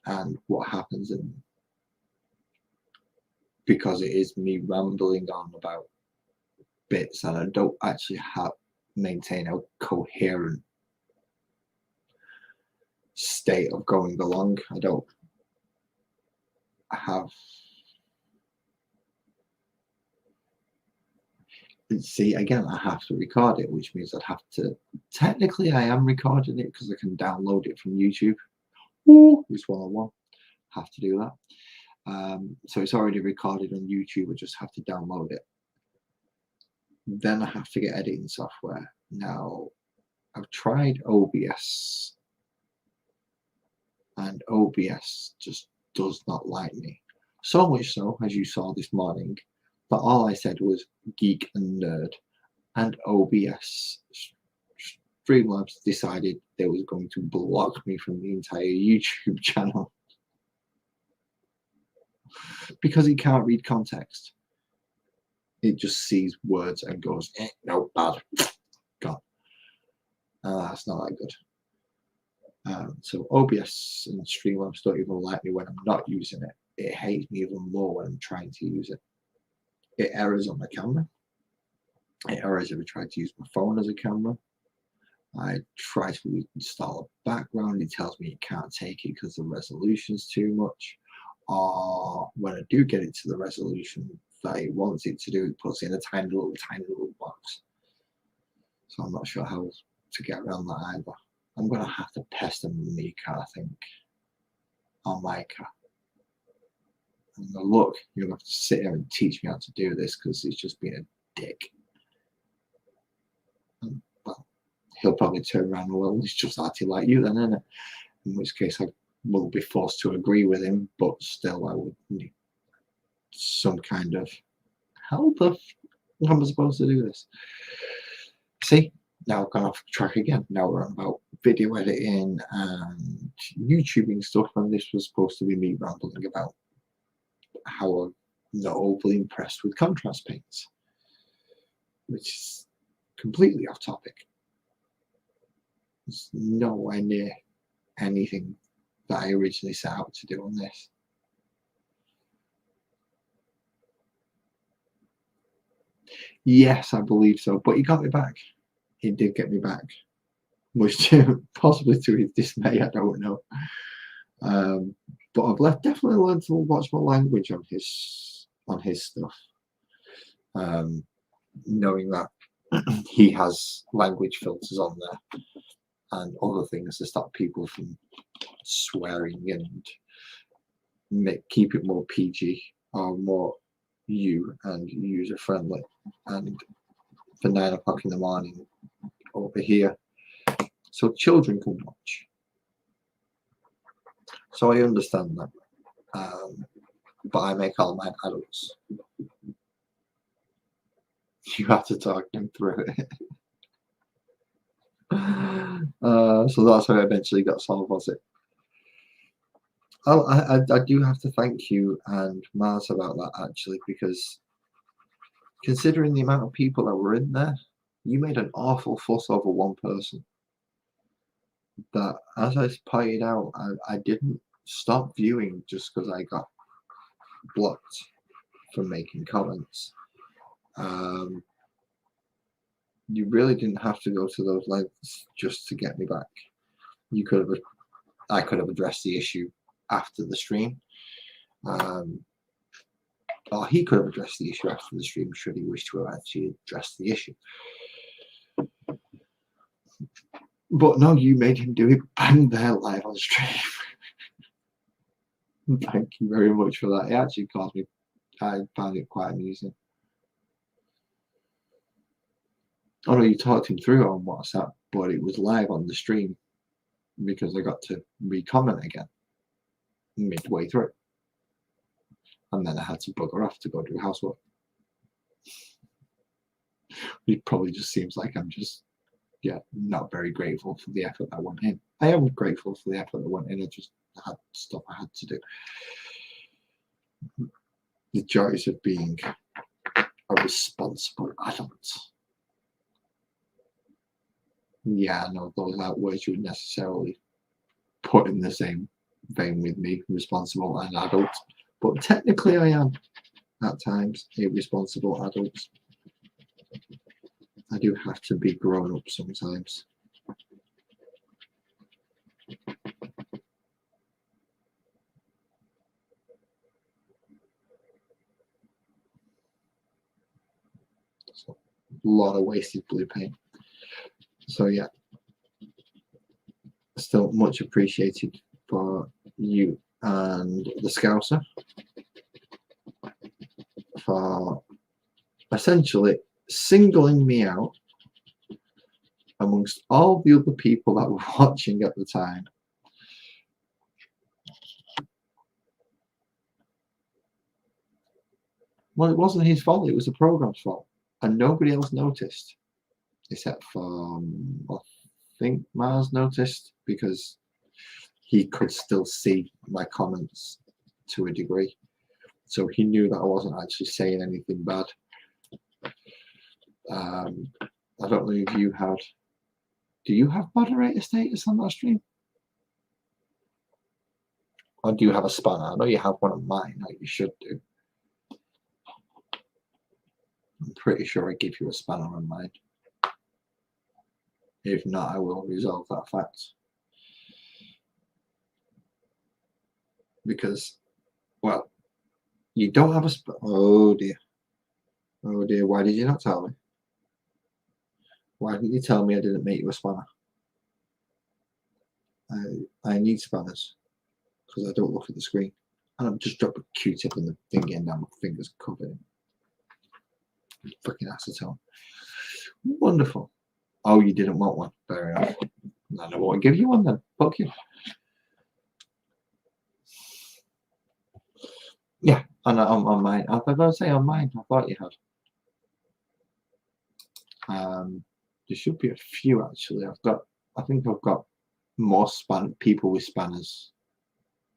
and what happens in them, because it is me rambling on about bits and I don't actually maintain a coherent state of going along. I don't have, see, again, I have to record it, which means I'd have to, technically I am recording it because I can download it from YouTube. Ooh, it's 101, have to do that. So it's already recorded on YouTube, I just have to download it. Then I have to get editing software. Now, I've tried OBS, and OBS just does not like me. So much so, as you saw this morning, that all I said was geek and nerd, and OBS Streamlabs decided they was going to block me from the entire YouTube channel because it can't read context. It just sees words and goes, no, bad, gone. That's not that good. So OBS and Streamlabs don't even like me when I'm not using it. it hates me even more when I'm trying to use it. It errors on the camera. It errors if I try to use my phone as a camera. I try to install a background. It tells me it can't take it because the resolution's too much. Or when I do get it to the resolution that it wants it to do, it puts in a tiny little box. So I'm not sure how to get around that either. I'm going to have to pester Mika, I think, or Micah. And look, you'll have to sit here and teach me how to do this because it's just been a dick. And, well, he'll probably turn around and, well, he's just acting like you then, isn't it? In which case I will be forced to agree with him, but still I would need some kind of how the f am I supposed to do this? See, now I've gone off track again. Now we're on about video editing and YouTubing stuff, and this was supposed to be me rambling about how I'm not overly impressed with contrast paints, which is completely off topic. It's nowhere near anything that I originally set out to do on this. Yes, I believe so, but he got me back. He did get me back, which possibly to his dismay, I don't know. But I've definitely learned to watch my language on his stuff, knowing that he has language filters on there and other things to stop people from swearing and keep it more PG or more you and user friendly. And for 9 o'clock in the morning over here, so children can watch. So I understand that, but I make all mine adults. You have to talk them through it. So that's how I eventually got solved, was it? Oh, I do have to thank you and Mars about that, actually, because considering the amount of people that were in there, you made an awful fuss over one person. That, as I pointed out, I didn't stop viewing just because I got blocked from making comments. You really didn't have to go to those lengths just to get me back. I could have addressed the issue after the stream, or he could have addressed the issue after the stream should he wish to have actually addressed the issue. But no, you made him do it bang there live on stream. Thank you very much for that. It actually caused me, I found it quite amusing. Oh no, you talked him through it on WhatsApp, but it was live on the stream because I got to re-comment again midway through. And then I had to bugger off to go do housework. It probably just seems like I'm just, not very grateful for the effort that went in. I am grateful for the effort that went in. I just had stuff I had to do. The joys of being a responsible adult. Yeah, I know those aren't words you would necessarily put in the same vein with me, responsible and adult. But technically I am, at times, a responsible adult. I do have to be grown up sometimes. So, a lot of wasted blue paint. So yeah, still much appreciated for you and the Scouser for essentially singling me out amongst all the other people that were watching at the time. Well, it wasn't his fault, it was the program's fault. And nobody else noticed, except for, I think Mars noticed, because he could still see my comments to a degree. So he knew that I wasn't actually saying anything bad. I don't know if you had, do you have moderator status on that stream? Or do you have a spanner? I know you have one of mine. No, you should do. I'm pretty sure I give you a spanner on mine. If not, I will resolve that fact. Because, well, you don't have a spanner. Oh dear. Oh dear, why did you not tell me? Why didn't you tell me I didn't make you a spanner? I need spanners because I don't look at the screen. And I've just dropped a Q-tip in the thing and now my finger's covered in fucking acetone. Wonderful. Oh, you didn't want one. Fair enough. I know what I'll give you one then. Fuck you. Yeah, and on mine. I was going to say on mine. I thought you had. There should be a few actually. I think I've got more people with spanners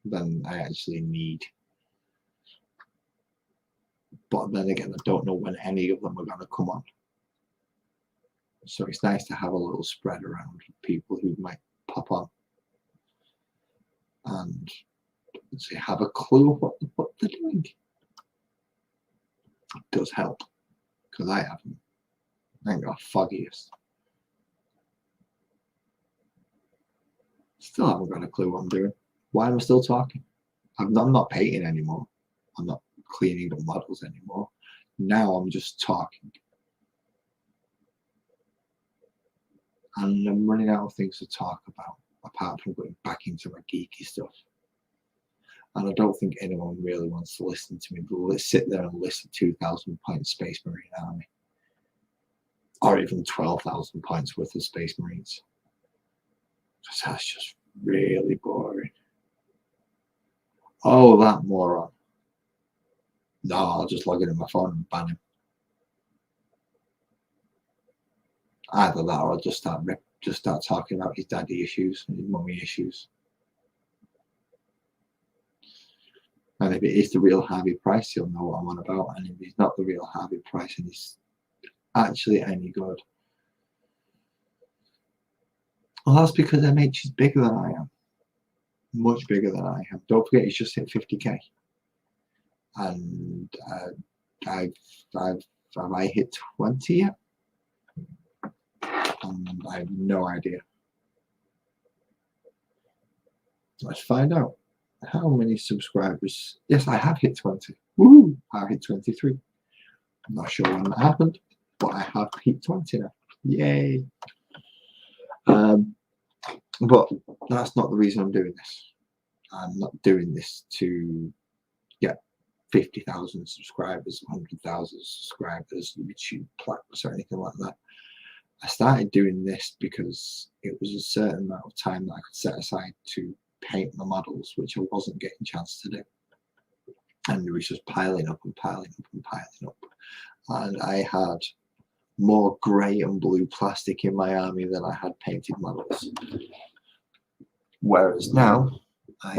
than I actually need. But then again, I don't know when any of them are going to come on. So it's nice to have a little spread around people who might pop on and say have a clue of what they're doing. It does help because I haven't. I ain't got a foggiest. Still haven't got a clue what I'm doing. Why am I still talking? I'm not painting anymore. I'm not cleaning the models anymore. Now I'm just talking. And I'm running out of things to talk about, apart from going back into my geeky stuff. And I don't think anyone really wants to listen to me, but let's sit there and listen to 2,000 points Space Marine Army. Or even 12,000 points worth of Space Marines. Because that's just really boring. Oh, that moron. No, I'll just log it in my phone and ban him. Either that or I'll just start talking about his daddy issues and his mummy issues. And if it is the real Harvey Price, he'll know what I'm on about. And if he's not the real Harvey Price and he's actually any good, well, that's because MH is bigger than I am. Much bigger than I am. Don't forget, he's just hit 50k. And have I hit 20 yet? And I have no idea. Let's find out. How many subscribers? Yes, I have hit 20. Woo! I hit 23. I'm not sure when that happened, but I have hit 20 now. Yay! But that's not the reason I'm doing this. I'm not doing this to get 50,000 subscribers, 100,000 subscribers, YouTube plaques, or anything like that. I started doing this because it was a certain amount of time that I could set aside to paint my models, which I wasn't getting a chance to do. And it was just piling up and piling up and piling up. And I had more grey and blue plastic in my army than I had painted models. Whereas now I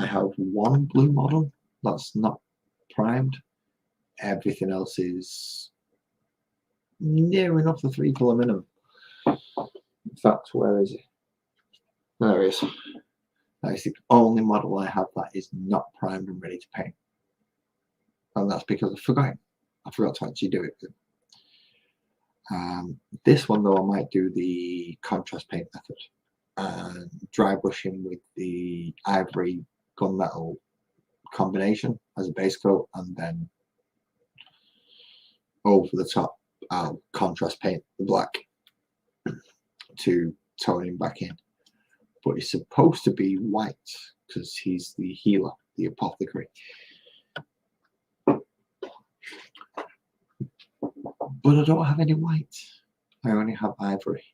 have one blue model that's not primed. Everything else is near enough the 3 colour minimum. In fact, where is it? There it is. That is the only model I have that is not primed and ready to paint. And that's because I forgot to actually do it. This one though, I might do the contrast paint method and dry brushing with the ivory gunmetal combination as a base coat, and then over the top I'll contrast paint the black to tone him back in. But he's supposed to be white because he's the healer, the apothecary. But I don't have any white. I only have ivory.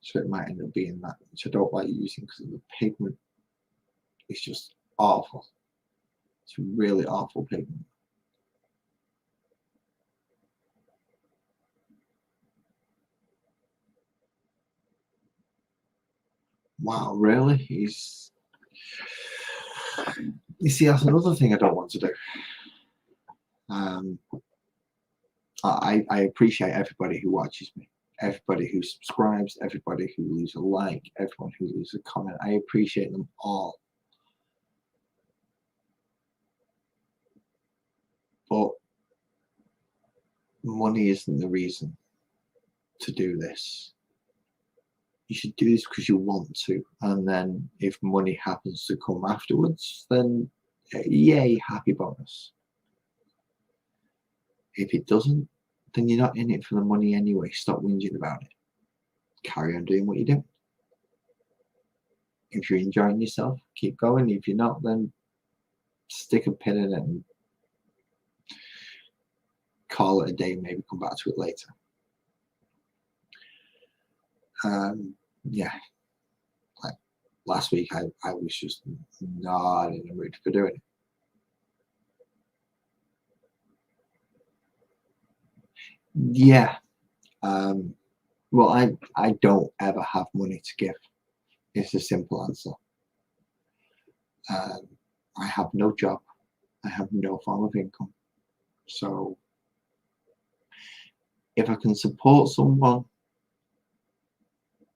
So it might end up being that, which I don't like using because the pigment is just awful. It's a really awful pigment. Wow, really? You see, that's another thing I don't want to do. I appreciate everybody who watches me. everybody who subscribes, everybody who leaves a like, everyone who leaves a comment. I appreciate them all. But money isn't the reason to do this. You should do this because you want to, and then if money happens to come afterwards, then yay, happy bonus. If it doesn't, then you're not in it for the money anyway. Stop whinging about it. Carry on doing what you're doing. If you're enjoying yourself, keep going. If you're not, then stick a pin in it and call it a day, maybe come back to it later. Yeah, like last week I was just not in the mood for doing it. Yeah. Well, I don't ever have money to give. It's a simple answer. I have no job. I have no form of income. So if I can support someone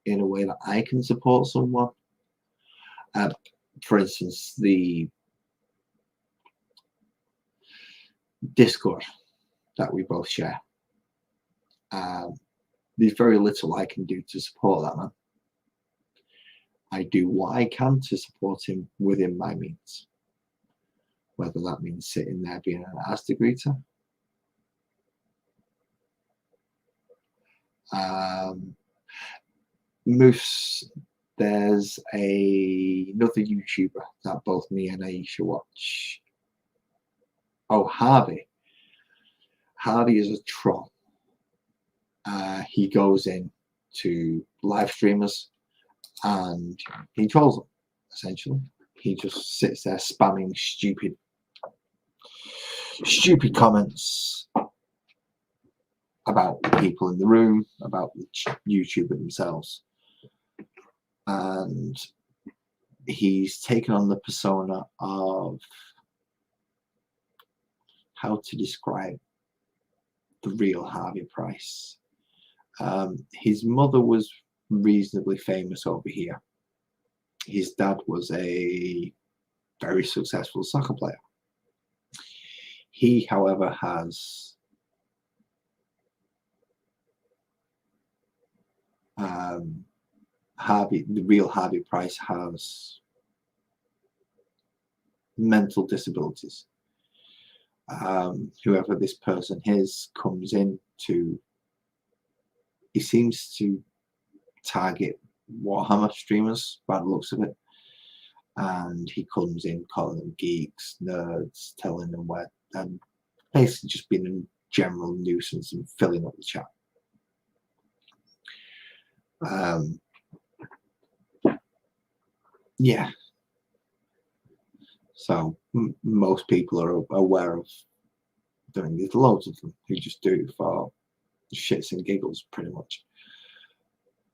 in a way that I can support someone, for instance, the Discord that we both share, there's very little I can do to support that man. I do what I can to support him within my means, whether that means sitting there being an ass greeter, Moose, there's another YouTuber that both me and Aisha watch. Oh, Harvey. Harvey is a troll. He goes in to live streamers and he trolls them, essentially. He just sits there spamming stupid comments about people in the room, about the YouTuber themselves. And he's taken on the persona of, how to describe the real Harvey Price. His mother was reasonably famous over here. His dad was a very successful soccer player. He, however, has the real Harvey Price has mental disabilities. Whoever this person is comes in to, he seems to target Warhammer streamers by the looks of it, and he comes in calling them geeks, nerds, telling them where, and basically just being a general nuisance and filling up the chat. Yeah. So most people are aware of doing. There's loads of them who just do it for shits and giggles, pretty much.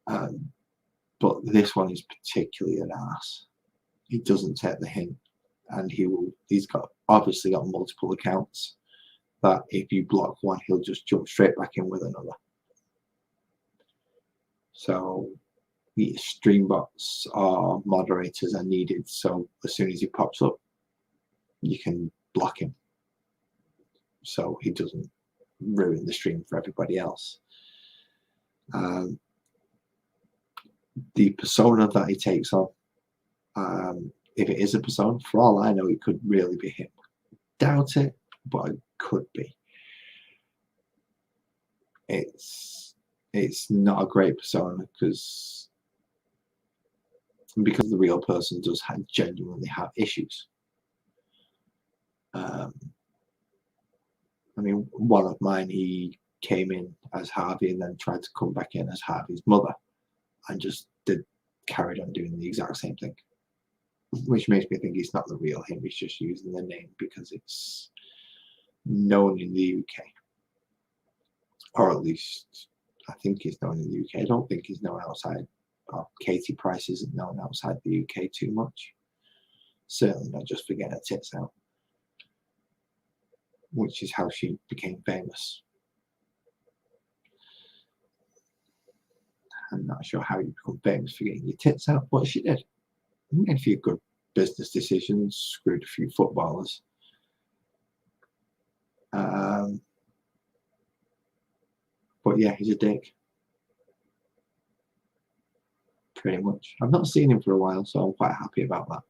But this one is particularly an ass. He doesn't take the hint, and he's obviously got multiple accounts that if you block one, he'll just jump straight back in with another. So the stream bots or moderators are needed, so as soon as he pops up, you can block him so he doesn't ruin the stream for everybody else. The persona that he takes on, if it is a persona, for all I know, it could really be him. Doubt it, but it could be. It's not a great persona because the real person does genuinely have issues. I mean, one of mine, he came in as Harvey and then tried to come back in as Harvey's mother and just carried on doing the exact same thing, which makes me think he's not the real him. He's just using the name because it's known in the UK, or at least I think he's known in the UK. I don't think he's known outside. Katie Price isn't known outside the UK too much. Certainly not just for getting her tits out, which is how she became famous. I'm not sure how you become famous for getting your tits out, but she did. Made a few good business decisions, screwed a few footballers. But yeah, he's a dick. Pretty much. I've not seen him for a while, so I'm quite happy about that.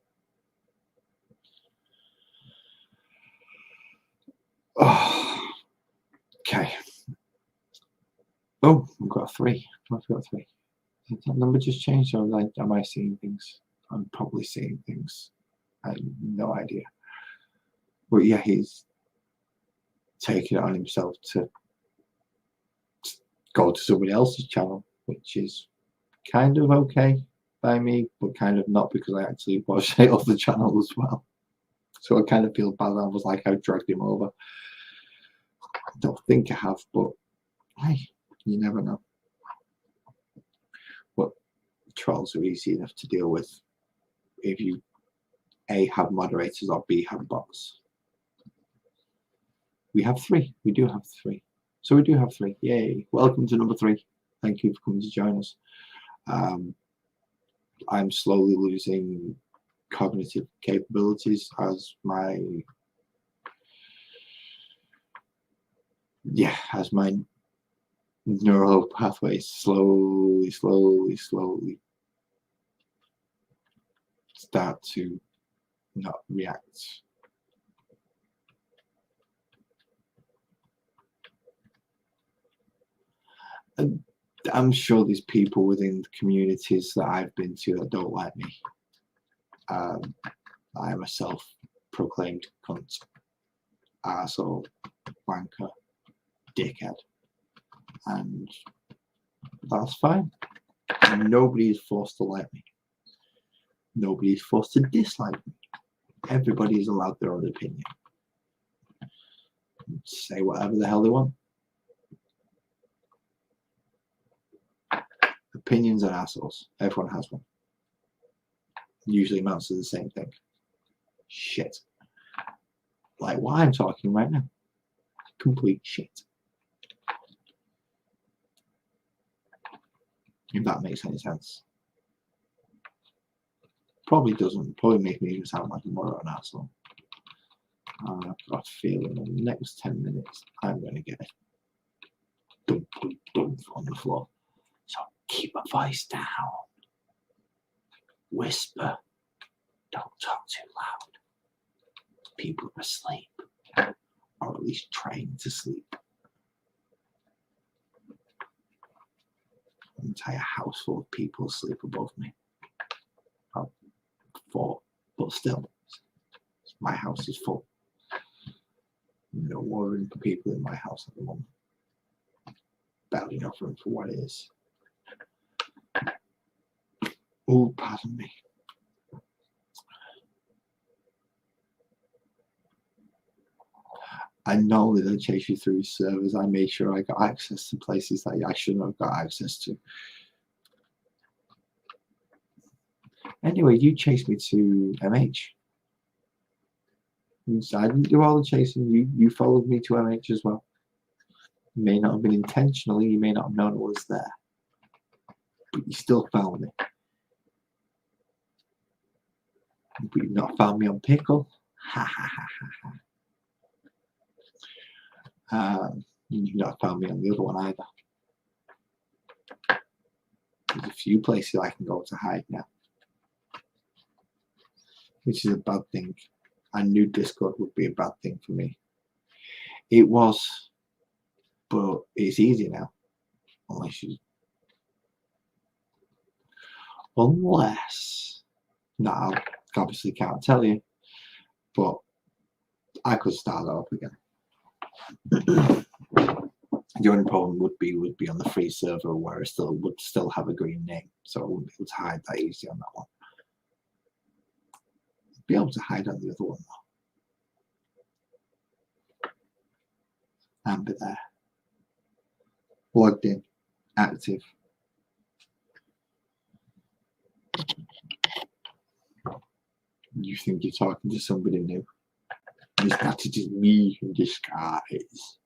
Oh, okay. Oh, I've got a 3. I've got 3. Has that number just changed, or am I seeing things? I'm probably seeing things. I have no idea. But yeah, he's taken it on himself to go to somebody else's channel, which is kind of okay by me, but kind of not, because I actually watched it off the channel as well. So I kind of feel bad. I was like, I've dragged him over. I don't think I have, but hey, you never know. But trolls are easy enough to deal with if you A, have moderators, or B, have bots. We have 3. We do have 3. So we do have 3. Yay. Welcome to number 3. Thank you for coming to join us. I'm slowly losing cognitive capabilities as my neural pathways slowly start to not react. And I'm sure there's people within the communities that I've been to that don't like me. I am a self-proclaimed cunt, arsehole, wanker, dickhead, and that's fine. Nobody is forced to like me. Nobody is forced to dislike me. Everybody is allowed their own opinion. Say whatever the hell they want. Opinions are assholes. Everyone has one. Usually amounts to the same thing. Shit. Like what I'm talking right now. Complete shit. If that makes any sense. Probably doesn't. Probably make me sound like more of an asshole. I've got a feeling in the next 10 minutes I'm going to get a dump on the floor. So keep my voice down. Whisper. Don't talk too loud. People are asleep. Or at least trying to sleep. An entire house full of people asleep above me. Well, 4, but still, my house is full. No more room for people in my house at the moment. Barely enough room for what it is. Oh, pardon me. I not only did I chase you through servers, I made sure I got access to places that I shouldn't have got access to. Anyway, you chased me to MH. I didn't do all the chasing. You followed me to MH as well. It may not have been intentionally. You may not have known it was there. But you still found me. But you've not found me on Pickle. Ha ha ha ha ha. You've not found me on the other one either. There's a few places I can go to hide now. Which is a bad thing. I knew Discord would be a bad thing for me. It was, but it's easy now. Unless, no, I obviously can't tell you, but I could start up again. The only problem would be on the free server where I would still have a green name, so I wouldn't be able to hide that easy on that one. I'd be able to hide on the other one though. And be there. Logged in. Active. You think you're talking to somebody new. That it is me in disguise.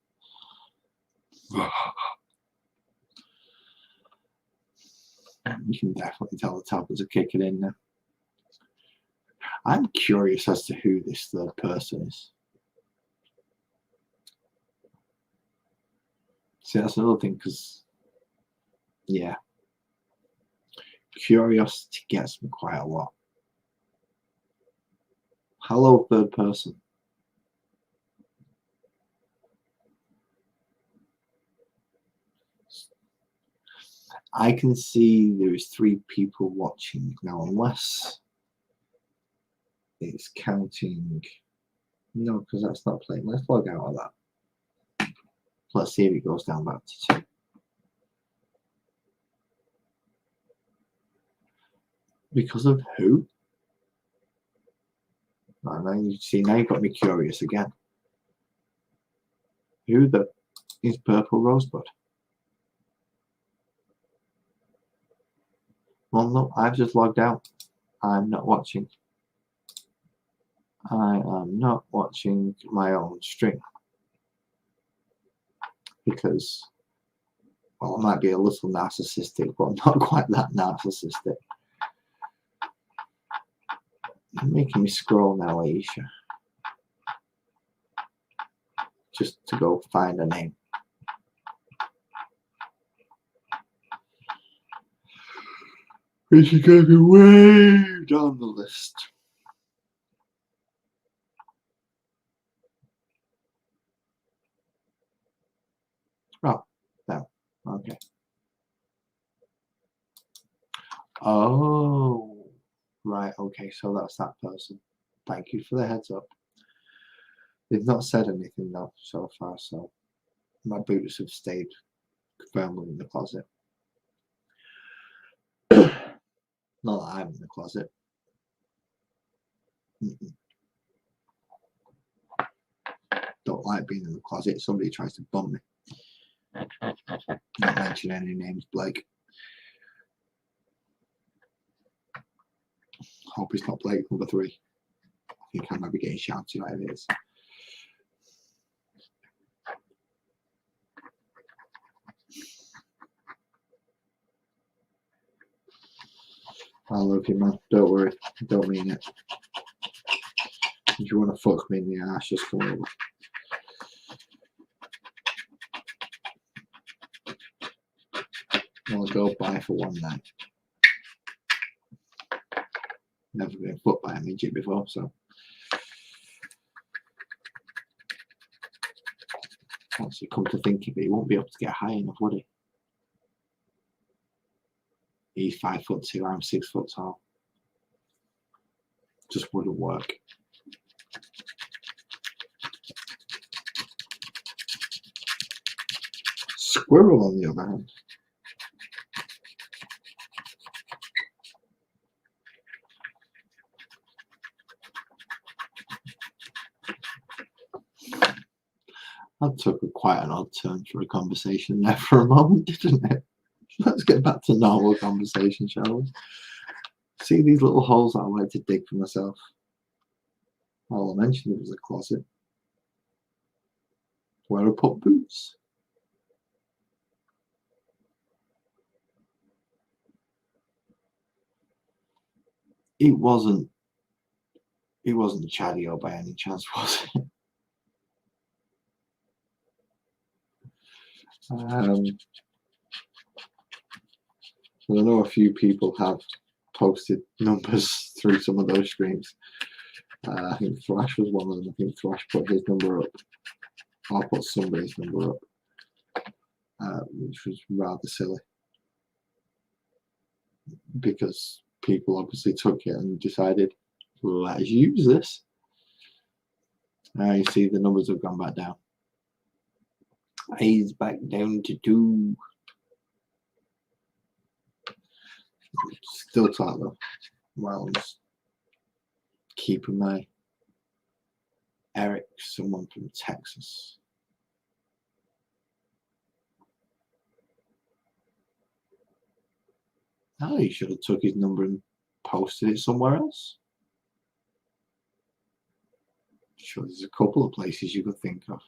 You can definitely tell the tablets are kicking in now. I'm curious as to who this third person is. See, that's another thing, because, yeah, curiosity gets me quite a lot. Hello, third person. I can see there is 3 people watching now, unless it's counting. No, because that's not playing. Let's log out of that. Let's see if it goes down back to 2. Because of who? And now you see, now you've got me curious again. Who the is Purple Rosebud? Well, no, I've just logged out. I'm not watching. I am not watching my own stream. Because, well, I might be a little narcissistic, but I'm not quite that narcissistic. You're making me scroll now, Aisha. Just to go find a name. Which is going to be way down the list. Oh, no. Okay. Oh, right. Okay, so that's that person. Thank you for the heads up. They've not said anything though so far, so my boots have stayed firmly in the closet. Not that I'm in the closet. Don't like being in the closet. Somebody tries to bum me. Not mention any names, Blake. Hope it's not Blake number 3. I think I might be getting shouted like this. I love you, man. Don't worry. I don't mean it. If you want to fuck me in the ass, just come over. I'll go by for one night. Never been fucked by a midget before, so. Once you come to think of it, he won't be able to get high enough, would he? He's 5'2", I'm 6 foot tall. Just wouldn't work. Squirrel, on the other hand. That took quite an odd turn for a conversation there for a moment, didn't it? Let's get back to normal conversation, shall we? See these little holes that I like to dig for myself. All I mentioned it was a closet. Where I put boots. It wasn't Chadio by any chance, was it? I know a few people have posted numbers through some of those streams. I think Thrash was one of them. I think Thrash put his number up. I'll put somebody's number up, which was rather silly. Because people obviously took it and decided, let's use this. Now you see the numbers have gone back down. He's back down to 2. Still tight though. Well, I'm just keeping my Eric, someone from Texas. Oh, he should have took his number and posted it somewhere else. Sure, there's a couple of places you could think of.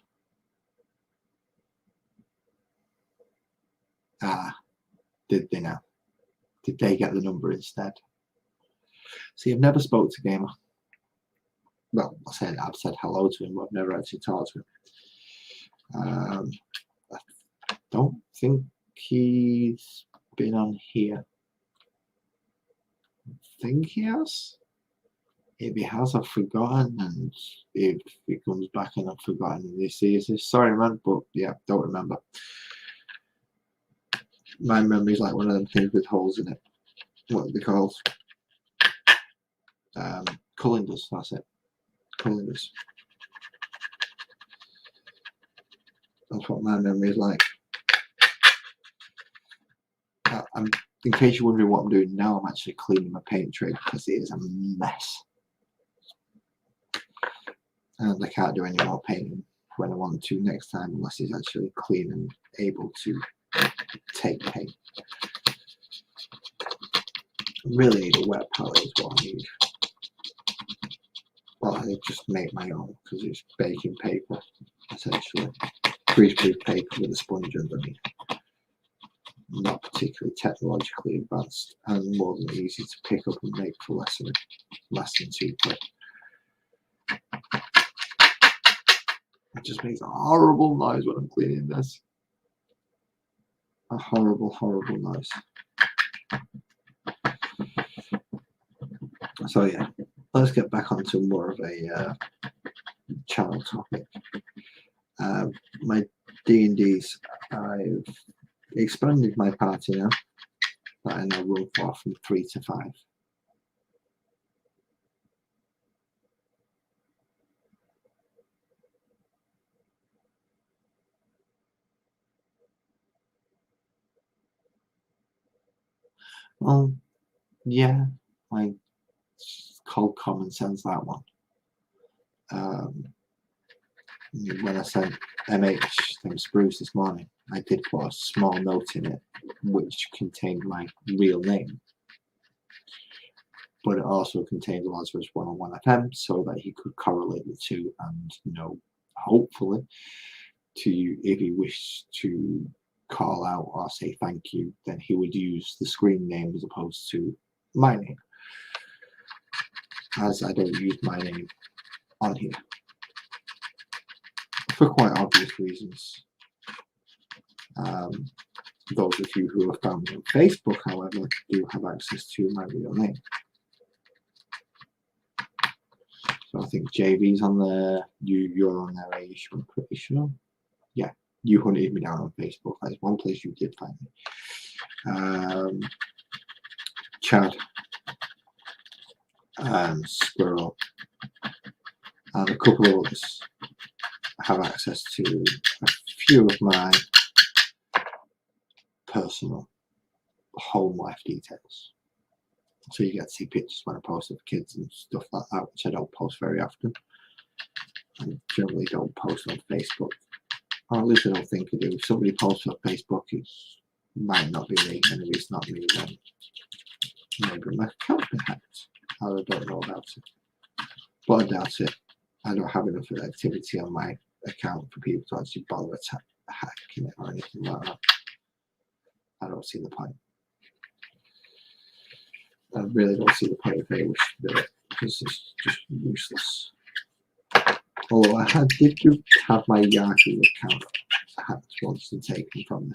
Ah, did they now? Did they get the number instead? See, I've never spoke to Gamer. Well, I've said hello to him, but I've never actually talked to him. I don't think he's been on here. I think he has. If he has, I've forgotten, and if he comes back and I've forgotten and he sees this, sorry man, but yeah, don't remember. My memory's like one of them things with holes in it. What are they called? Cullenders, that's it. Cullenders. That's what my memory is like. In case you're wondering what I'm doing now, I'm actually cleaning my paint tray because it is a mess. And I can't do any more painting when I want to next time unless it's actually clean and able to take paint. I really need a wet palette is what I need. Well, I just make my own because it's baking paper, essentially. Greaseproof paper with a sponge underneath. Not particularly technologically advanced and more than easy to pick up and make for less than 2 quid. It just makes a horrible noise when I'm cleaning this. A horrible, horrible noise. So yeah, let's get back onto more of a channel topic. My D&Ds, I've expanded my party now that I now run for from 3 to 5. Well, yeah, it's called common sense, that one. When I sent MH them spruce this morning, I did put a small note in it which contained my real name, but it also contained Lazarus 101 FM so that he could correlate the two and know, hopefully, to if he wished to call out or say thank you, then he would use the screen name as opposed to my name, as I don't use my name on here for quite obvious reasons. Those of you who have found me on Facebook, however, do have access to my real name. So I think JV's on there, you're on there, Aish, I'm pretty sure. Yeah, you hunted me down on Facebook. That's one place you did find me. Chad, Squirrel, and a couple of others have access to a few of my personal home life details. So you get to see pictures when I post of kids and stuff like that, which I don't post very often. I generally don't post on Facebook. Or at least I don't think I do. If somebody posts on Facebook, it might not be me, and if it's not me, then maybe my account's been hacked. I don't know about it. But I doubt it. I don't have enough activity on my account for people to actually bother hacking it or anything like that. I don't see the point. I really don't see the point if they wish to do it, because it's just useless. Although I did have my Yahoo account hacked once and taken from me.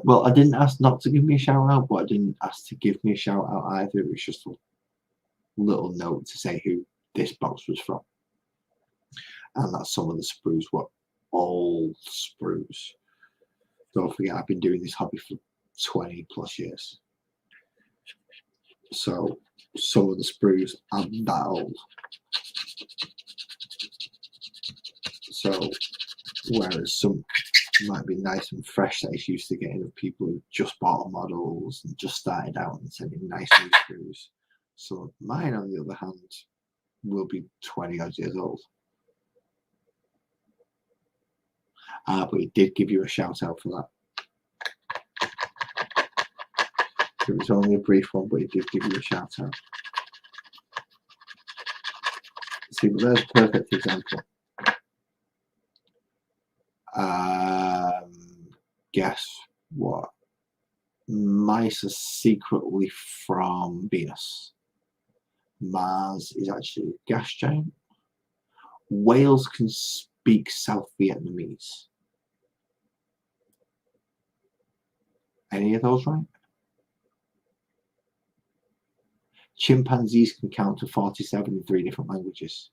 Well, I didn't ask not to give me a shout out, but I didn't ask to give me a shout out either. It was just a little note to say who this box was from. And that some of the sprues were old sprues. Don't forget, I've been doing this hobby for 20 plus years. So some of the sprues aren't that old. So whereas some might be nice and fresh that it's used to getting of people who just bought models and just started out and sending nice new sprues. So mine, on the other hand, will be 20 odd years old. But it did give you a shout out for that. It was only a brief one, but it did give you a shout out. See, but there's a perfect example Guess what? Mice are secretly from Venus. Mars is actually a gas giant. Whales can speak South Vietnamese. Any of those right? Chimpanzees can count to 47 in 3 different languages.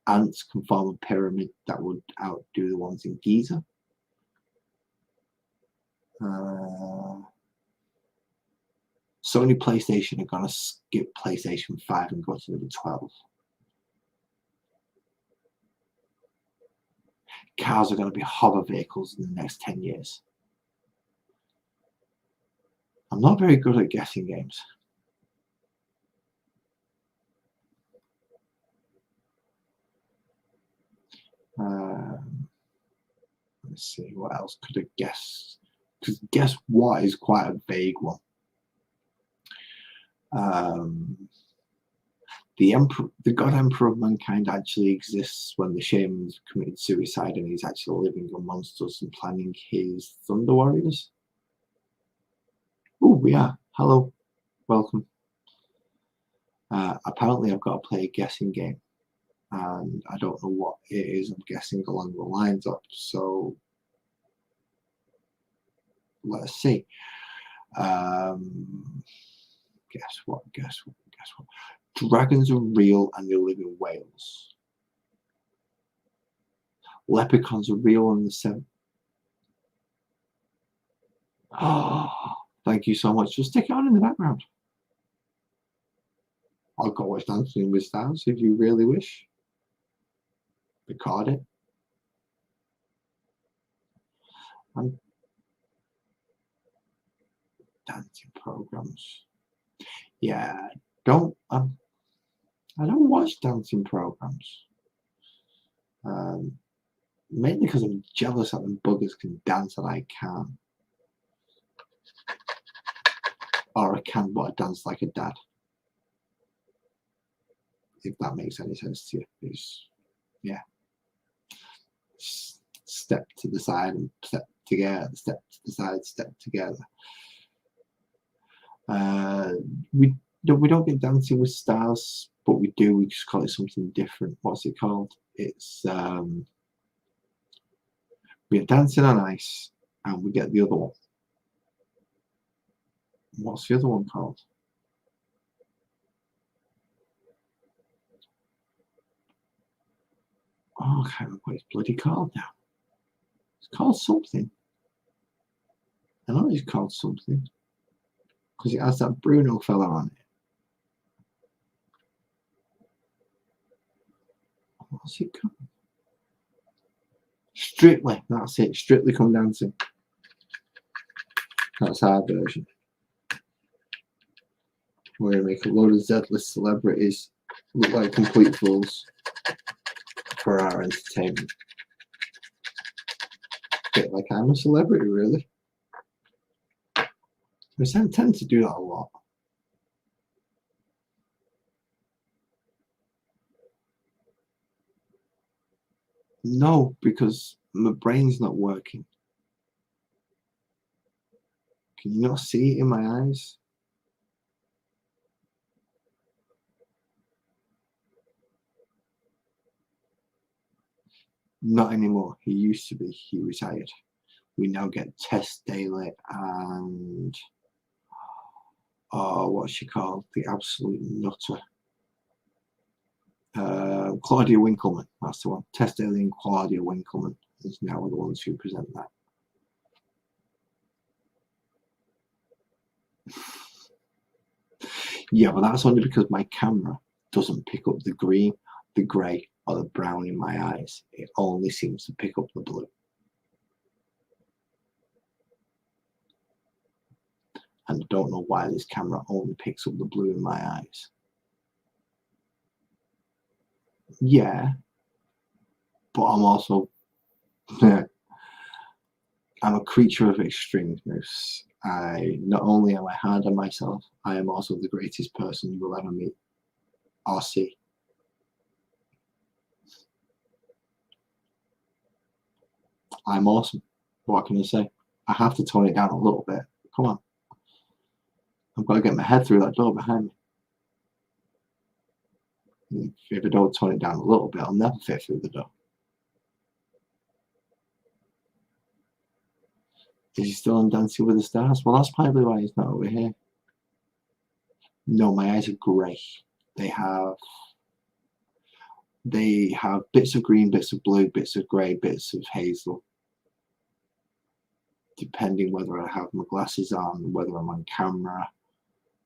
Ants can form a pyramid that would outdo the ones in Giza. Sony PlayStation are going to skip PlayStation 5 and go to number 12. Cars are going to be hover vehicles in the next 10 years. I'm not very good at guessing games. Let's see, what else could I guess? Because guess what is quite a vague one. The god emperor of mankind actually exists when the shaman's committed suicide and he's actually living amongst us and planning his Thunder Warriors. Oh, we are. Hello. Welcome. Apparently I've got to play a guessing game. And I don't know what it is I'm guessing along the lines of. So let's see. Guess what? Dragons are real and they live in Wales. Leprechauns are real and the 7. Oh, thank you so much. Just stick it on in the background. I'll go watch Dancing with Stars if you really wish. Record it. And dancing programs. Yeah, I don't watch dancing programs. Mainly because I'm jealous that them buggers can dance and I can't. Or I can, but I dance like a dad. If that makes any sense to you. It's, yeah. Step to the side and step together, step to the side, step together. We don't get Dancing with Stars, but we do. We just call it something different. What's it called? It's we get Dancing on Ice, and we get the other one. What's the other one called? Oh, I can't remember what it's bloody called now. It's called something. I know it's called something because it has that Bruno fella on it. What's it called? Strictly, that's it. Strictly Come Dancing. That's our version. We're going to make a load of Z-list celebrities look like complete fools for our entertainment. A bit like I'm a celebrity, really. I tend to do that a lot. No, because my brain's not working. Can you not see it in my eyes? Not anymore. He used to be. He retired. We now get Tess Daly and what's she called? The absolute nutter. Claudia Winkleman. That's the one. Tess Daly and Claudia Winkleman is now the ones who present that. Yeah, but that's only because my camera doesn't pick up the green, the grey, or the brown in my eyes. It only seems to pick up the blue. And I don't know why this camera only picks up the blue in my eyes. Yeah, but I'm also I'm a creature of extremes. Not only am I hard on myself, I am also the greatest person you will ever meet or see. I'm awesome. What can I say? I have to tone it down a little bit. Come on. I've got to get my head through that door behind me. If I don't tone it down a little bit, I'll never fit through the door. Is he still on Dancing with the Stars? Well, that's probably why he's not over here. No, my eyes are grey. They have bits of green, bits of blue, bits of grey, bits of hazel. Depending whether I have my glasses on, whether I'm on camera,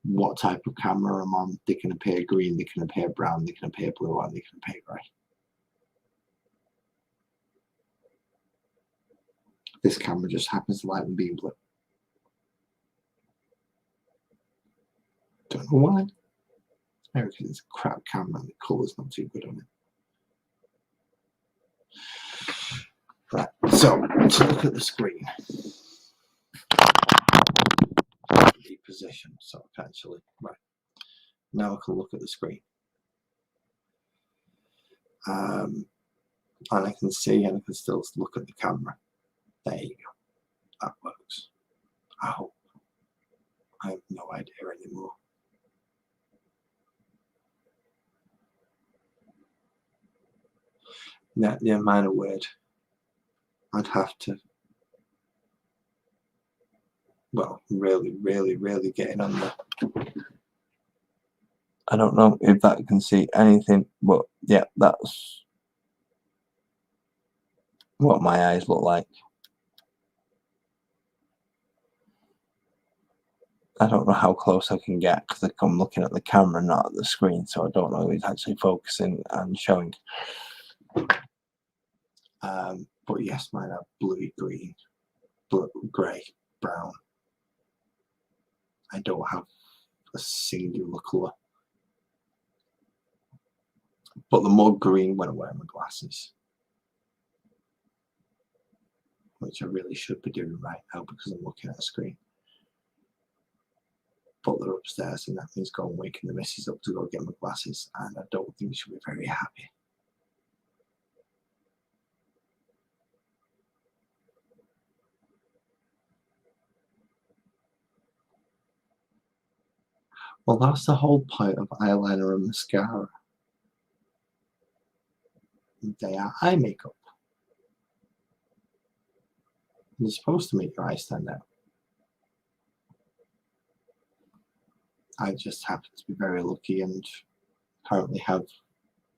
what type of camera I'm on, they can appear green, they can appear brown, they can appear blue, or they can appear grey. This camera just happens to like them being blue. Don't know why. Maybe because it's a crap camera and the colour's not too good on it. Right, so to look at the screen. Position, so actually, right. Now I can look at the screen. And I can see and I can still look at the camera. There you go. That works. I hope. I have no idea anymore. Yeah, minor word. I'd have to, well, really getting on there. I don't know if that can see anything, but yeah, that's what my eyes look like. I don't know how close I can get because I'm looking at the camera, not at the screen, so I don't know if it's actually focusing and showing. But yes, mine are bluey green, grey, brown. I don't have a singular colour. But the more green when I wear my glasses, which I really should be doing right now because I'm looking at a screen. But they're upstairs, and that means go and waking the missus up to go get my glasses, and I don't think she'll be very happy. Well, that's the whole point of eyeliner and mascara. They are eye makeup. They're supposed to make your eyes stand out. I just happen to be very lucky and apparently have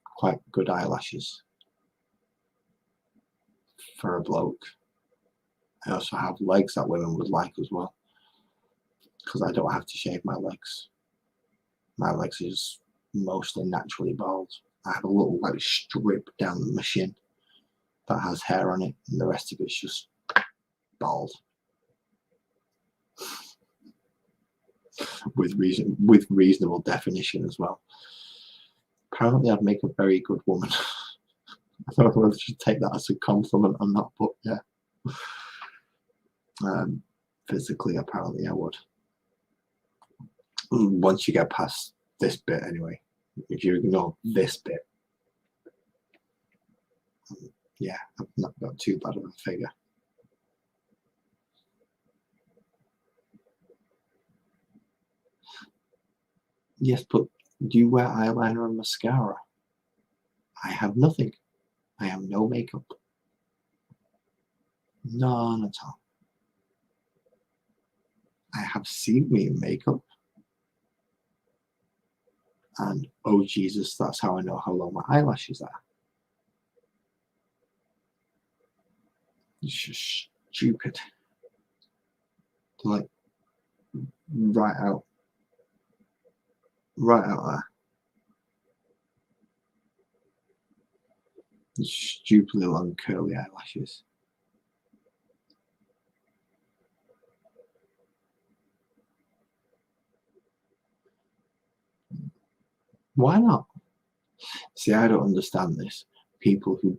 quite good eyelashes for a bloke. I also have legs that women would like as well, because I don't have to shave my legs. My legs are just mostly naturally bald. I have a little like strip down my shin that has hair on it, and the rest of it's just bald. With reasonable definition as well. Apparently I'd make a very good woman. I don't know if I should take that as a compliment or not, but yeah. Physically, apparently I would. Once you get past this bit anyway, if you ignore this bit, yeah, I've not got too bad of a figure. Yes, but do you wear eyeliner and mascara? I have nothing. I have no makeup. None at all. I have seen me in makeup. And oh Jesus, that's how I know how long my eyelashes are. It's just stupid. They're like right out there. Stupidly long curly eyelashes. Why not? See, I don't understand this. People who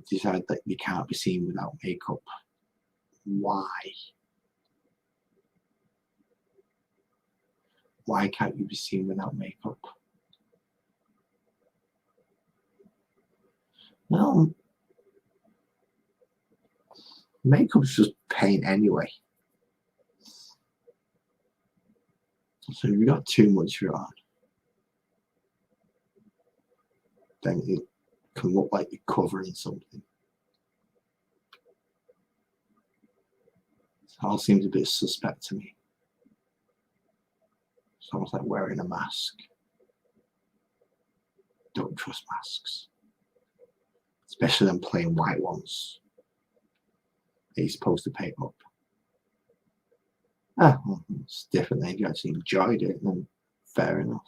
decide that they can't be seen without makeup. Why? Why can't you be seen without makeup? No. Makeup's just paint anyway. So if you've got too much of it on, then it can look like you're covering something. It all seems a bit suspect to me. It's almost like wearing a mask. Don't trust masks. Especially them plain white ones. You're supposed to paint up. Well, it's different then. If you actually enjoyed it, then fair enough.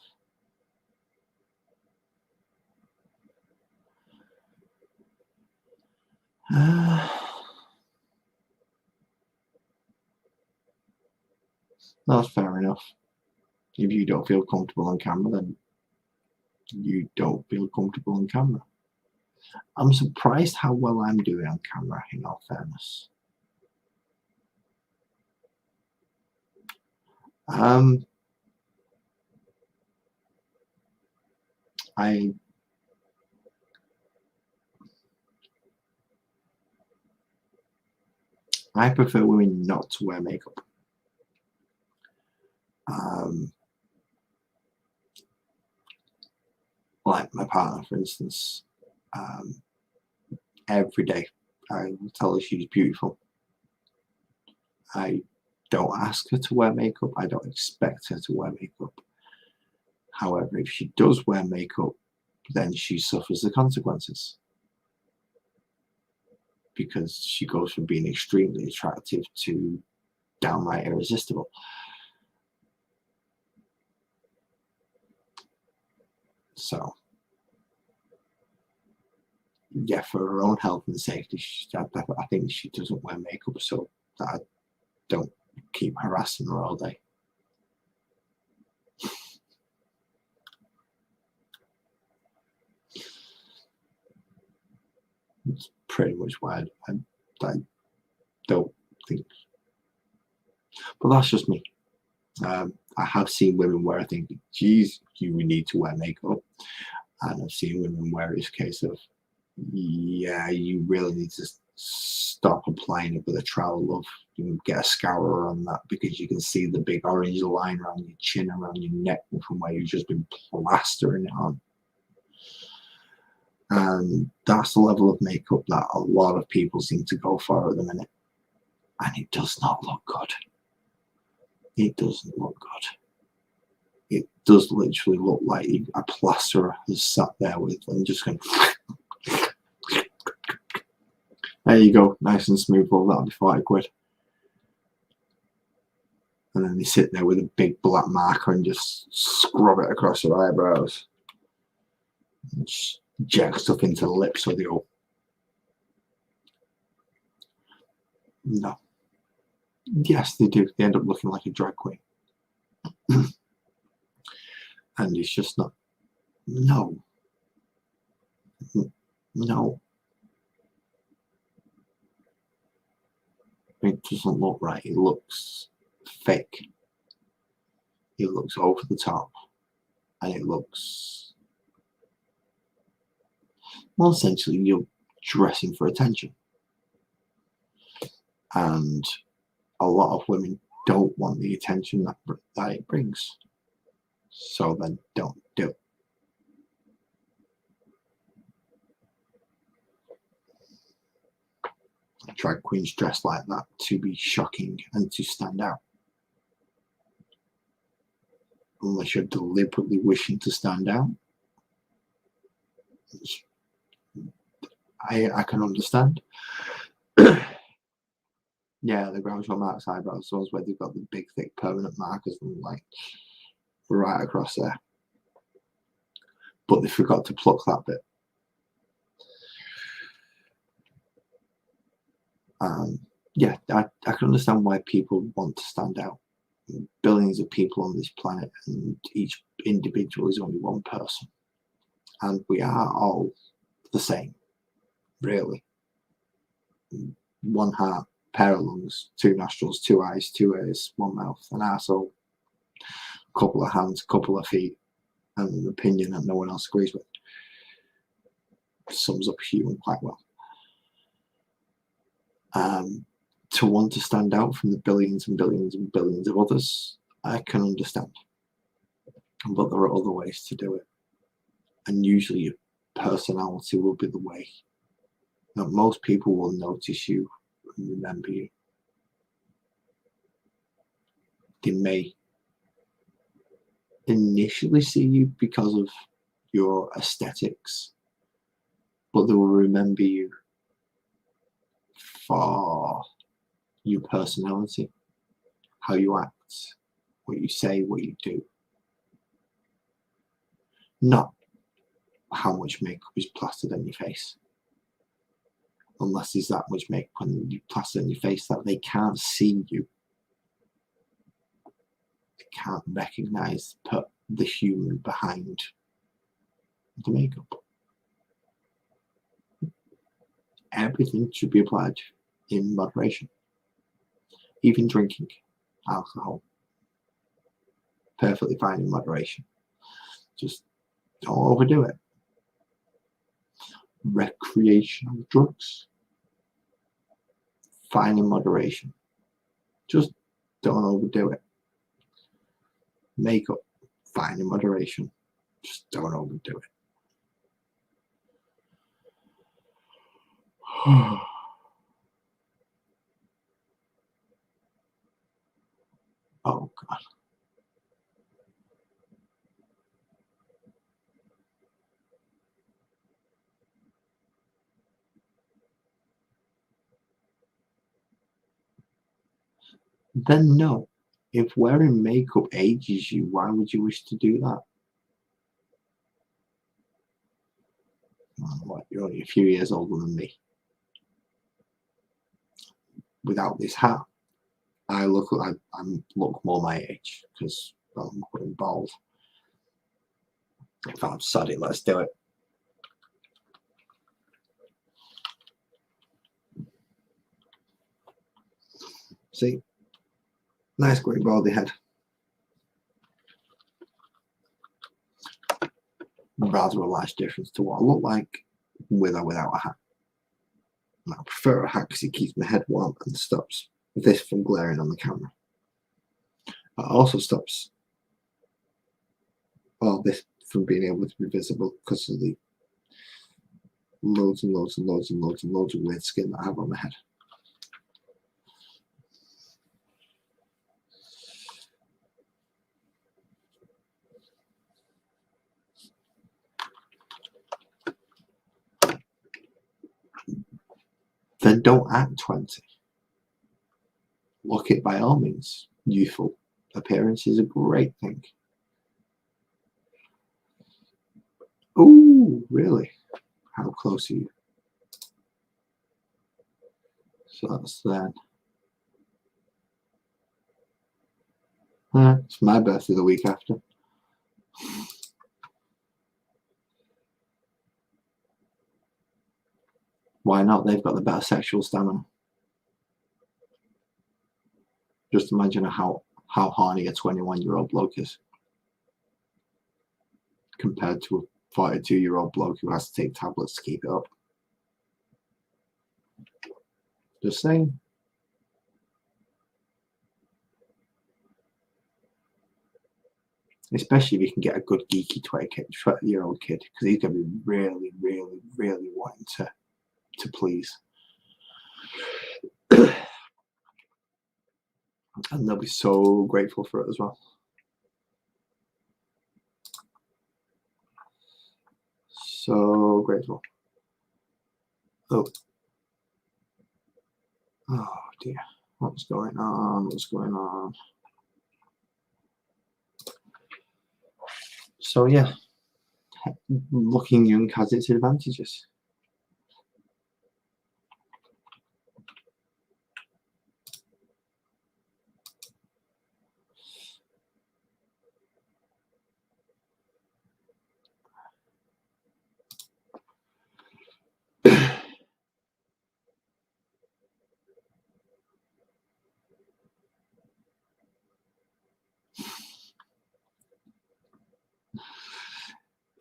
That's fair enough. If you don't feel comfortable on camera, then you don't feel comfortable on camera. I'm surprised how well I'm doing on camera, in all fairness. I prefer women not to wear makeup. Like my partner, for instance, every day I will tell her she's beautiful. I don't ask her to wear makeup. I don't expect her to wear makeup. However, if she does wear makeup, then she suffers the consequences. Because she goes from being extremely attractive to downright irresistible. So, yeah, for her own health and safety, I think she doesn't wear makeup so that I don't keep harassing her all day. It's pretty much why I don't think. But that's just me. I have seen women where I think, geez, you need to wear makeup. And I've seen women where it's a case of, yeah, you really need to stop applying it with a trowel, love. You can get a scourer on that because you can see the big orange line around your chin, around your neck from where you've just been plastering it on. And that's the level of makeup that a lot of people seem to go for at the minute. And it does not look good. It doesn't look good. It does literally look like a plasterer has sat there with and just going, there you go, nice and smooth, all that'll be 40 quid. And then they sit there with a big black marker and just scrub it across their eyebrows. And just jack stuff into the lips so they go, no. Yes, they do. They end up looking like a drag queen. And it's just not, no. No. It doesn't look right. It looks fake. It looks over the top. And it looks, well, essentially, you're dressing for attention. And a lot of women don't want the attention that it brings. So then don't do it. Drag queens dress like that to be shocking and to stand out. Unless you're deliberately wishing to stand out. I can understand. Yeah, the Groucho Marx eyebrows, those where they've got the big, thick, permanent markers and like right across there. But they forgot to pluck that bit. Yeah, I can understand why people want to stand out. Billions of people on this planet, and each individual is only one person. And we are all the same, really. One heart, pair of lungs, 2 nostrils, 2 eyes, 2 ears, 1 mouth, an arsehole, a couple of hands, a couple of feet, and an opinion that no one else agrees with. Sums up human quite well. To want to stand out from the billions and billions and billions of others, I can understand. But there are other ways to do it. And usually your personality will be the way. Now, most people will notice you and remember you. They may initially see you because of your aesthetics, but they will remember you for your personality, how you act, what you say, what you do. Not how much makeup is plastered on your face. Unless there's that much makeup plastered on your face that they can't see you. They can't recognize the human behind the makeup. Everything should be applied in moderation. Even drinking alcohol, perfectly fine in moderation. Just don't overdo it. Recreational drugs, fine in moderation. Just don't overdo it. Makeup, fine in moderation. Just don't overdo it. Oh God. Then no. If wearing makeup ages you, why would you wish to do that? What, you're only a few years older than me. Without this hat, I look more my age because I'm going bald. If I'm sorry, let's do it. See, nice great baldy head. Rather a large difference to what I look like with or without a hat. And I prefer a hat because it keeps my head warm and stops this from glaring on the camera. It also stops all this from being able to be visible because of the loads and loads and loads and loads and loads of weird skin that I have on my head. Then don't act 20. Look it by all means. Youthful appearance is a great thing. Ooh, really? How close are you? So that's that. It's my birthday the week after. Why not? They've got the better sexual stamina. Just imagine how horny a 21-year-old bloke is compared to a 42-year-old bloke who has to take tablets to keep it up. Just saying. Especially if you can get a good geeky 20-year-old kid, because he's going to be really, really, really wanting to please. And they'll be so grateful for it as well. So grateful. Oh dear. What's going on? What's going on? So yeah, looking young has its advantages.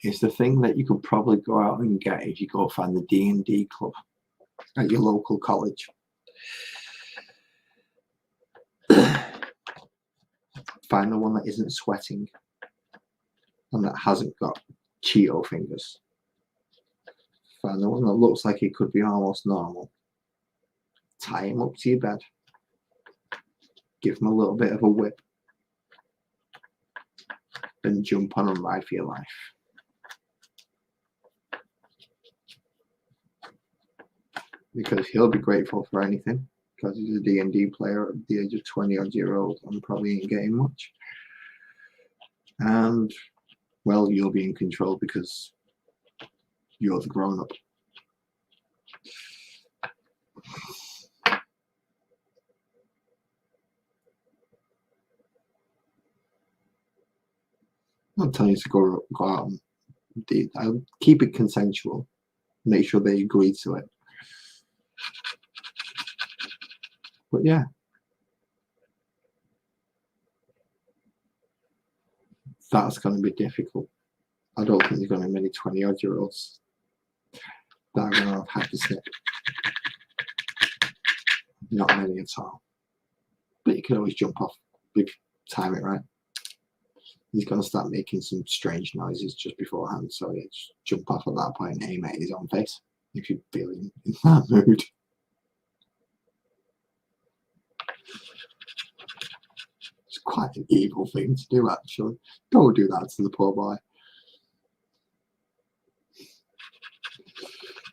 It's the thing that you could probably go out and get if you go find the D&D club at your local college. Find the one that isn't sweating and that hasn't got Cheeto fingers. Find the one that looks like it could be almost normal. Tie him up to your bed. Give him a little bit of a whip. Then jump on and ride for your life. Because he'll be grateful for anything. Because he's a D&D player at the age of 20-odd-year-old and probably ain't getting much. And, well, you'll be in control because you're the grown-up. I'm not telling you to go out and I'll keep it consensual. Make sure they agree to it. But yeah. That's going to be difficult. I don't think there's going to be many 20-odd-year-olds that are going to have had to snip. Not many at all. But you can always jump off if you time it right. He's going to start making some strange noises just beforehand, so yeah, just jump off at that point and aim at his own face if you're feeling in that mood. It's quite an evil thing to do, actually. Don't do that to the poor boy.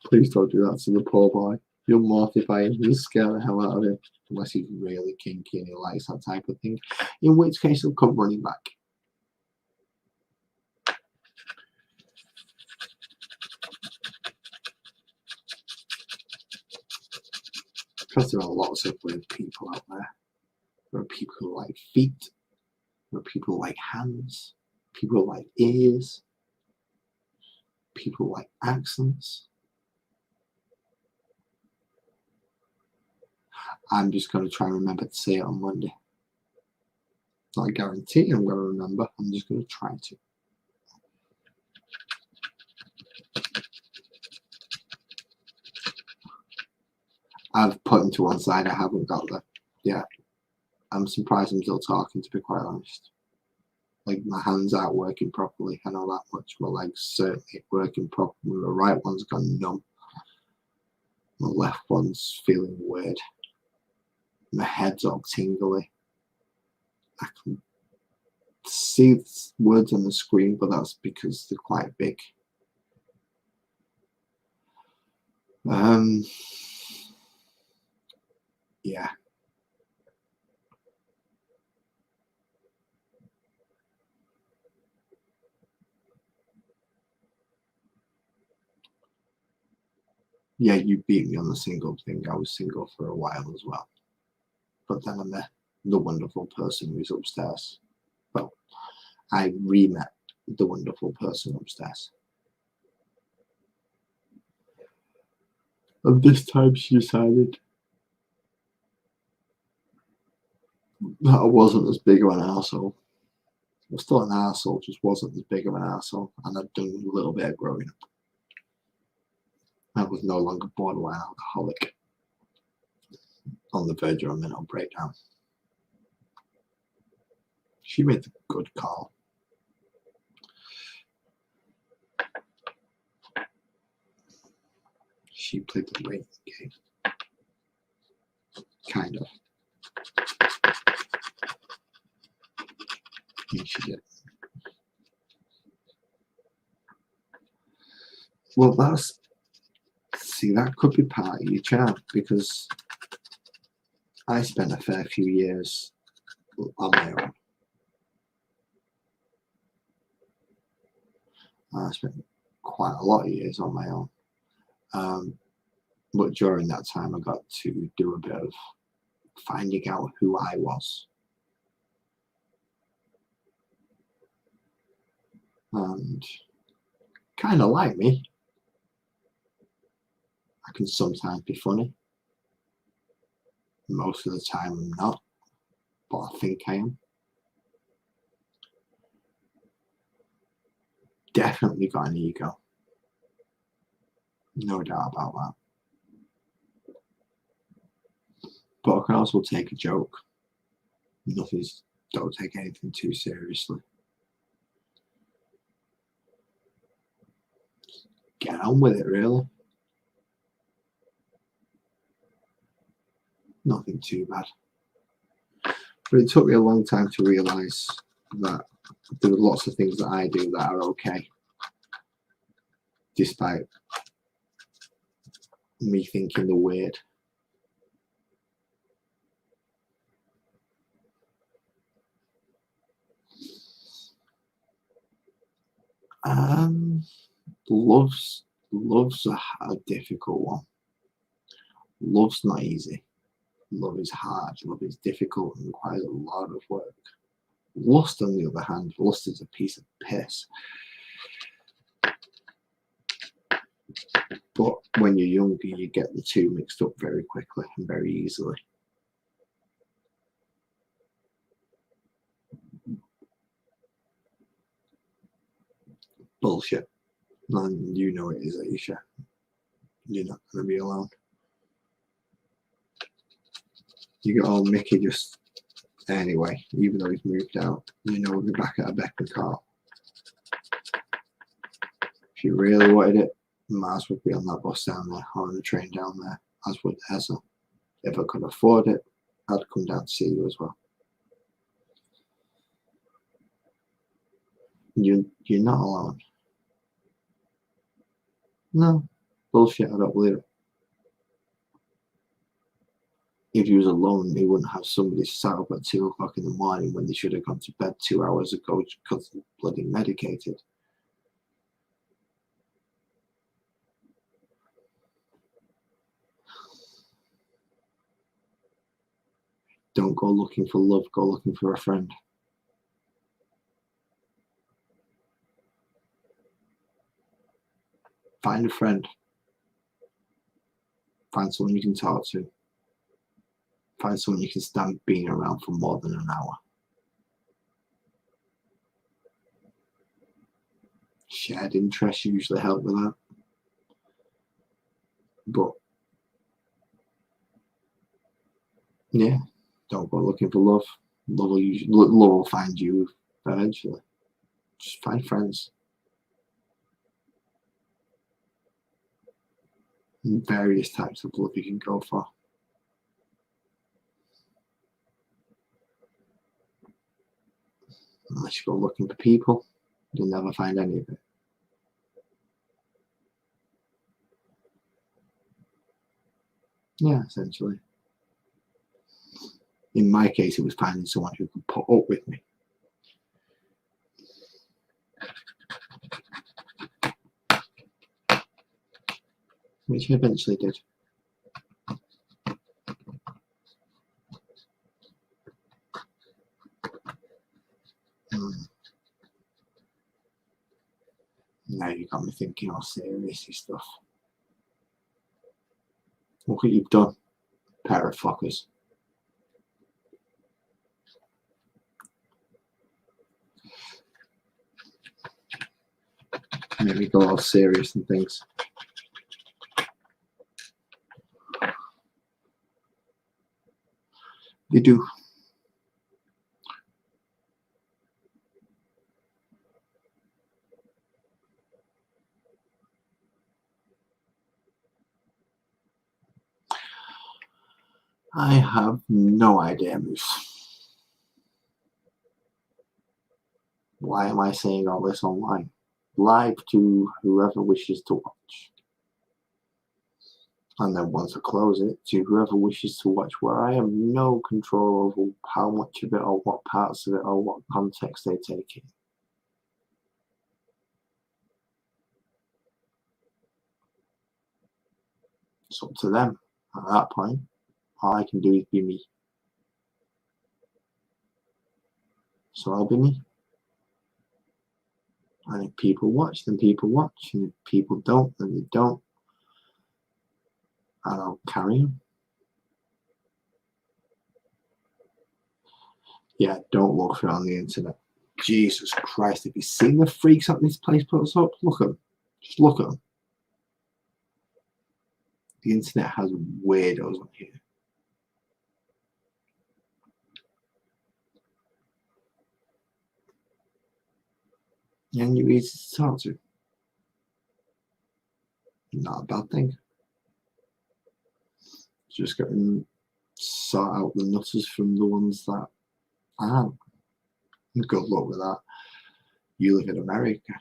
Please don't do that to the poor boy. You'll mortify him. You'll scare the hell out of him. Unless he's really kinky and he likes that type of thing. In which case, he'll come running back. Because there are lots of weird people out there. There are people who like feet. There are people who like hands. People who like ears. People who like accents. I'm just going to try and remember to say it on Monday. Not a guarantee I'm going to remember. I'm just going to try to. I've put him to one side. I haven't got there yet. I'm surprised I'm still talking, to be quite honest. Like, my hands aren't working properly. I know that much. My legs certainly working properly. My right one's gone numb. My left one's feeling weird. My head's all tingly. I can see words on the screen, but that's because they're quite big. Yeah. Yeah, you beat me on the single thing. I was single for a while as well. But then I met the wonderful person who's upstairs. Well, I re-met the wonderful person upstairs. And this time she decided that I wasn't as big of an arsehole. I was still an arsehole, just wasn't as big of an arsehole. And I'd done a little bit of growing up. I was no longer borderline alcoholic. On the verge of a mental breakdown. She made the good call. She played the waiting game. Kind of. Yeah, she did. Well, that could be part of your charm, because I spent a fair few years on my own. I spent quite a lot of years on my own. But during that time, I got to do a bit of finding out who I was. And kind of like me. I can sometimes be funny. Most of the time I'm not, but I think I am. Definitely got an ego. No doubt about that. But I can also take a joke. Don't take anything too seriously. Get on with it, really. Nothing too bad. But it took me a long time to realise that there are lots of things that I do that are okay, despite me thinking they're weird. Love's a difficult one. Love's not easy. Love is hard. Love is difficult and requires a lot of work. Lust, on the other hand, lust is a piece of piss. But when you're younger, you get the two mixed up very quickly and very easily. Bullshit. And you know it is, Aisha. You're not going to be alone. You got old Mickey just anyway, even though he's moved out, you know, we'll be back at a beck and call. If you really wanted it, might as well be on that bus down there or on the train down there, as would Ezra. If I could afford it, I'd come down to see you as well. You're not alone. No, bullshit, I don't believe it. If you was alone, he wouldn't have somebody sat up at 2 o'clock in the morning when they should have gone to bed 2 hours ago because they're bloody medicated. Don't go looking for love, go looking for a friend. Find a friend. Find someone you can talk to. Find someone you can stand being around for more than an hour. Shared interests usually help with that. But yeah, don't go looking for love. Love will find you eventually. Just find friends. And various types of love you can go for. Unless you go looking for people, you'll never find any of it. Yeah, essentially. In my case, it was finding someone who could put up with me. Which I eventually did. Now you got me thinking all seriously stuff. Look what you've done, pair of fuckers. Make me go all serious and things. They do. I have no idea, Moose. Why am I saying all this online? Live to whoever wishes to watch. And then once I close it, to whoever wishes to watch, where I have no control over how much of it or what parts of it or what context they take in. It's up to them. At that point, all I can do is be me. So I'll be me. And if people watch, then people watch. And if people don't, then they don't. And I'll carry on. Yeah, don't look for it on the internet. Jesus Christ, have you seen the freaks that this place puts up? Look at them. Just look at them. The internet has weirdos on here. And you're easy to talk to. Not a bad thing. Just got to sort out the nutters from the ones that aren't. Good luck with that. You live in America.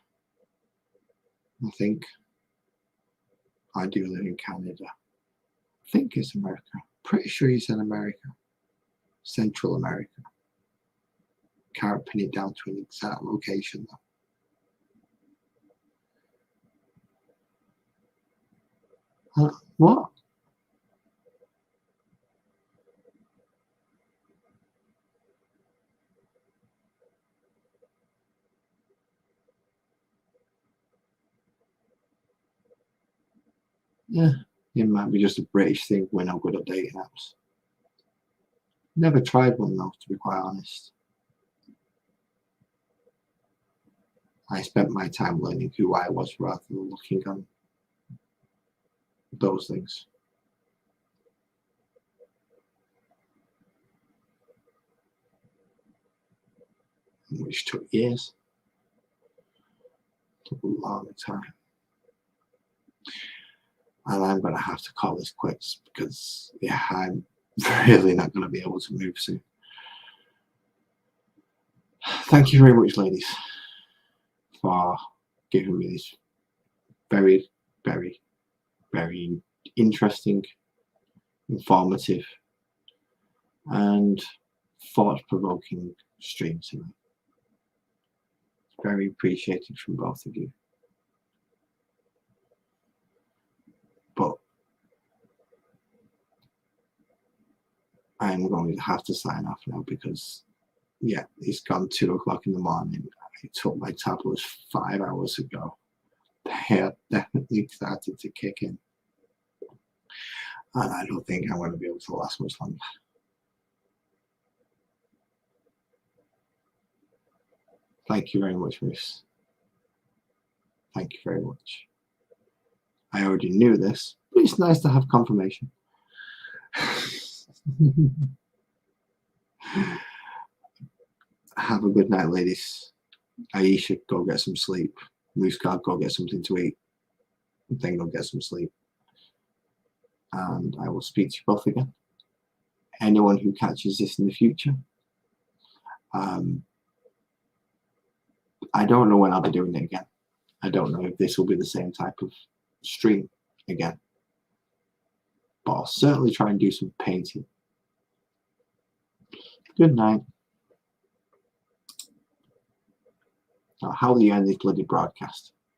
I think. I do live in Canada. I think it's America. Pretty sure you said America. Central America. Can't pin it down to an exact location though. What? Yeah, it might be just a British thing. We're not good at dating apps. Never tried one though, to be quite honest. I spent my time learning who I was rather than looking on those things. Which took years. Took a long time. And I'm going to have to call this quits because, yeah, I'm really not going to be able to move soon. Thank you very much, ladies, for giving me this very, very, very interesting, informative, and thought-provoking stream tonight. Very appreciated from both of you. But I'm going to have to sign off now because, yeah, it's gone 2 o'clock in the morning. I took my tablets 5 hours ago. They are definitely started to kick in. And I don't think I'm going to be able to last much longer. Thank you very much, Bruce. Thank you very much. I already knew this, but it's nice to have confirmation. Have a good night, ladies. Aisha, go get some sleep. Moose Card, go get something to eat. Then go get some sleep. And I will speak to you both again. Anyone who catches this in the future, I don't know when I'll be doing it again. I don't know if this will be the same type of stream again. But I'll certainly try and do some painting. Good night. Now, how do you end this bloody broadcast?